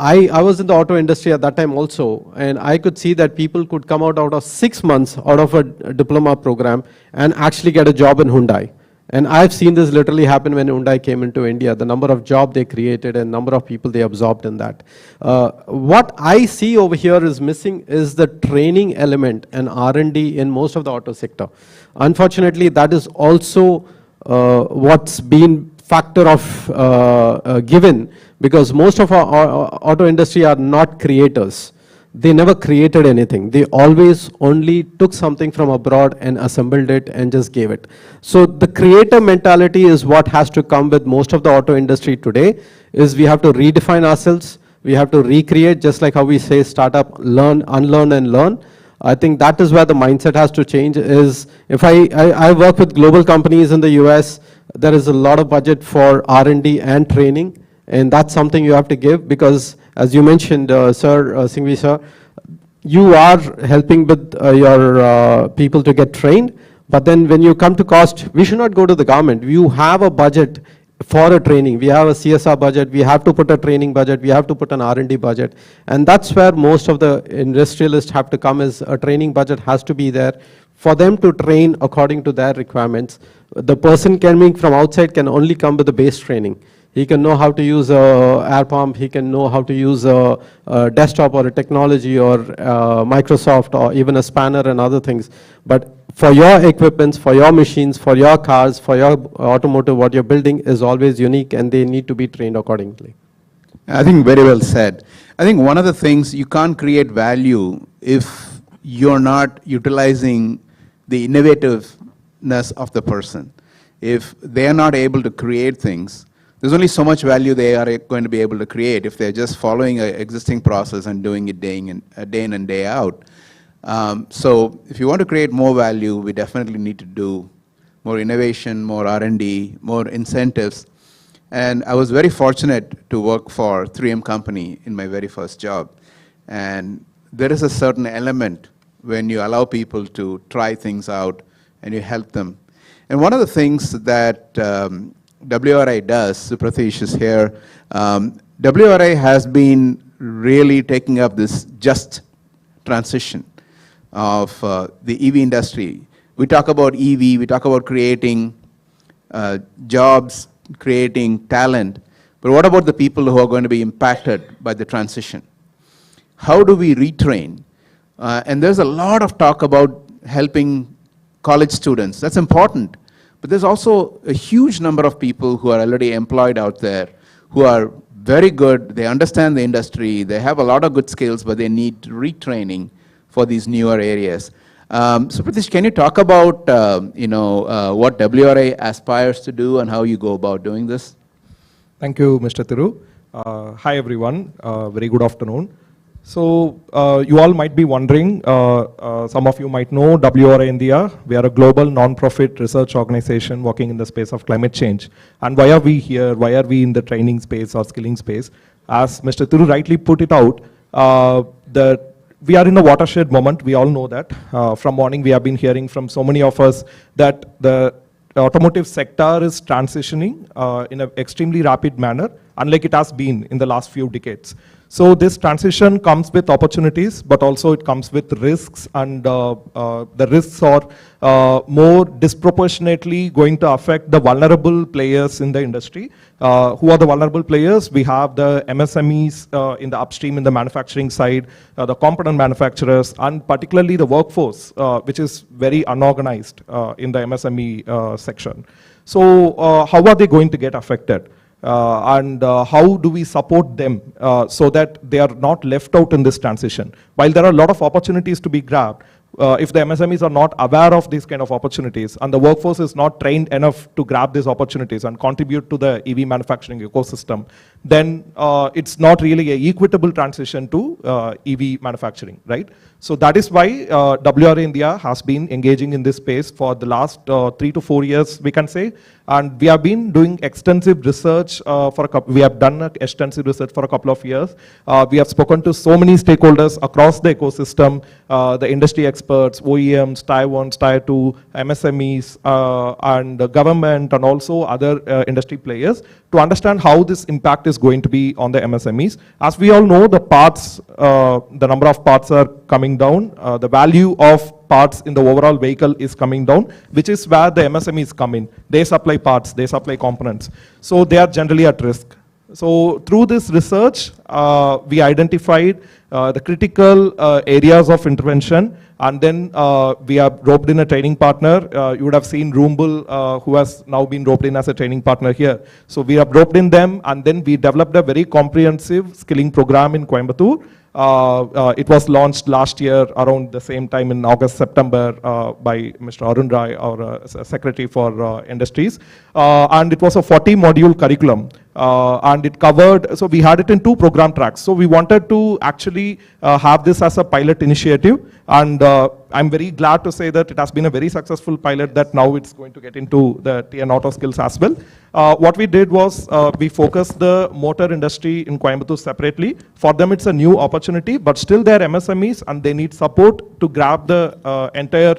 I was in the auto industry at that time also, and I could see that people could come out of 6 months out of a diploma program and actually get a job in Hyundai. And I've seen this literally happen when Hyundai came into India, the number of jobs they created and number of people they absorbed in that. What I see over here is missing is the training element and R&D in most of the auto sector. Unfortunately, that is also what's been factor of given, because most of our auto industry are not creators. They never created anything. They always only took something from abroad and assembled it and just gave it. So the creator mentality is what has to come with most of the auto industry today, is we have to redefine ourselves. We have to recreate, just like how we say startup, learn, unlearn and learn. I think that is where the mindset has to change. Is if I work with global companies in the US, there is a lot of budget for R&D and training, and that's something you have to give, because as you mentioned, Sir Singhvi sir, you are helping with your people to get trained, but then when you come to cost, we should not go to the government. You have a budget for a training. We have a CSR budget, we have to put a training budget, we have to put an R&D budget, and that's where most of the industrialists have to come, is a training budget has to be there for them to train according to their requirements. The person coming from outside can only come with the base training. He can know how to use a air pump, he can know how to use a desktop or a technology or Microsoft or even a spanner and other things. But for your equipments, for your machines, for your cars, for your automotive, what you're building is always unique, and they need to be trained accordingly. I think very well said. I think one of the things, you can't create value if you're not utilizing the innovativeness of the person. If they are not able to create things, there's only so much value they are going to be able to create if they're just following an existing process and doing it day in and day out. So if you want to create more value, we definitely need to do more innovation, more R&D, more incentives. And I was very fortunate to work for 3M company in my very first job. And there is a certain element when you allow people to try things out and you help them. And one of the things that WRI does, Supratish is here, WRI has been really taking up this just transition of the EV industry. We talk about EV, we talk about creating jobs, creating talent, but what about the people who are going to be impacted by the transition? How do we retrain? And there's a lot of talk about helping college students. That's important. But there's also a huge number of people who are already employed out there who are very good, they understand the industry, they have a lot of good skills, but they need retraining for these newer areas. So Pratish, can you talk about what WRI aspires to do and how you go about doing this? Thank you, Mr. Thiru. Hi everyone, very good afternoon. So you all might be wondering, some of you might know WRI India. We are a global non-profit research organization working in the space of climate change. And why are we here? Why are we in the training space or skilling space? As Mr. Thiru rightly put it out, we are in a watershed moment. We all know that. From morning we have been hearing from so many of us that the automotive sector is transitioning in an extremely rapid manner, unlike it has been in the last few decades. So this transition comes with opportunities, but also it comes with risks, and the risks are more disproportionately going to affect the vulnerable players in the industry. Who are the vulnerable players? We have the MSMEs in the upstream, in the manufacturing side, the component manufacturers, and particularly the workforce, which is very unorganized in the MSME section. So how are they going to get affected? And how do we support them so that they are not left out in this transition? While there are a lot of opportunities to be grabbed, if the MSMEs are not aware of these kind of opportunities and the workforce is not trained enough to grab these opportunities and contribute to the EV manufacturing ecosystem, then it's not really an equitable transition to EV manufacturing, right? So that is why WRA India has been engaging in this space for the last 3 to 4 years, we can say. And we have been doing extensive research we have done extensive research for a couple of years. We have spoken to so many stakeholders across the ecosystem, the industry experts, OEMs, Tier 1, Tier 2, MSMEs, and the government, and also other industry players to understand how this impact is going to be on the MSMEs. As we all know, the parts, the number of parts are coming down. The value of parts in the overall vehicle is coming down, which is where the MSMEs come in. They supply parts, they supply components. So they are generally at risk. So through this research, we identified the critical areas of intervention, and then we have roped in a training partner. You would have seen Roombul, who has now been roped in as a training partner here. So we have roped in them, and then we developed a very comprehensive skilling program in Coimbatore. It was launched last year around the same time in August, September by Mr. Arun Rai, our Secretary for Industries. And it was a 40-module curriculum. And it covered, so we had it in 2 program tracks. So we wanted to actually have this as a pilot initiative. And I'm very glad to say that it has been a very successful pilot that now it's going to get into the TN Auto skills as well. What we did was we focused the motor industry in Coimbatore separately. For them, it's a new opportunity, but still they're MSMEs and they need support to grab the entire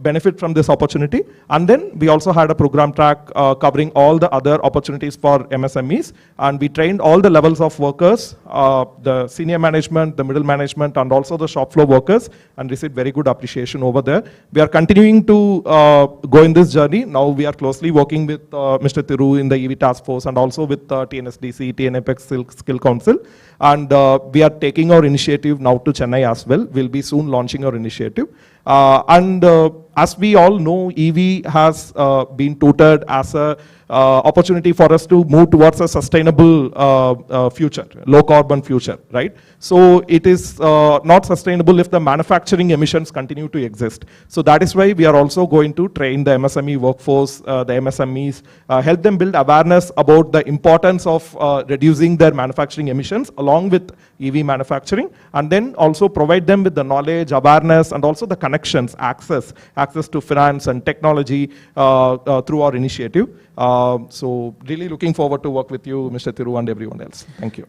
benefit from this opportunity. And then we also had a program track covering all the other opportunities for MSMEs. And we trained all the levels of workers, the senior management, the middle management, and also the shop floor workers, and received very good appreciation over there. We are continuing to go in this journey. Now we are closely working with Mr. Thiru in the EV task force and also with TNASDC, TNAPEX Skill Council. And we are taking our initiative now to Chennai as well. We'll be soon launching our initiative. As we all know, EV has been touted as a opportunity for us to move towards a sustainable future, low carbon future, right? So it is not sustainable if the manufacturing emissions continue to exist. So that is why we are also going to train the MSME workforce, the MSMEs, help them build awareness about the importance of reducing their manufacturing emissions along with EV manufacturing, and then also provide them with the knowledge, awareness, and also the connections, access to finance and technology through our initiative. So really looking forward to work with you, Mr. Thiru, and everyone else. Thank you.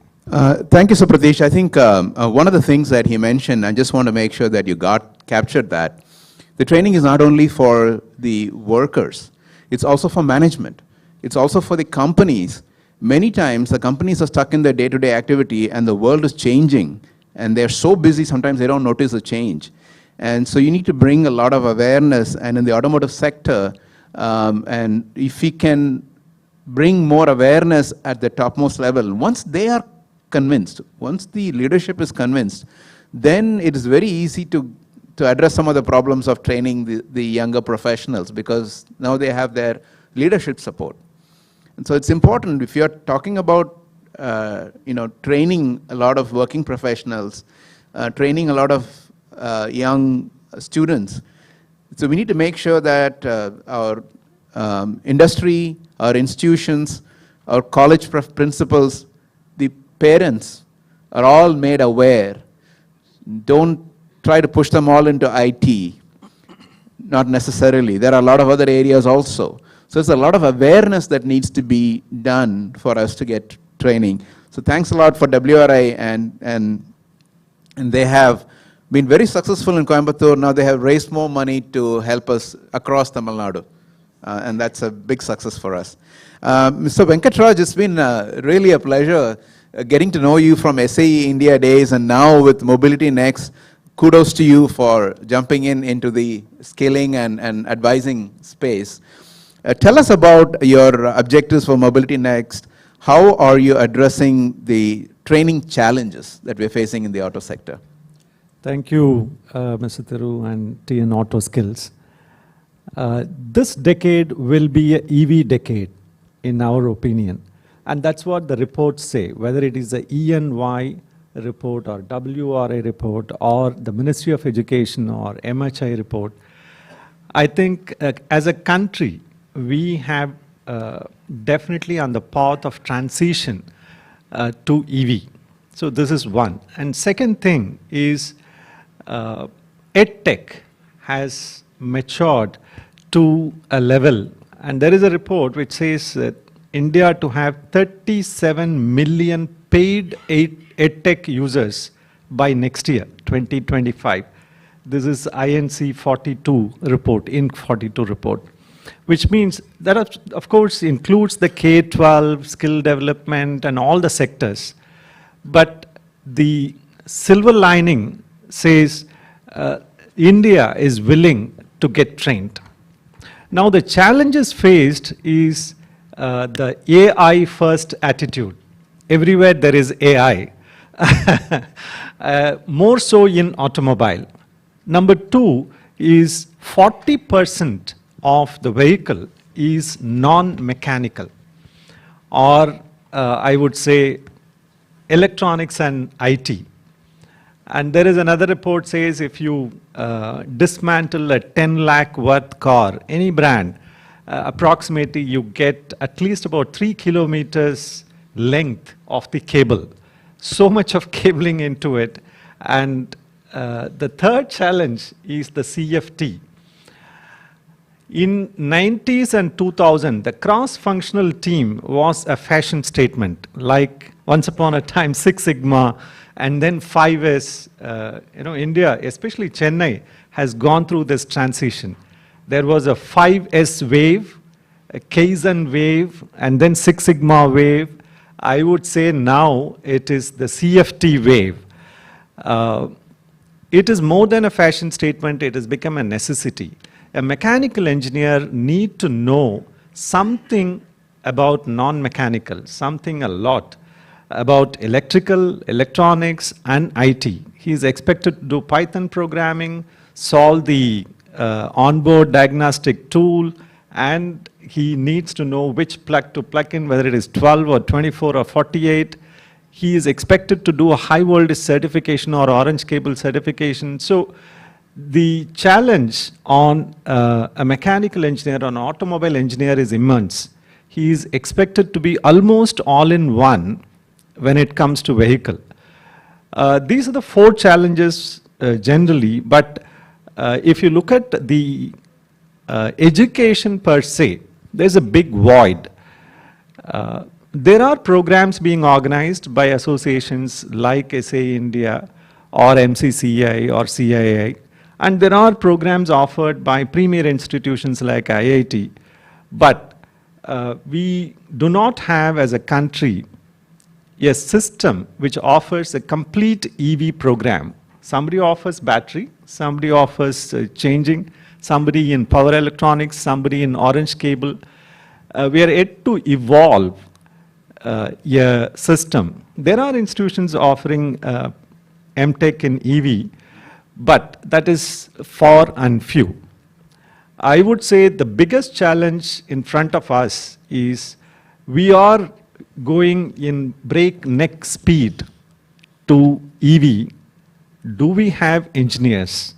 Thank you, Supratish. I think one of the things that he mentioned, I just want to make sure that you captured that. The training is not only for the workers, it's also for management. It's also for the companies. Many times the companies are stuck in their day-to-day activity and the world is changing and they're so busy sometimes they don't notice the change. And so you need to bring a lot of awareness, and in the automotive sector, and if we can bring more awareness at the topmost level, once they are convinced, once the leadership is convinced, then it is very easy to address some of the problems of training the younger professionals, because now they have their leadership support. And so it's important, if you're talking about training a lot of working professionals, training a lot of young students. So we need to make sure that our industry, our institutions, our college principals, the parents are all made aware. Don't try to push them all into IT. Not necessarily. There are a lot of other areas also. So there's a lot of awareness that needs to be done for us to get training. So thanks a lot for WRI, and they have been very successful in Coimbatore. Now they have raised more money to help us across Tamil Nadu. And that's a big success for us. Mr. Venkatraj, it's been really a pleasure getting to know you from SAE India days, and now with Mobility Next. Kudos to you for jumping into the skilling and advising space. Tell us about your objectives for Mobility Next. How are you addressing the training challenges that we're facing in the auto sector? Thank you, Mr. Thiru and TN Auto Skills. This decade will be an EV decade, in our opinion. And that's what the reports say, whether it is the ENY report or WRA report or the Ministry of Education or MHI report, I think as a country, we have definitely on the path of transition to EV. So this is one. And second thing is EdTech has matured to a level, and there is a report which says that India to have 37 million paid EdTech users by next year, 2025. This is INC 42 report, INC 42 report, which means that of course includes the K-12, skill development and all the sectors. But the silver lining says India is willing to get trained. Now the challenges faced is the AI first attitude. Everywhere there is AI, more so in automobile. Number two is 40% of the vehicle is non-mechanical, or I would say electronics and IT. And there is another report says if you dismantle a 10 lakh worth car, any brand, approximately you get at least about 3 kilometers length of the cable. So much of cabling into it. And the third challenge is the CFT. In 90s and 2000, the cross-functional team was a fashion statement, like once upon a time Six Sigma and then 5S. India, especially Chennai, has gone through this transition. There was a 5S wave, a Kaizen wave, and then Six Sigma wave. I would say now it is the CFT wave. It is more than a fashion statement, it has become a necessity. A mechanical engineer needs to know something about non-mechanical, something a lot about electrical, electronics, and IT. He is expected to do Python programming, solve the onboard diagnostic tool, and he needs to know which plug to plug in, whether it is 12 or 24 or 48. He is expected to do a high voltage certification or orange cable certification. So the challenge on a mechanical engineer or an automobile engineer is immense. He is expected to be almost all in one when it comes to vehicle. These are the 4 challenges generally, but if you look at the education per se, there's a big void. There are programs being organized by associations like SA India or MCCI or CII, and there are programs offered by premier institutions like IIT, but we do not have as a country a system which offers a complete EV program. Somebody offers battery, somebody offers changing, somebody in power electronics, somebody in orange cable. We are yet to evolve a system. There are institutions offering MTech in EV, but that is far and few. I would say the biggest challenge in front of us is we are going in breakneck speed to EV. Do we have engineers?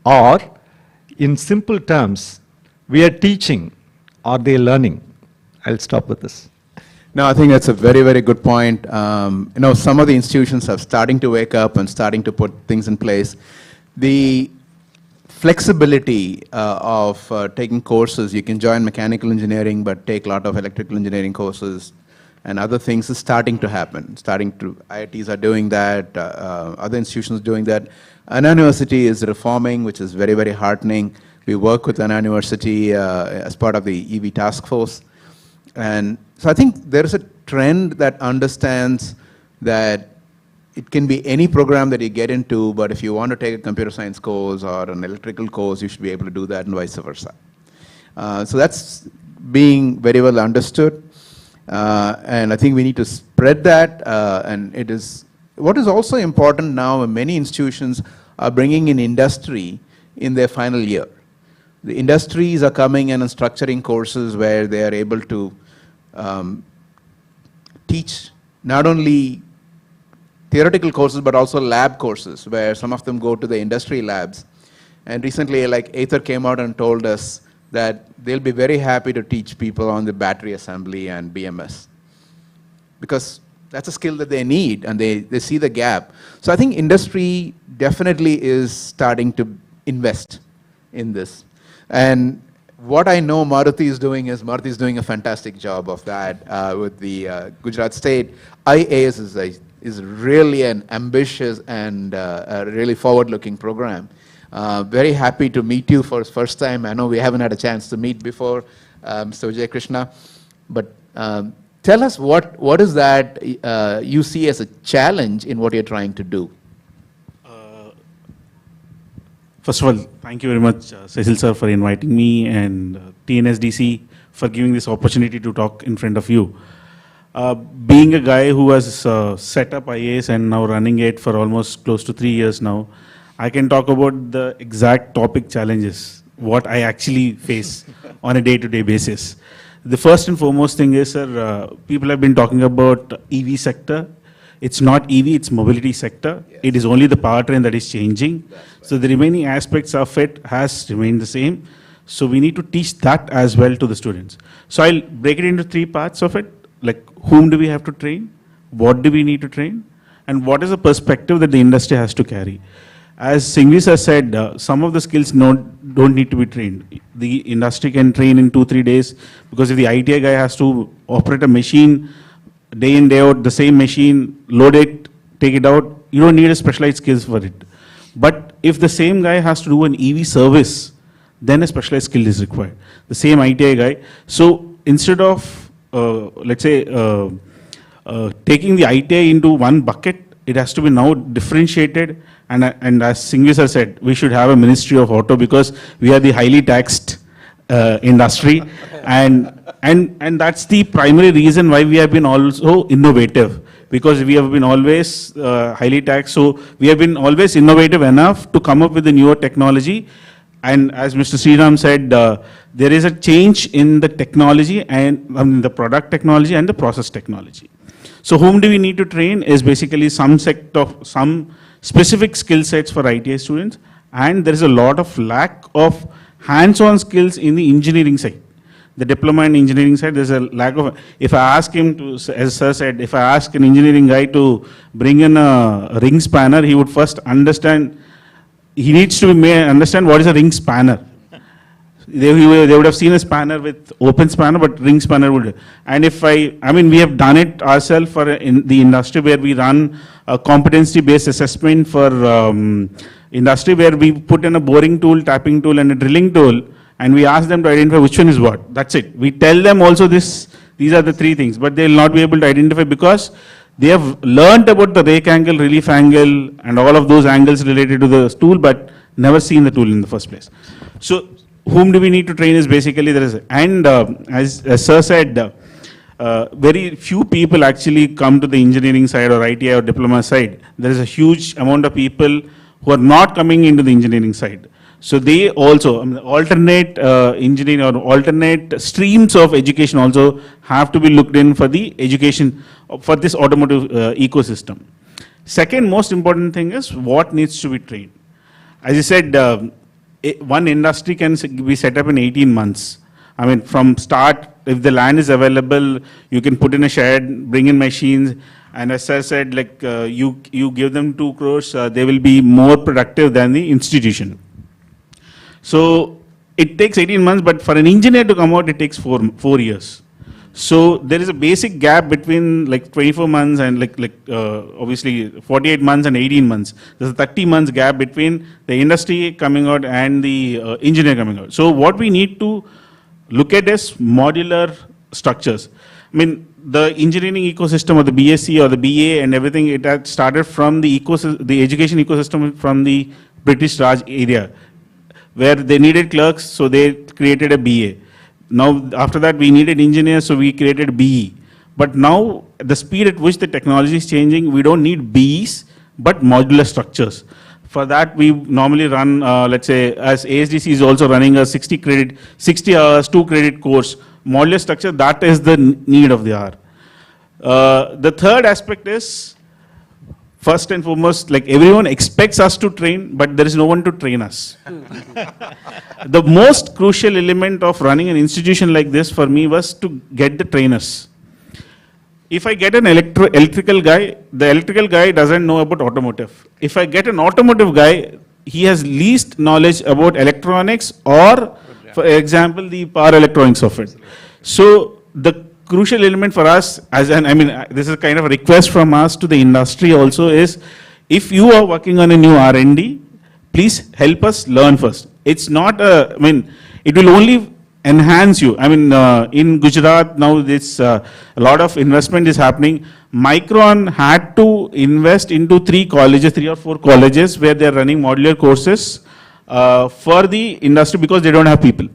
Or, in simple terms, we are teaching, are they learning? I'll stop with this. No, I think that's a very, very good point. Some of the institutions are starting to wake up and starting to put things in place. The flexibility of taking courses, you can join mechanical engineering but take a lot of electrical engineering courses and other things is starting to happen. IITs are doing that, other institutions doing that. Anna University is reforming, which is very, very heartening. We work with Anna University as part of the EV task force. And so I think there is a trend that understands that it can be any program that you get into, but if you want to take a computer science course or an electrical course, you should be able to do that and vice versa. So that's being very well understood. And I think we need to spread that. And it is, what is also important now, many institutions are bringing in industry in their final year. The industries are coming in and structuring courses where they are able to teach not only theoretical courses, but also lab courses, where some of them go to the industry labs. And recently, like Aether came out and told us that they'll be very happy to teach people on the battery assembly and BMS, because that's a skill that they need, and they see the gap. So I think industry definitely is starting to invest in this. And what I know Maruti is doing a fantastic job of that with the Gujarat State. IAS is really an ambitious and a really forward-looking program. Very happy to meet you for the first time. I know we haven't had a chance to meet before, Mr. Vijay Krishna, but tell us what is that you see as a challenge in what you're trying to do? First of all, thank you very much, Cecil sir, for inviting me, and TNASDC for giving this opportunity to talk in front of you. Being a guy who has set up IAS and now running it for almost close to 3 years now, I can talk about the exact topic challenges, what I actually face on a day-to-day basis. The first and foremost thing is, sir, people have been talking about EV sector. It's not EV, it's mobility sector. Yes. It is only the powertrain that is changing. Right. So the remaining aspects of it has remained the same. So we need to teach that as well to the students. So I'll break it into 3 parts of it. Like, whom do we have to train? What do we need to train? And what is the perspective that the industry has to carry? As Singhvi has said, some of the skills don't need to be trained. The industry can train in 2-3 days, because if the ITI guy has to operate a machine day in, day out, the same machine, load it, take it out, you don't need a specialized skills for it. But if the same guy has to do an EV service, then a specialized skill is required. The same ITI guy. So instead of, let's say, taking the ITI into one bucket, it has to be now differentiated. And as Singhvi sir said, we should have a Ministry of Auto, because we are the highly taxed industry. And that's the primary reason why we have been also innovative, because we have been always highly taxed. So we have been always innovative enough to come up with a newer technology. And as Mr. Sriram said, there is a change in the technology and the product technology and the process technology. So whom do we need to train is basically some specific skill sets for ITI students, and there is a lot of lack of hands-on skills in the engineering side. The diploma in engineering side, there's a lack of, if I ask him to, as sir said, if I ask an engineering guy to bring in a ring spanner, he would first understand, he needs to understand what is a ring spanner. They would have seen a spanner with open spanner, but ring spanner would. And if I mean, we have done it ourselves for in the industry, where we run a competency-based assessment for industry, where we put in a boring tool, tapping tool, and a drilling tool, and we ask them to identify which one is what. That's it. We tell them also these are the 3 things, but they will not be able to identify, because they have learned about the rake angle, relief angle, and all of those angles related to the tool, but never seen the tool in the first place. So whom do we need to train is basically there is, and as sir said, very few people actually come to the engineering side or ITI or diploma side. There is a huge amount of people who are not coming into the engineering side. So they also, alternate engineering or alternate streams of education also have to be looked in for the education for this automotive ecosystem. Second most important thing is what needs to be trained. As I said, one industry can be set up in 18 months. I mean, from start, if the land is available, you can put in a shed, bring in machines, and as I said, like you give them 2 crores, they will be more productive than the institution. So it takes 18 months, but for an engineer to come out, it takes 4 years. So there is a basic gap between like 24 months and obviously 48 months and 18 months. There's a 30 months gap between the industry coming out and the engineer coming out. So what we need to look at is modular structures. I mean, the engineering ecosystem or the BSc or the BA and everything, it had started from the education ecosystem from the British Raj area, where they needed clerks, so they created a BA. Now, after that, we needed engineers, so we created BE. But now, the speed at which the technology is changing, we don't need BEs, but modular structures. For that, we normally run, let's say, as ASDC is also running a 60 hours, 2 credit course, modular structure, that is the need of the hour. The third aspect is, first and foremost, like everyone expects us to train, but there is no one to train us. The most crucial element of running an institution like this for me was to get the trainers. If I get an electrical guy, the electrical guy doesn't know about automotive. If I get an automotive guy, he has least knowledge about electronics or, for example, the power electronics of it. So the crucial element for us, this is kind of a request from us to the industry also, is if you are working on a new R&D, please help us learn first. It's not it will only enhance you. In Gujarat now this a lot of investment is happening. Micron had to invest into 3 or 4 colleges where they are running modular courses for the industry because they don't have people.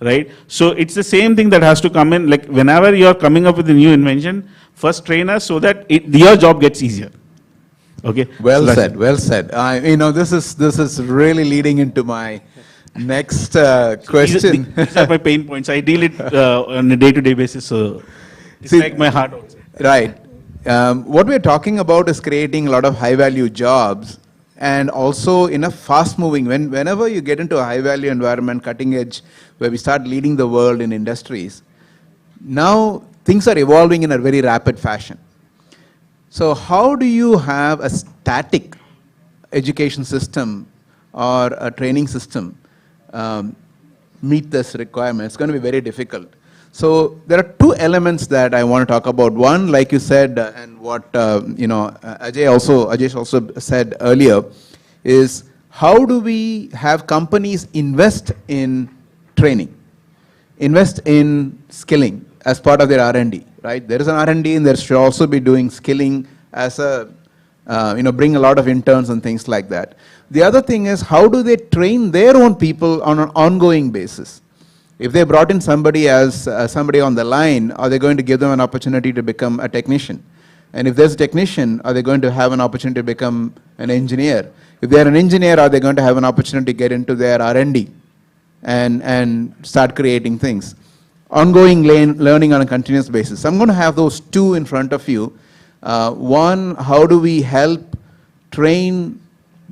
Right? So it's the same thing that has to come in, like whenever you're coming up with a new invention, first train us so that your job gets easier. Okay? Well said, well said. This is really leading into my next question. These are my pain points. I deal it on a day-to-day basis, so it's like my heart also. Right. What we're talking about is creating a lot of high-value jobs, and also in a fast-moving, whenever you get into a high-value environment, cutting edge, where we start leading the world in industries, now things are evolving in a very rapid fashion. So how do you have a static education system or a training system meet this requirement? It's going to be very difficult. So there are 2 elements that I want to talk about. One, like you said, and what Ajesh also said earlier, is how do we have companies invest in training, invest in skilling as part of their R&D, right? There is an R&D and there should also be doing skilling as a, bring a lot of interns and things like that. The other thing is how do they train their own people on an ongoing basis? If they brought in somebody as somebody on the line, are they going to give them an opportunity to become a technician? And if there's a technician, are they going to have an opportunity to become an engineer? If they're an engineer, are they going to have an opportunity to get into their R&D and start creating things? Ongoing learning on a continuous basis. So I'm going to have those 2 in front of you. One, how do we help train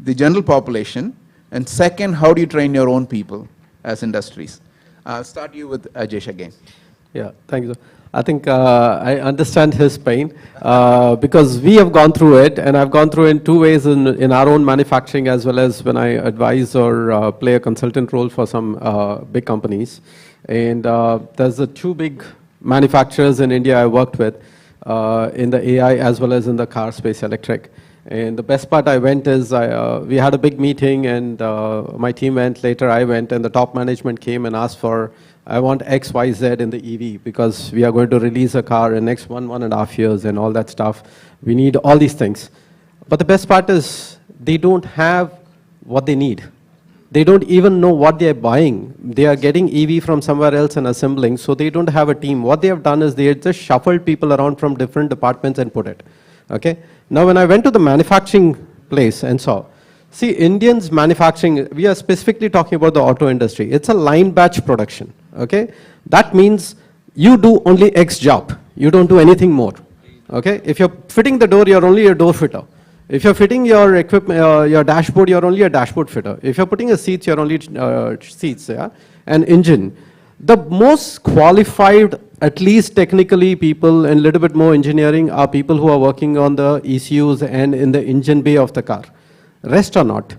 the general population? And second, how do you train your own people as industries? I'll start you with Ajesh again. Yeah, thank you, sir. I think I understand his pain because we have gone through it, and I've gone through it in 2 ways in our own manufacturing as well as when I advise or play a consultant role for some big companies. And there's the 2 big manufacturers in India I worked with in the AI as well as in the car space, electric. And the best part I went is we had a big meeting, and my team went, later I went, and the top management came and asked for, I want X, Y, Z in the EV because we are going to release a car in next 1.5 years and all that stuff. We need all these things. But the best part is they don't have what they need. They don't even know what they are buying. They are getting EV from somewhere else and assembling, so they don't have a team. What they have done is they just shuffled people around from different departments and put it. Okay? Now when I went to the manufacturing place and saw, see, Indians manufacturing, we are specifically talking about the auto industry. It's a line batch production. Okay? That means you do only X job. You don't do anything more. Okay? If you're fitting the door, you're only a door fitter. If you're fitting your equipment, your dashboard, you're only a dashboard fitter. If you're putting a seats, you're only seats, yeah? And engine. The most qualified, at least technically, people and a little bit more engineering are people who are working on the ECUs and in the engine bay of the car. Rest are not.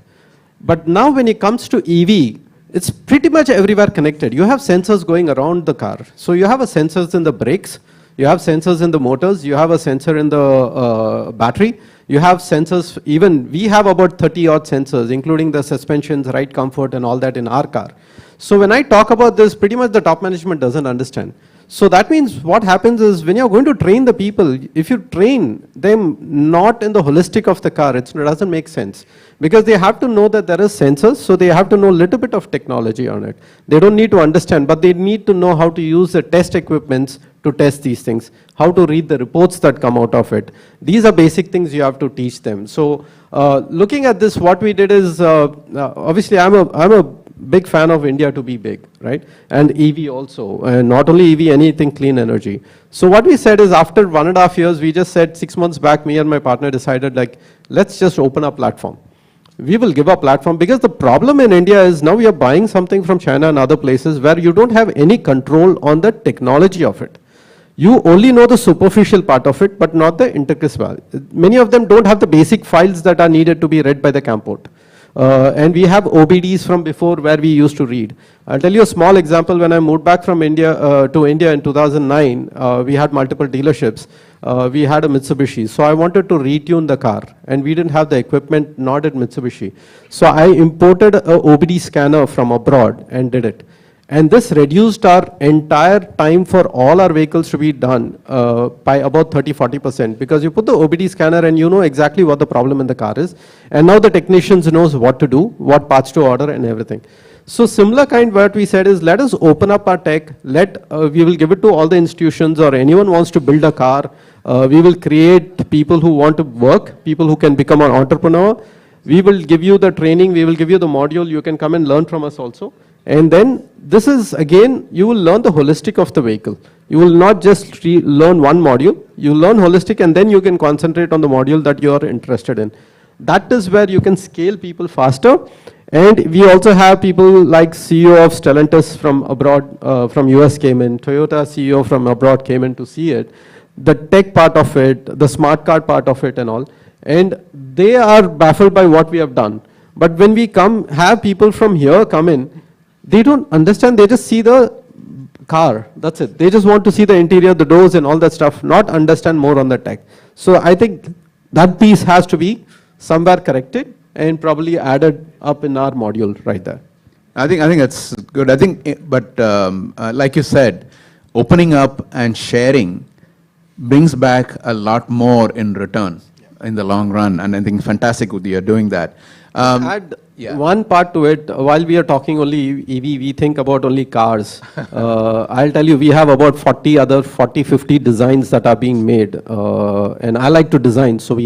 But now when it comes to EV, it's pretty much everywhere connected. You have sensors going around the car. So you have a sensors in the brakes, you have sensors in the motors, you have a sensor in the battery, you have sensors, even we have about 30 odd sensors, including the suspensions, ride comfort and all that in our car. So when I talk about this, pretty much the top management doesn't understand. So that means what happens is when you're going to train the people, if you train them not in the holistic of the car, it doesn't make sense. Because they have to know that there is sensors, so they have to know a little bit of technology on it. They don't need to understand, but they need to know how to use the test equipments to test these things, how to read the reports that come out of it. These are basic things you have to teach them. So looking at this, what we did is, obviously I'm a big fan of India to be big, right? And EV also, and not only EV, anything clean energy. So what we said is after 1.5 years, we just said 6 months back, me and my partner decided like, let's just open a platform. We will give a platform because the problem in India is now we are buying something from China and other places where you don't have any control on the technology of it. You only know the superficial part of it, but not the intricacies. Many of them don't have the basic files that are needed to be read by the camport. And we have OBDs from before where we used to read. I'll tell you a small example. When I moved back from India to India in 2009, we had multiple dealerships. We had a Mitsubishi. So I wanted to retune the car, and we didn't have the equipment, nor did Mitsubishi. So I imported a OBD scanner from abroad and did it. And this reduced our entire time for all our vehicles to be done by about 30-40%, because you put the OBD scanner and you know exactly what the problem in the car is. And now the technicians knows what to do, what parts to order and everything. So similar kind what we said is let us open up our tech, we will give it to all the institutions or anyone wants to build a car. We will create people who want to work, people who can become an entrepreneur. We will give you the training, we will give you the module, you can come and learn from us also. And then this is again, you will learn the holistic of the vehicle. You will not just learn one module, you learn holistic and then you can concentrate on the module that you are interested in. That is where you can scale people faster. And we also have people like CEO of Stellantis from abroad, from US came in, Toyota CEO from abroad came in to see it, the tech part of it, the smart card part of it and all. And they are baffled by what we have done. But when we have people from here come in, they don't understand, they just see the car, that's it. They just want to see the interior, the doors and all that stuff, not understand more on the tech. So I think that piece has to be somewhere corrected and probably added up in our module right there. I think that's good. I think, but like you said, opening up and sharing brings back a lot more in return in the long run, and I think fantastic that you're doing that. Add one part to it. While we are talking only EV, we think about only cars. I'll tell you, we have about 40-50 designs that are being made. And I like to design. So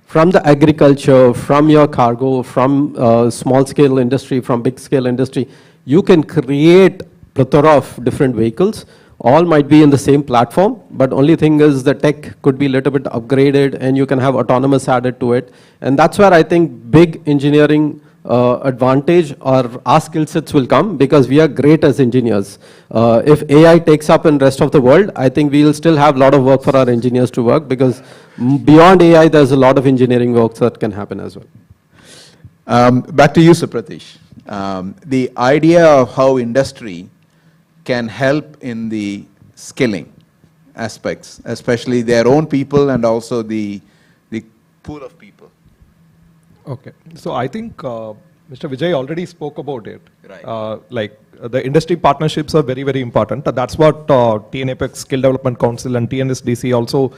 from the agriculture, from your cargo, from small scale industry, from big scale industry, you can create plethora of different vehicles. All might be in the same platform, but only thing is the tech could be a little bit upgraded and you can have autonomous added to it. And that's where I think big engineering advantage or our skill sets will come, because we are great as engineers. If AI takes up in rest of the world, I think we will still have a lot of work for our engineers to work, because beyond AI, there's a lot of engineering work that can happen as well. Back to you, Supratish. The idea of how industry can help in the skilling aspects, especially their own people and also the pool of people. Okay, so I think Mr. Vijay already spoke about it. Right. Like the industry partnerships are very, very important. That's what TNAPEX Skill Development Council and TNSDC also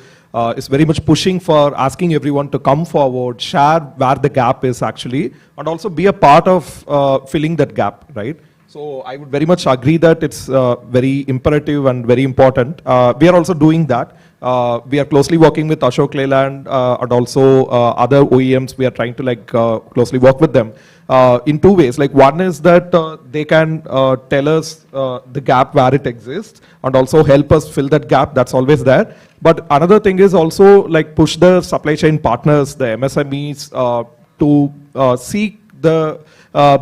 is very much pushing for, asking everyone to come forward, share where the gap is actually, and also be a part of filling that gap, right? So I would very much agree that it's very imperative and very important. We are also doing that. We are closely working with Ashok Leyland and also other OEMs. We are trying to closely work with them in two ways. Like one is that they can tell us the gap where it exists and also help us fill that gap. That's always there. But another thing is also like push the supply chain partners, the MSMEs to seek the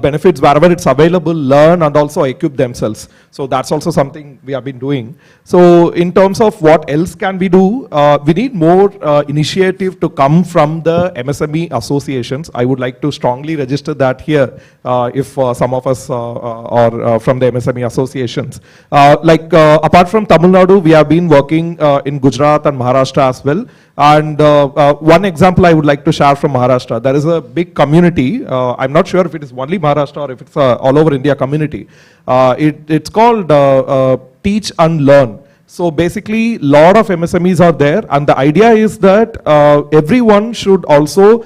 benefits wherever it's available, learn and also equip themselves. So that's also something we have been doing. So in terms of what else can we do, we need more initiative to come from the MSME associations. I would like to strongly register that here if some of us are from the MSME associations. Apart from Tamil Nadu, we have been working in Gujarat and Maharashtra as well. And one example I would like to share from Maharashtra. There is a big community. I'm not sure if it is only Maharashtra or if it's all over India community. It's called Teach and Learn. So basically, a lot of MSMEs are there, and the idea is that everyone should also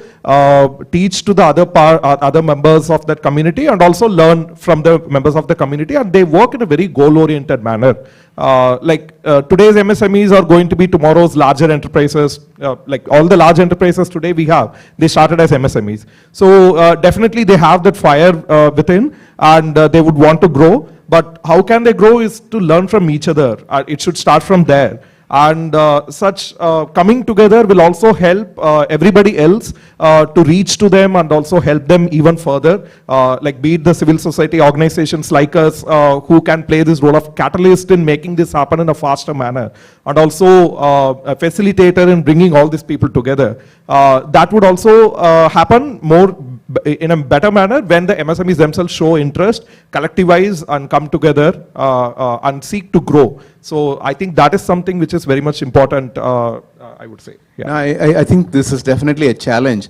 teach to the other members of that community and also learn from the members of the community, and they work in a very goal-oriented manner. Today's MSMEs are going to be tomorrow's larger enterprises. Like all the large enterprises today we have, they started as MSMEs. So definitely they have that fire within, and they would want to grow. But how can they grow is to learn from each other. It should start from there. And such coming together will also help everybody else to reach to them and also help them even further, like be it the civil society organizations like us who can play this role of catalyst in making this happen in a faster manner, and also a facilitator in bringing all these people together. That would also happen more in a better manner when the MSMEs themselves show interest, collectivize and come together and seek to grow. So I think that is something which is very much important, I would say. Yeah. No, I think this is definitely a challenge.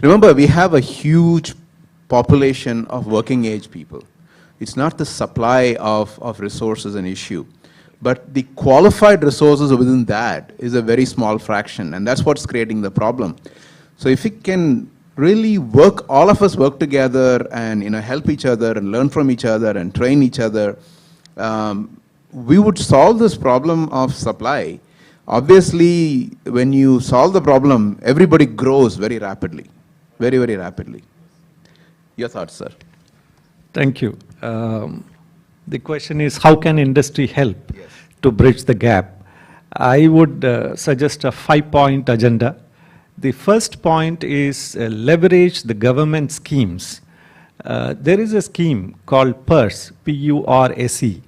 Remember, we have a huge population of working age people. It's not the supply of resources an issue, but the qualified resources within that is a very small fraction, and that's what's creating the problem. So if we can really work, all of us work together and help each other and learn from each other and train each other, we would solve this problem of supply. Obviously, when you solve the problem, everybody grows very rapidly, very, very rapidly. Your thoughts, sir? Thank you. The question is, how can industry help to bridge the gap? I would suggest a 5-point agenda. The first point is leverage the government schemes. There is a scheme called PURSE, P-U-R-S-E,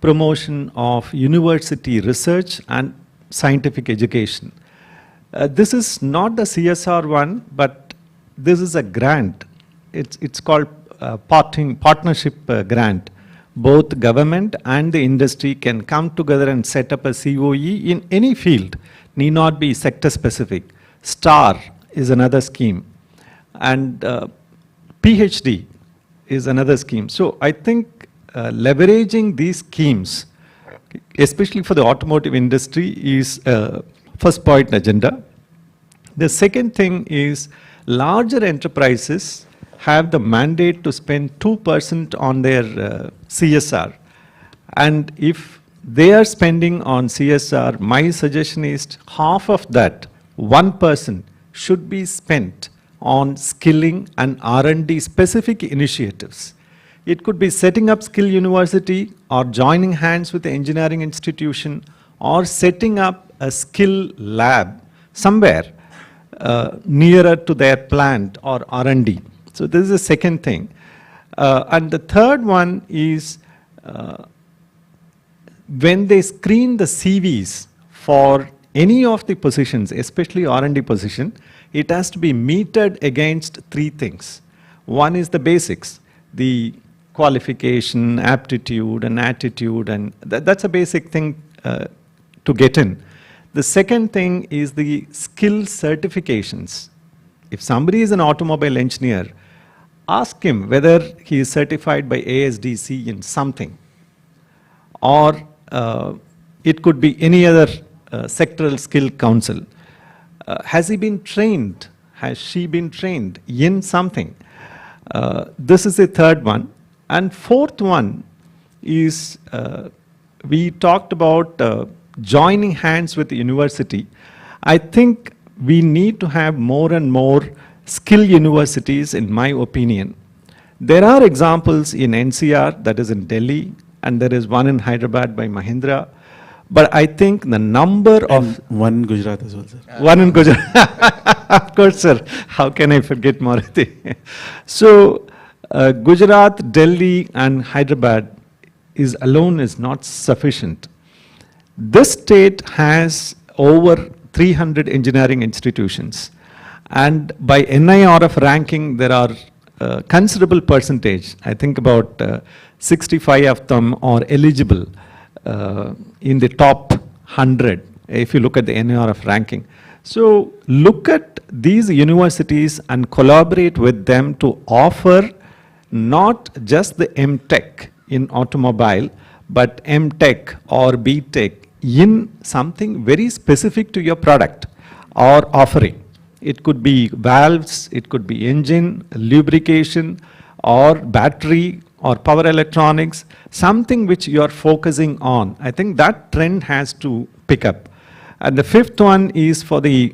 Promotion of University Research and Scientific Education. This is not the CSR one, but this is a grant. It's called partnership grant. Both government and the industry can come together and set up a COE in any field, need not be sector specific. STAR is another scheme, and PhD is another scheme. So I think leveraging these schemes, especially for the automotive industry, is first point agenda. The second thing is larger enterprises have the mandate to spend 2% on their CSR. And if they are spending on CSR, my suggestion is half of that, 1%, should be spent on skilling and R&D specific initiatives. It could be setting up skill university or joining hands with the engineering institution or setting up a skill lab somewhere nearer to their plant or R&D. So this is the second thing. And the third one is when they screen the CVs for any of the positions, especially R&D position, it has to be metered against 3 things. One is the basics, the qualification, aptitude and attitude, and that's a basic thing to get in. The second thing is the skill certifications. If somebody is an automobile engineer, ask him whether he is certified by ASDC in something, or it could be any other sectoral skill council. Has he been trained? Has she been trained in something? This is the third one. And fourth one is we talked about joining hands with the university. I think we need to have more and more skill universities, in my opinion. There are examples in NCR, that is in Delhi, and there is one in Hyderabad by Mahindra. But I think the number of... one in Gujarat as well, sir. One in Gujarat. Of course, sir. How can I forget Maruti? So, Gujarat, Delhi, and Hyderabad alone is not sufficient. This state has over 300 engineering institutions. And by NIRF ranking, there are considerable percentage. I think about 65 of them are eligible in the top 100, if you look at the NIRF ranking. So look at these universities and collaborate with them to offer not just the MTech in automobile, but MTech or BTech in something very specific to your product or offering. It could be valves, it could be engine, lubrication, or battery, or power electronics, something which you are focusing on. I think that trend has to pick up. And the fifth one is for the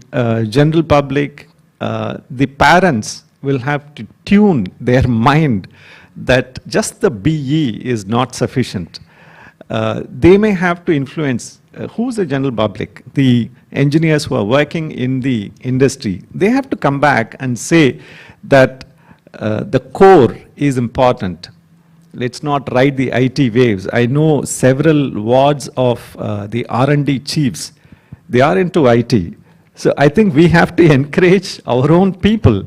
general public. The parents will have to tune their mind that just the BE is not sufficient. They may have to influence who's the general public, the engineers who are working in the industry. They have to come back and say that the core is important. Let's not ride the IT waves. I know several wards of the R&D chiefs. They are into IT. So I think we have to encourage our own people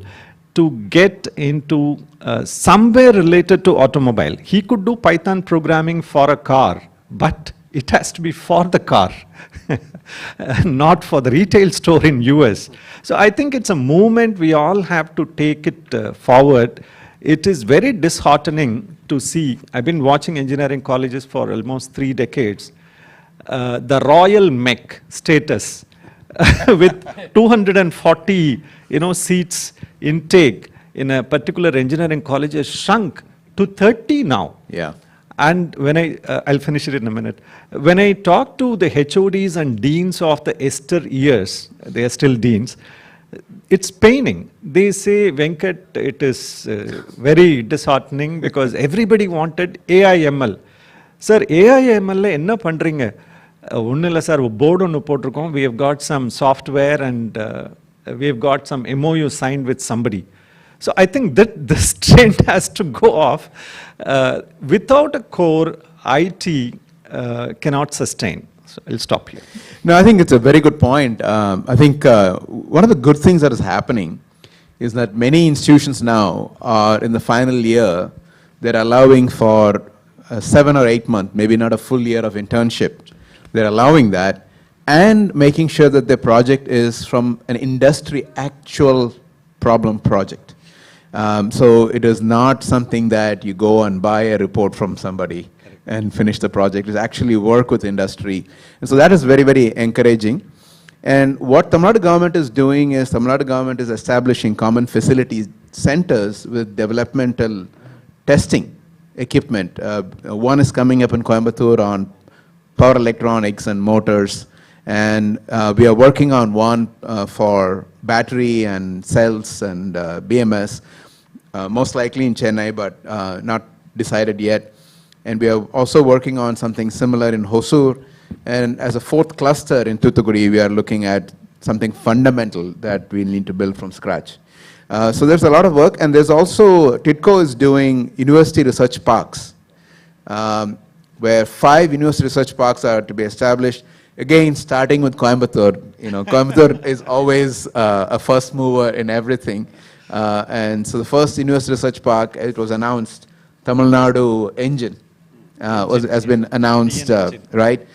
to get into somewhere related to automobile. He could do Python programming for a car, but it has to be for the car, not for the retail store in US. So I think it's a movement we all have to take it forward. It is very disheartening to see. I've been watching engineering colleges for almost 3 decades. The royal mech status with 240 seats intake in a particular engineering college has shrunk to 30 now. Yeah. And when I'll finish it in a minute. When I talk to the HODs and deans of the Esther years, they are still deans, it's paining. They say, Venkat, it is very disheartening because everybody wanted AI ML. Sir, AI ML enna pandringa? Unnilla sir, board onnu potirukom. We have got some software and we have got some MOU signed with somebody. So I think that this trend has to go off. Without a core, IT cannot sustain. So I'll stop here. No, I think it's a very good point. I think one of the good things that is happening is that many institutions now are in the final year. They're allowing for a 7 or 8 month, maybe not a full year of internship. They're allowing that and making sure that their project is from an industry actual problem project. So it is not something that you go and buy a report from somebody and finish the project. It's actually work with industry. And so that is very, very encouraging. And what Tamil Nadu government is doing is Tamil Nadu government is establishing common facilities centers with developmental testing equipment. One is coming up in Coimbatore on power electronics and motors. And we are working on one for battery and cells and BMS, most likely in Chennai, but not decided yet. And we are also working on something similar in Hosur. And as a fourth cluster in Thoothukudi, we are looking at something fundamental that we need to build from scratch. So there's a lot of work. And there's also, TIDCO is doing university research parks, where 5 university research parks are to be established. Again, starting with Coimbatore. Coimbatore is always a first mover in everything. And so the first university research park, it was announced, Tamil Nadu engine has been announced, right?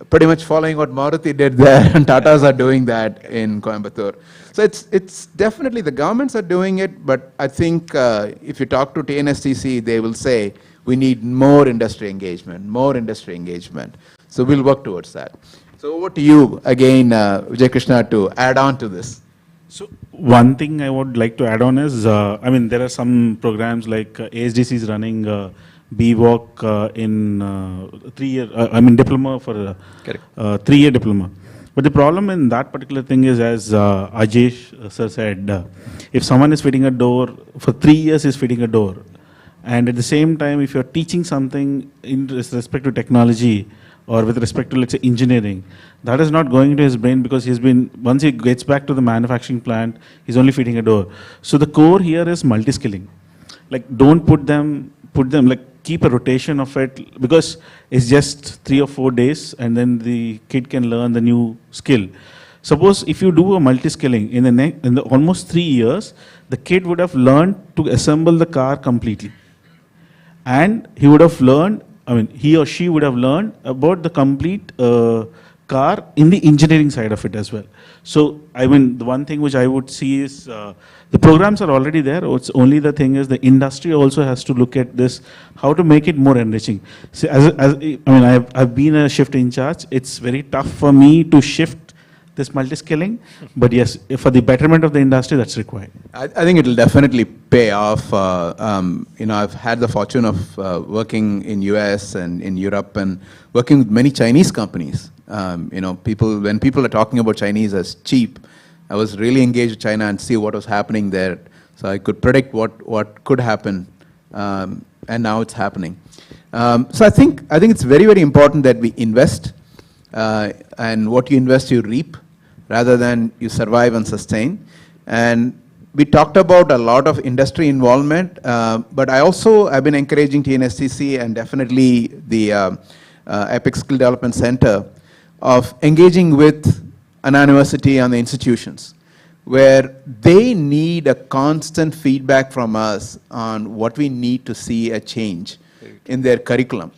Pretty much following what Maruti did there, and Tatas are doing that in Coimbatore. So it's definitely, the governments are doing it, but I think if you talk to TNASDC, they will say, we need more industry engagement, more industry engagement. So we'll work towards that. So over to you again, Vijay Krishna, to add on to this. So one thing I would like to add on is, there are some programs like ASDC is running BWalk in 3-year, diploma for 3-year diploma. But the problem in that particular thing is, as Ajesh sir said, if someone is fitting a door, for 3 years he's fitting a door. And at the same time, if you're teaching something in respect to technology or with respect to, let's say, engineering, that is not going into his brain because once he gets back to the manufacturing plant, he's only fitting a door. So the core here is multi-skilling. Like, don't put them, keep a rotation of it, because it's just 3 or 4 days and then the kid can learn the new skill. Suppose if you do a multi-skilling in the almost 3 years, the kid would have learned to assemble the car completely. And he would have learned, he or she would have learned about the complete car in the engineering side of it as well. So, the one thing which I would see is the programs are already there. It's only the thing is the industry also has to look at this, how to make it more enriching. So I've been a shift in charge. It's very tough for me to shift this multi-skilling, but yes, for the betterment of the industry, that's required. I think it will definitely pay off. I've had the fortune of working in US and in Europe and working with many Chinese companies. When people are talking about Chinese as cheap, I was really engaged with China and see what was happening there. So I could predict what could happen, and now it's happening. So I think it's very, very important that we invest, and what you invest, you reap, rather than you survive and sustain. And we talked about a lot of industry involvement, but I've been encouraging TNASDC and definitely the Epic Skill Development Center of engaging with an university and the institutions, where they need a constant feedback from us on what we need to see a change in their curriculum.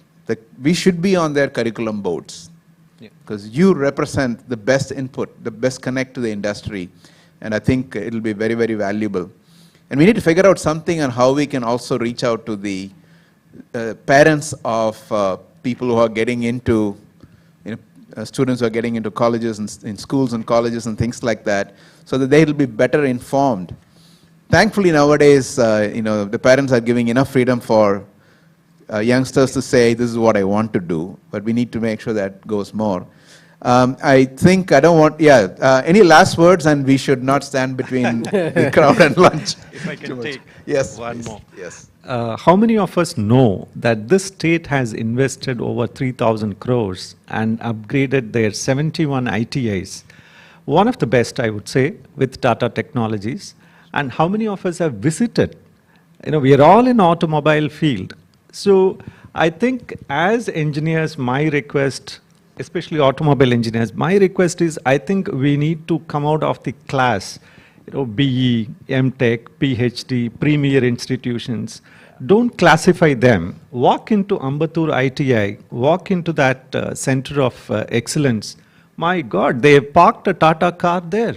We should be on their curriculum boards, because you represent the best input, the best connect to the industry, and I think it'll be very, very valuable. And we need to figure out something on how we can also reach out to the parents of people who are getting into, students who are getting into colleges and in schools and colleges and things like that, so that they will be better informed. Thankfully nowadays, the parents are giving enough freedom for youngsters to say, this is what I want to do, but we need to make sure that goes more. I think I don't want, any last words, and we should not stand between the crowd and lunch. If I can take one please. more. Yes. How many of us know that this state has invested over 3,000 crores and upgraded their 71 ITIs? One of the best, I would say, with Tata Technologies. And how many of us have visited? We are all in automobile field. So I think as engineers, my request, especially automobile engineers, my request is, I think we need to come out of the class, BE, MTech, PhD, premier institutions. Don't classify them. Walk into Ambattur ITI, walk into that center of excellence. My God, they have parked a Tata car there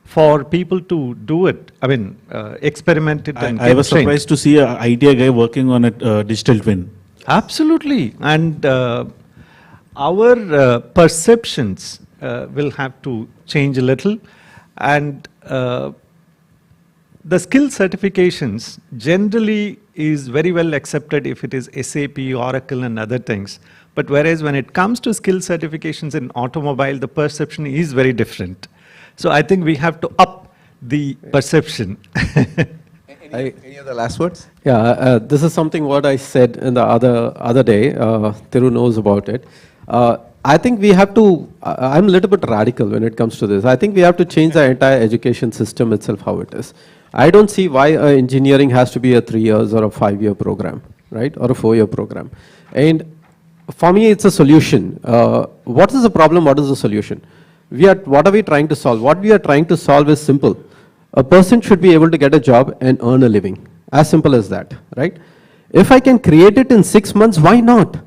for people to do it. I mean, experiment it and I was surprised to see an ITI guy working on a digital twin. Absolutely. And our perceptions will have to change a little. And the skill certifications generally is very well accepted if it is SAP, Oracle and other things. But whereas when it comes to skill certifications in automobile, the perception is very different. So I think we have to up the perception. Any other last words? Yeah, this is something what I said in the other day. Thiru knows about it. I think we have to, I'm a little bit radical when it comes to this. I think we have to change the entire education system itself, how it is. I don't see why engineering has to be a 3 years or a 5-year program, right? Or a 4-year program. And for me, it's a solution. What is the problem? What is the solution? What are we trying to solve? What we are trying to solve is simple. A person should be able to get a job and earn a living. As simple as that, right? If I can create it in 6 months, why not?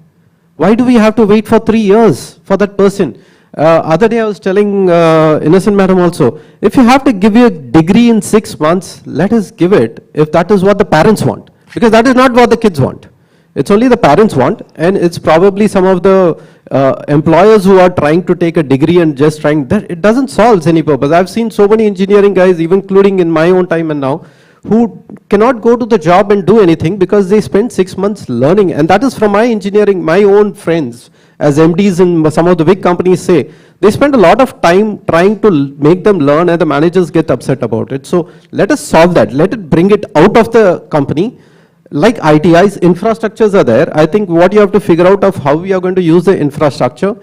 Why do we have to wait for 3 years for that person? Other day I was telling Innocent Madam also, if you have to give you a degree in 6 months, let us give it if that is what the parents want. Because that is not what the kids want. It's only the parents want, and it's probably some of the employers who are trying to take a degree and just trying, that it doesn't solve any purpose. I've seen so many engineering guys, even including in my own time and now, who cannot go to the job and do anything because they spend 6 months learning. And that is from my engineering, my own friends, as MDs in some of the big companies say, they spend a lot of time trying to make them learn and the managers get upset about it. So let us solve that. Let it bring it out of the company. Like ITIs, infrastructures are there. I think what you have to figure out of how we are going to use the infrastructure,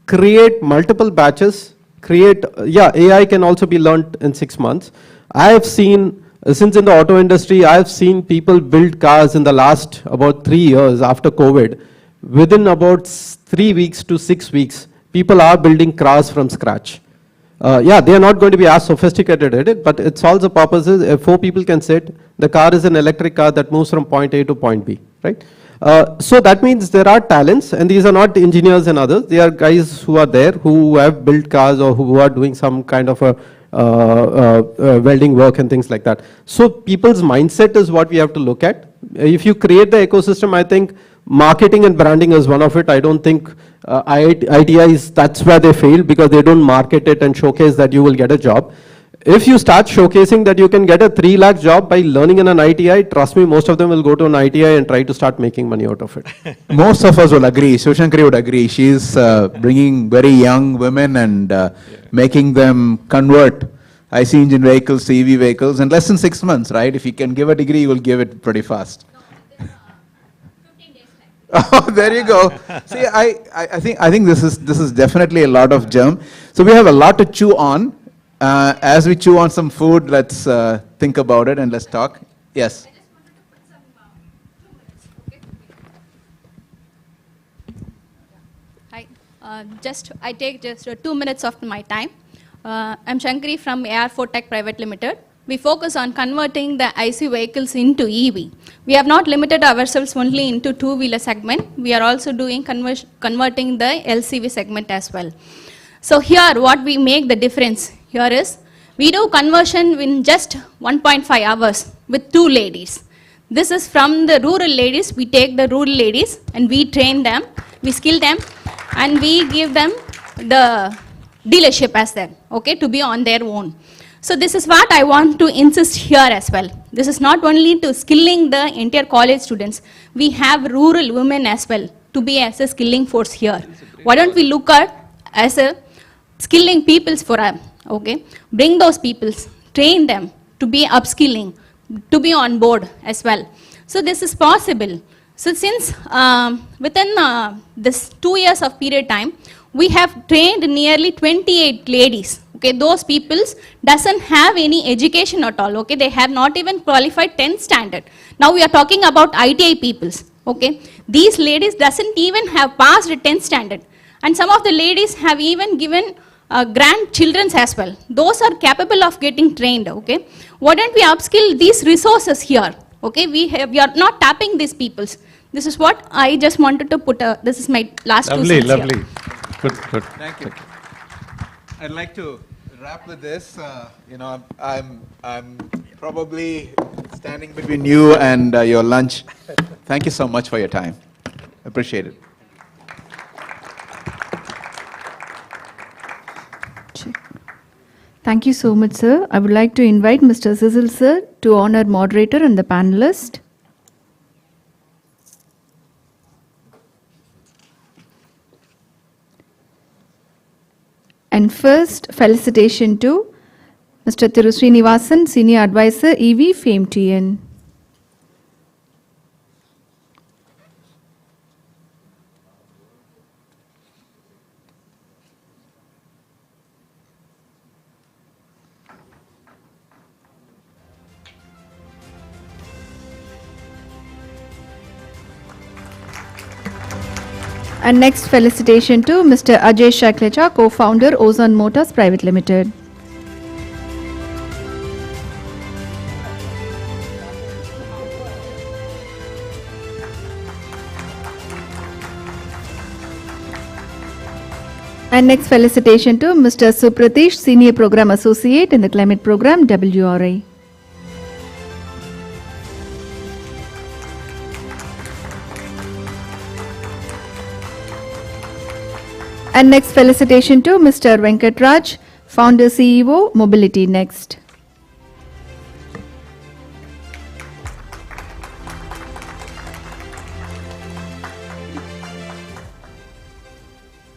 create multiple batches, AI can also be learned in 6 months. I have seen, since in the auto industry, I have seen people build cars in the last about 3 years after COVID. Within about 3 weeks to 6 weeks, people are building cars from scratch. They are not going to be as sophisticated at it, but it solves the purposes. If 4 people can sit, the car is an electric car that moves from point A to point B, right? So that means there are talents, and these are not engineers and others. They are guys who are there, who have built cars or who are doing some kind of a welding work and things like that. So people's mindset is what we have to look at. If you create the ecosystem, I think Marketing and branding is one of it. I don't think ITIs, that's where they fail, because they don't market it and showcase that you will get a job. If you start showcasing that you can get a 3 lakh job by learning in an ITI, trust me, most of them will go to an ITI and try to start making money out of it. Most of us will agree. Shivshankari would agree. She's bringing very young women and making them convert IC engine vehicles to EV vehicles in less than 6 months, right? If you can give a degree, you will give it pretty fast. Oh, there you go. See, I think this is definitely a lot of germ. So we have a lot to chew on. As we chew on some food, let's think about it and let's talk. Yes. Hi. I take just 2 minutes of my time. I'm Shankari from AR4 Tech Private Limited. We focus on converting the IC vehicles into EV. We have not limited ourselves only into two-wheeler segment. We are also doing converting the LCV segment as well. So here, what we make the difference here is, we do conversion in just 1.5 hours with 2 ladies. This is from the rural ladies. We take the rural ladies and we train them, we skill them, and we give them the dealership as well, okay, to be on their own. So this is what I want to insist here as well. This is not only to skilling the entire college students. We have rural women as well to be as a skilling force here. Why don't we look at as a skilling peoples for them, okay? Bring those peoples, train them to be upskilling, to be on board as well. So this is possible. So since within this 2 years of period time, we have trained nearly 28 ladies. Okay, those peoples doesn't have any education at all. Okay, they have not even qualified 10th standard. Now we are talking about ITI peoples. Okay, these ladies doesn't even have passed 10th standard, and some of the ladies have even given grandchildren as well. Those are capable of getting trained. Okay, why don't we upskill these resources here? Okay, we are not tapping these peoples. This is what I just wanted to put. This is my last two cents here. Lovely. Good. Thank you. I'd like to wrap with this. I'm probably standing between you and your lunch. Thank you so much for your time. Appreciate it. Thank you so much, sir. I would like to invite Mr. Cecil, sir, to honor moderator and the panelist. And first, felicitation to Mr. Thiru Srinivasan, Senior Advisor, EV, FAME TN. And next, felicitation to Mr. Ajay Shaklecha, co-founder, Ozone Motors Private Limited. And next, felicitation to Mr. Supratish, Senior Program Associate in the Climate Program, WRI. And next, felicitation to Mr. Venkatraj, Founder CEO, Mobility Next.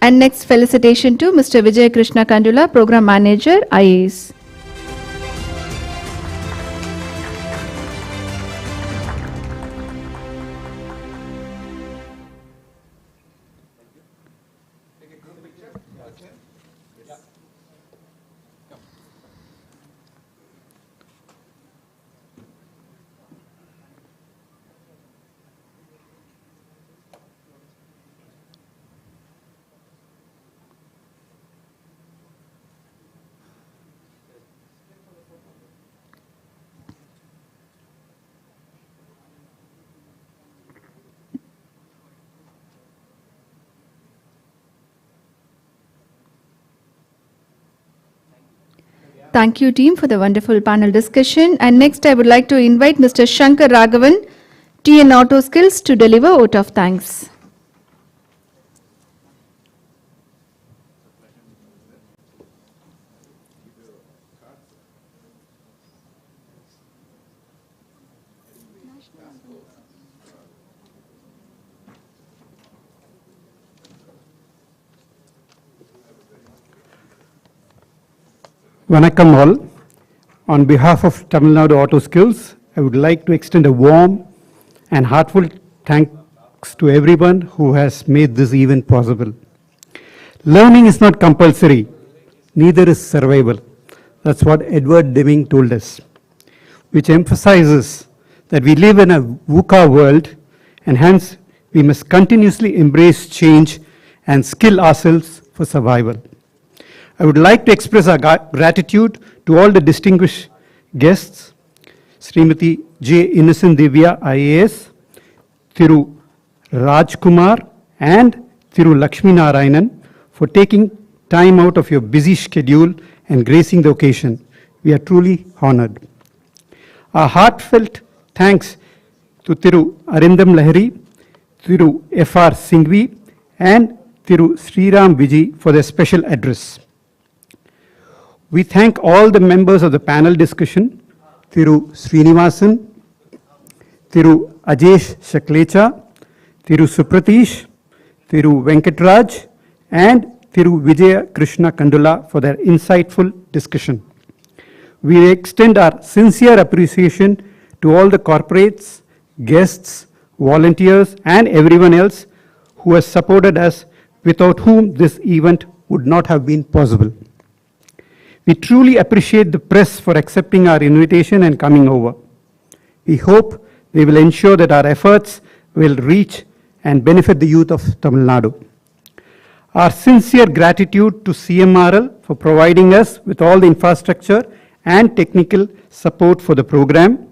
And next, felicitation to Mr. Vijay Krishna Kandula, Program Manager, IAS. Thank you, team, for the wonderful panel discussion. And next, I would like to invite Mr. Shankar Raghavan, TN Auto Skills to deliver vote of thanks. Vanakkam all. On behalf of Tamil Nadu Auto Skills, I would like to extend a warm and heartfelt thanks to everyone who has made this event possible. Learning is not compulsory, neither is survival. That's what Edward Deming told us, which emphasizes that we live in a VUCA world and hence we must continuously embrace change and skill ourselves for survival. I would like to express our gratitude to all the distinguished guests, Srimati J. Innocent Divya, IAS, Thiru Rajkumar, and Thiru Lakshmi Narayanan for taking time out of your busy schedule and gracing the occasion. We are truly honored. Our heartfelt thanks to Thiru Arindam Lahiri, Thiru F.R. Singhvi, and Thiru Sriram Viji for their special address. We thank all the members of the panel discussion, Thiru Srinivasan, Thiru Ajesh Shaklecha, Thiru Supratish, Thiru Venkatraj, and Thiru Vijaya Krishna Kandula for their insightful discussion. We extend our sincere appreciation to all the corporates, guests, volunteers, and everyone else who has supported us, without whom this event would not have been possible. We truly appreciate the press for accepting our invitation and coming over. We hope they will ensure that our efforts will reach and benefit the youth of Tamil Nadu. Our sincere gratitude to CMRL for providing us with all the infrastructure and technical support for the program.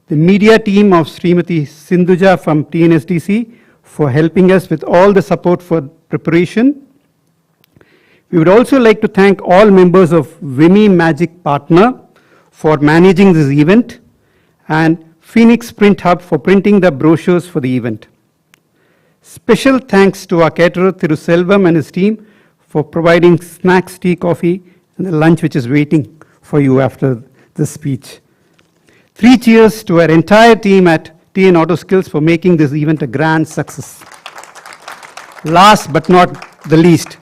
The media team of Srimati Sindhuja from TNASDC for helping us with all the support for preparation. We would also like to thank all members of Vimy Magic Partner for managing this event and Phoenix Print Hub for printing the brochures for the event. Special thanks to our caterer Thiru Selvam and his team for providing snacks, tea, coffee, and the lunch which is waiting for you after the speech. 3 cheers to our entire team at TN Auto Skills for making this event a grand success. Last but not the least,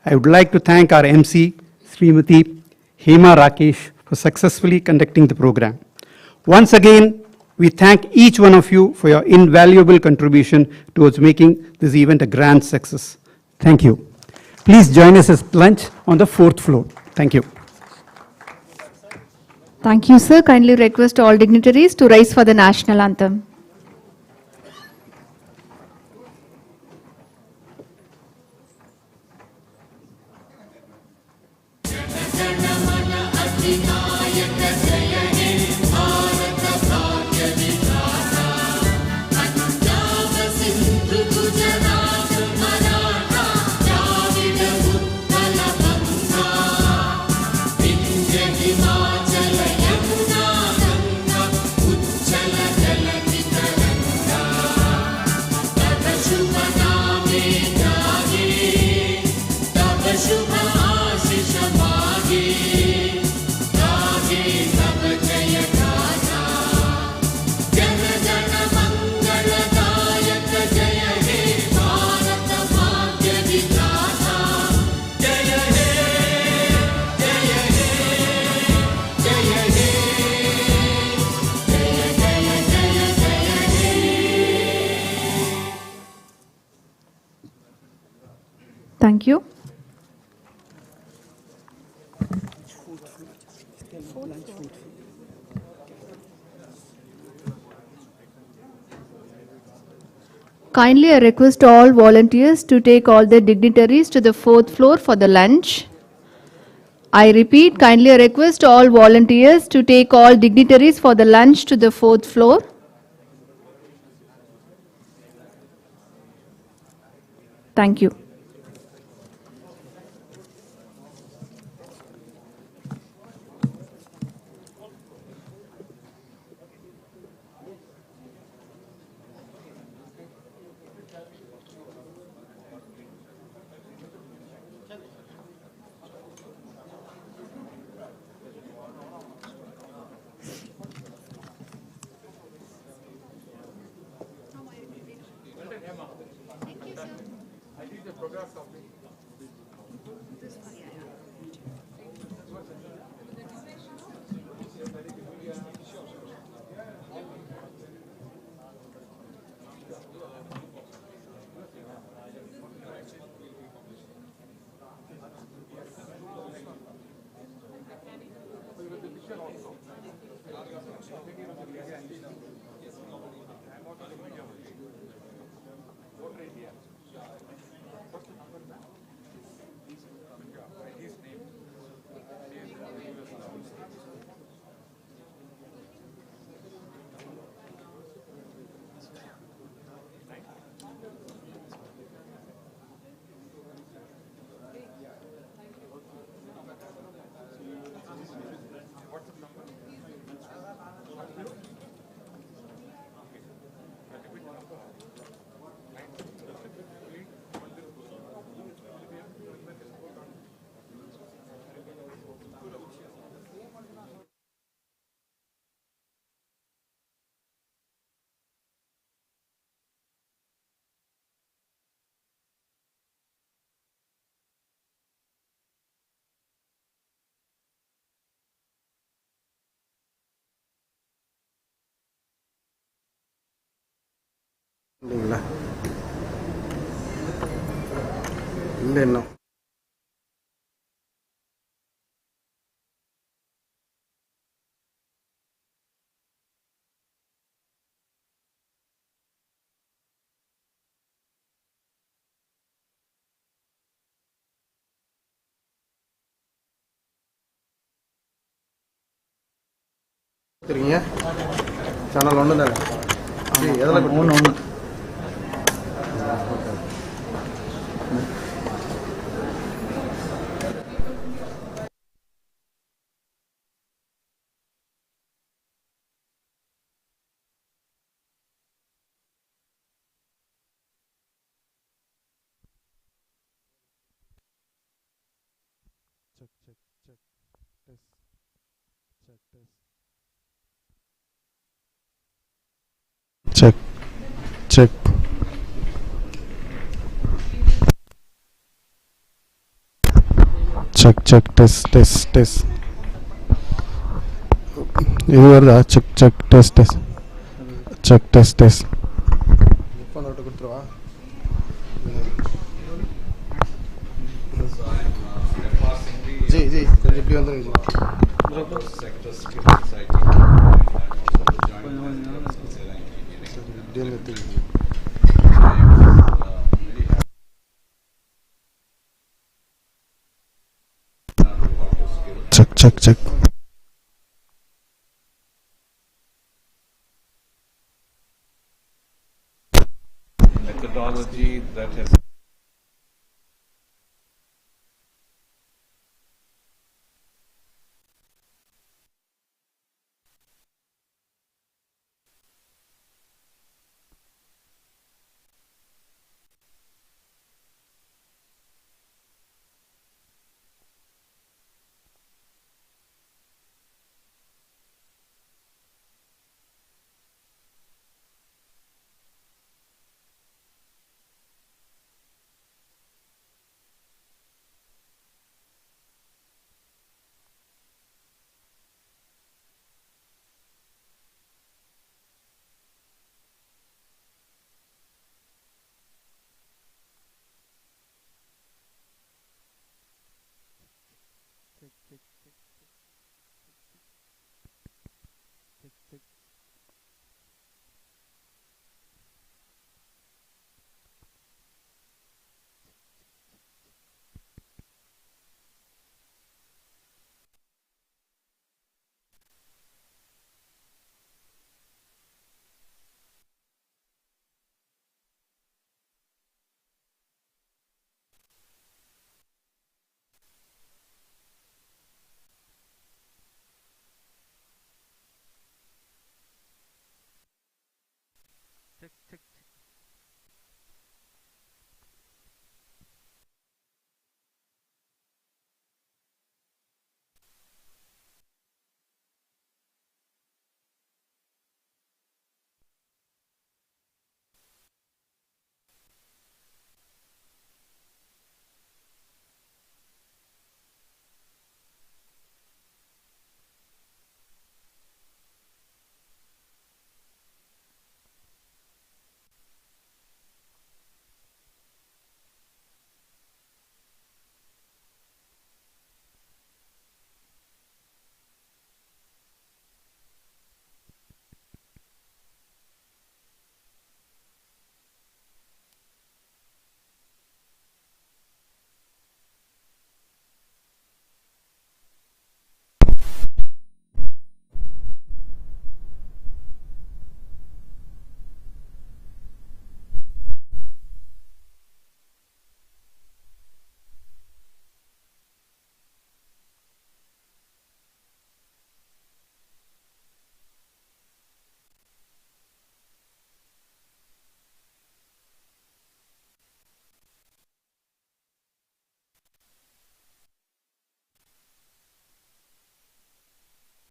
I would like to thank our MC, Srimati Hema Rakesh, for successfully conducting the program. Once again, we thank each one of you for your invaluable contribution towards making this event a grand success. Thank you. Please join us at lunch on the 4th floor. Thank you. Thank you, sir. Kindly request all dignitaries to rise for the national anthem. Thank you. Kindly I request all volunteers to take all the dignitaries to the 4th floor for the lunch. I repeat, kindly I request all volunteers to take all dignitaries for the lunch to the 4th floor. Thank you. இல்லைங்களா? இல்லை இன்னும். சரிங்க. Channel ஒன்று தானே? எதில் ஒன்று. Check, check. Check, check, test, test, test. இது வருதா? Check, check, test, test. Check, test, test. Phone விட்டு கொடுத்துருவா. ஜி ஜி கொஞ்சம் இப்படி வந்துருங்க ஜி. Check, check, check.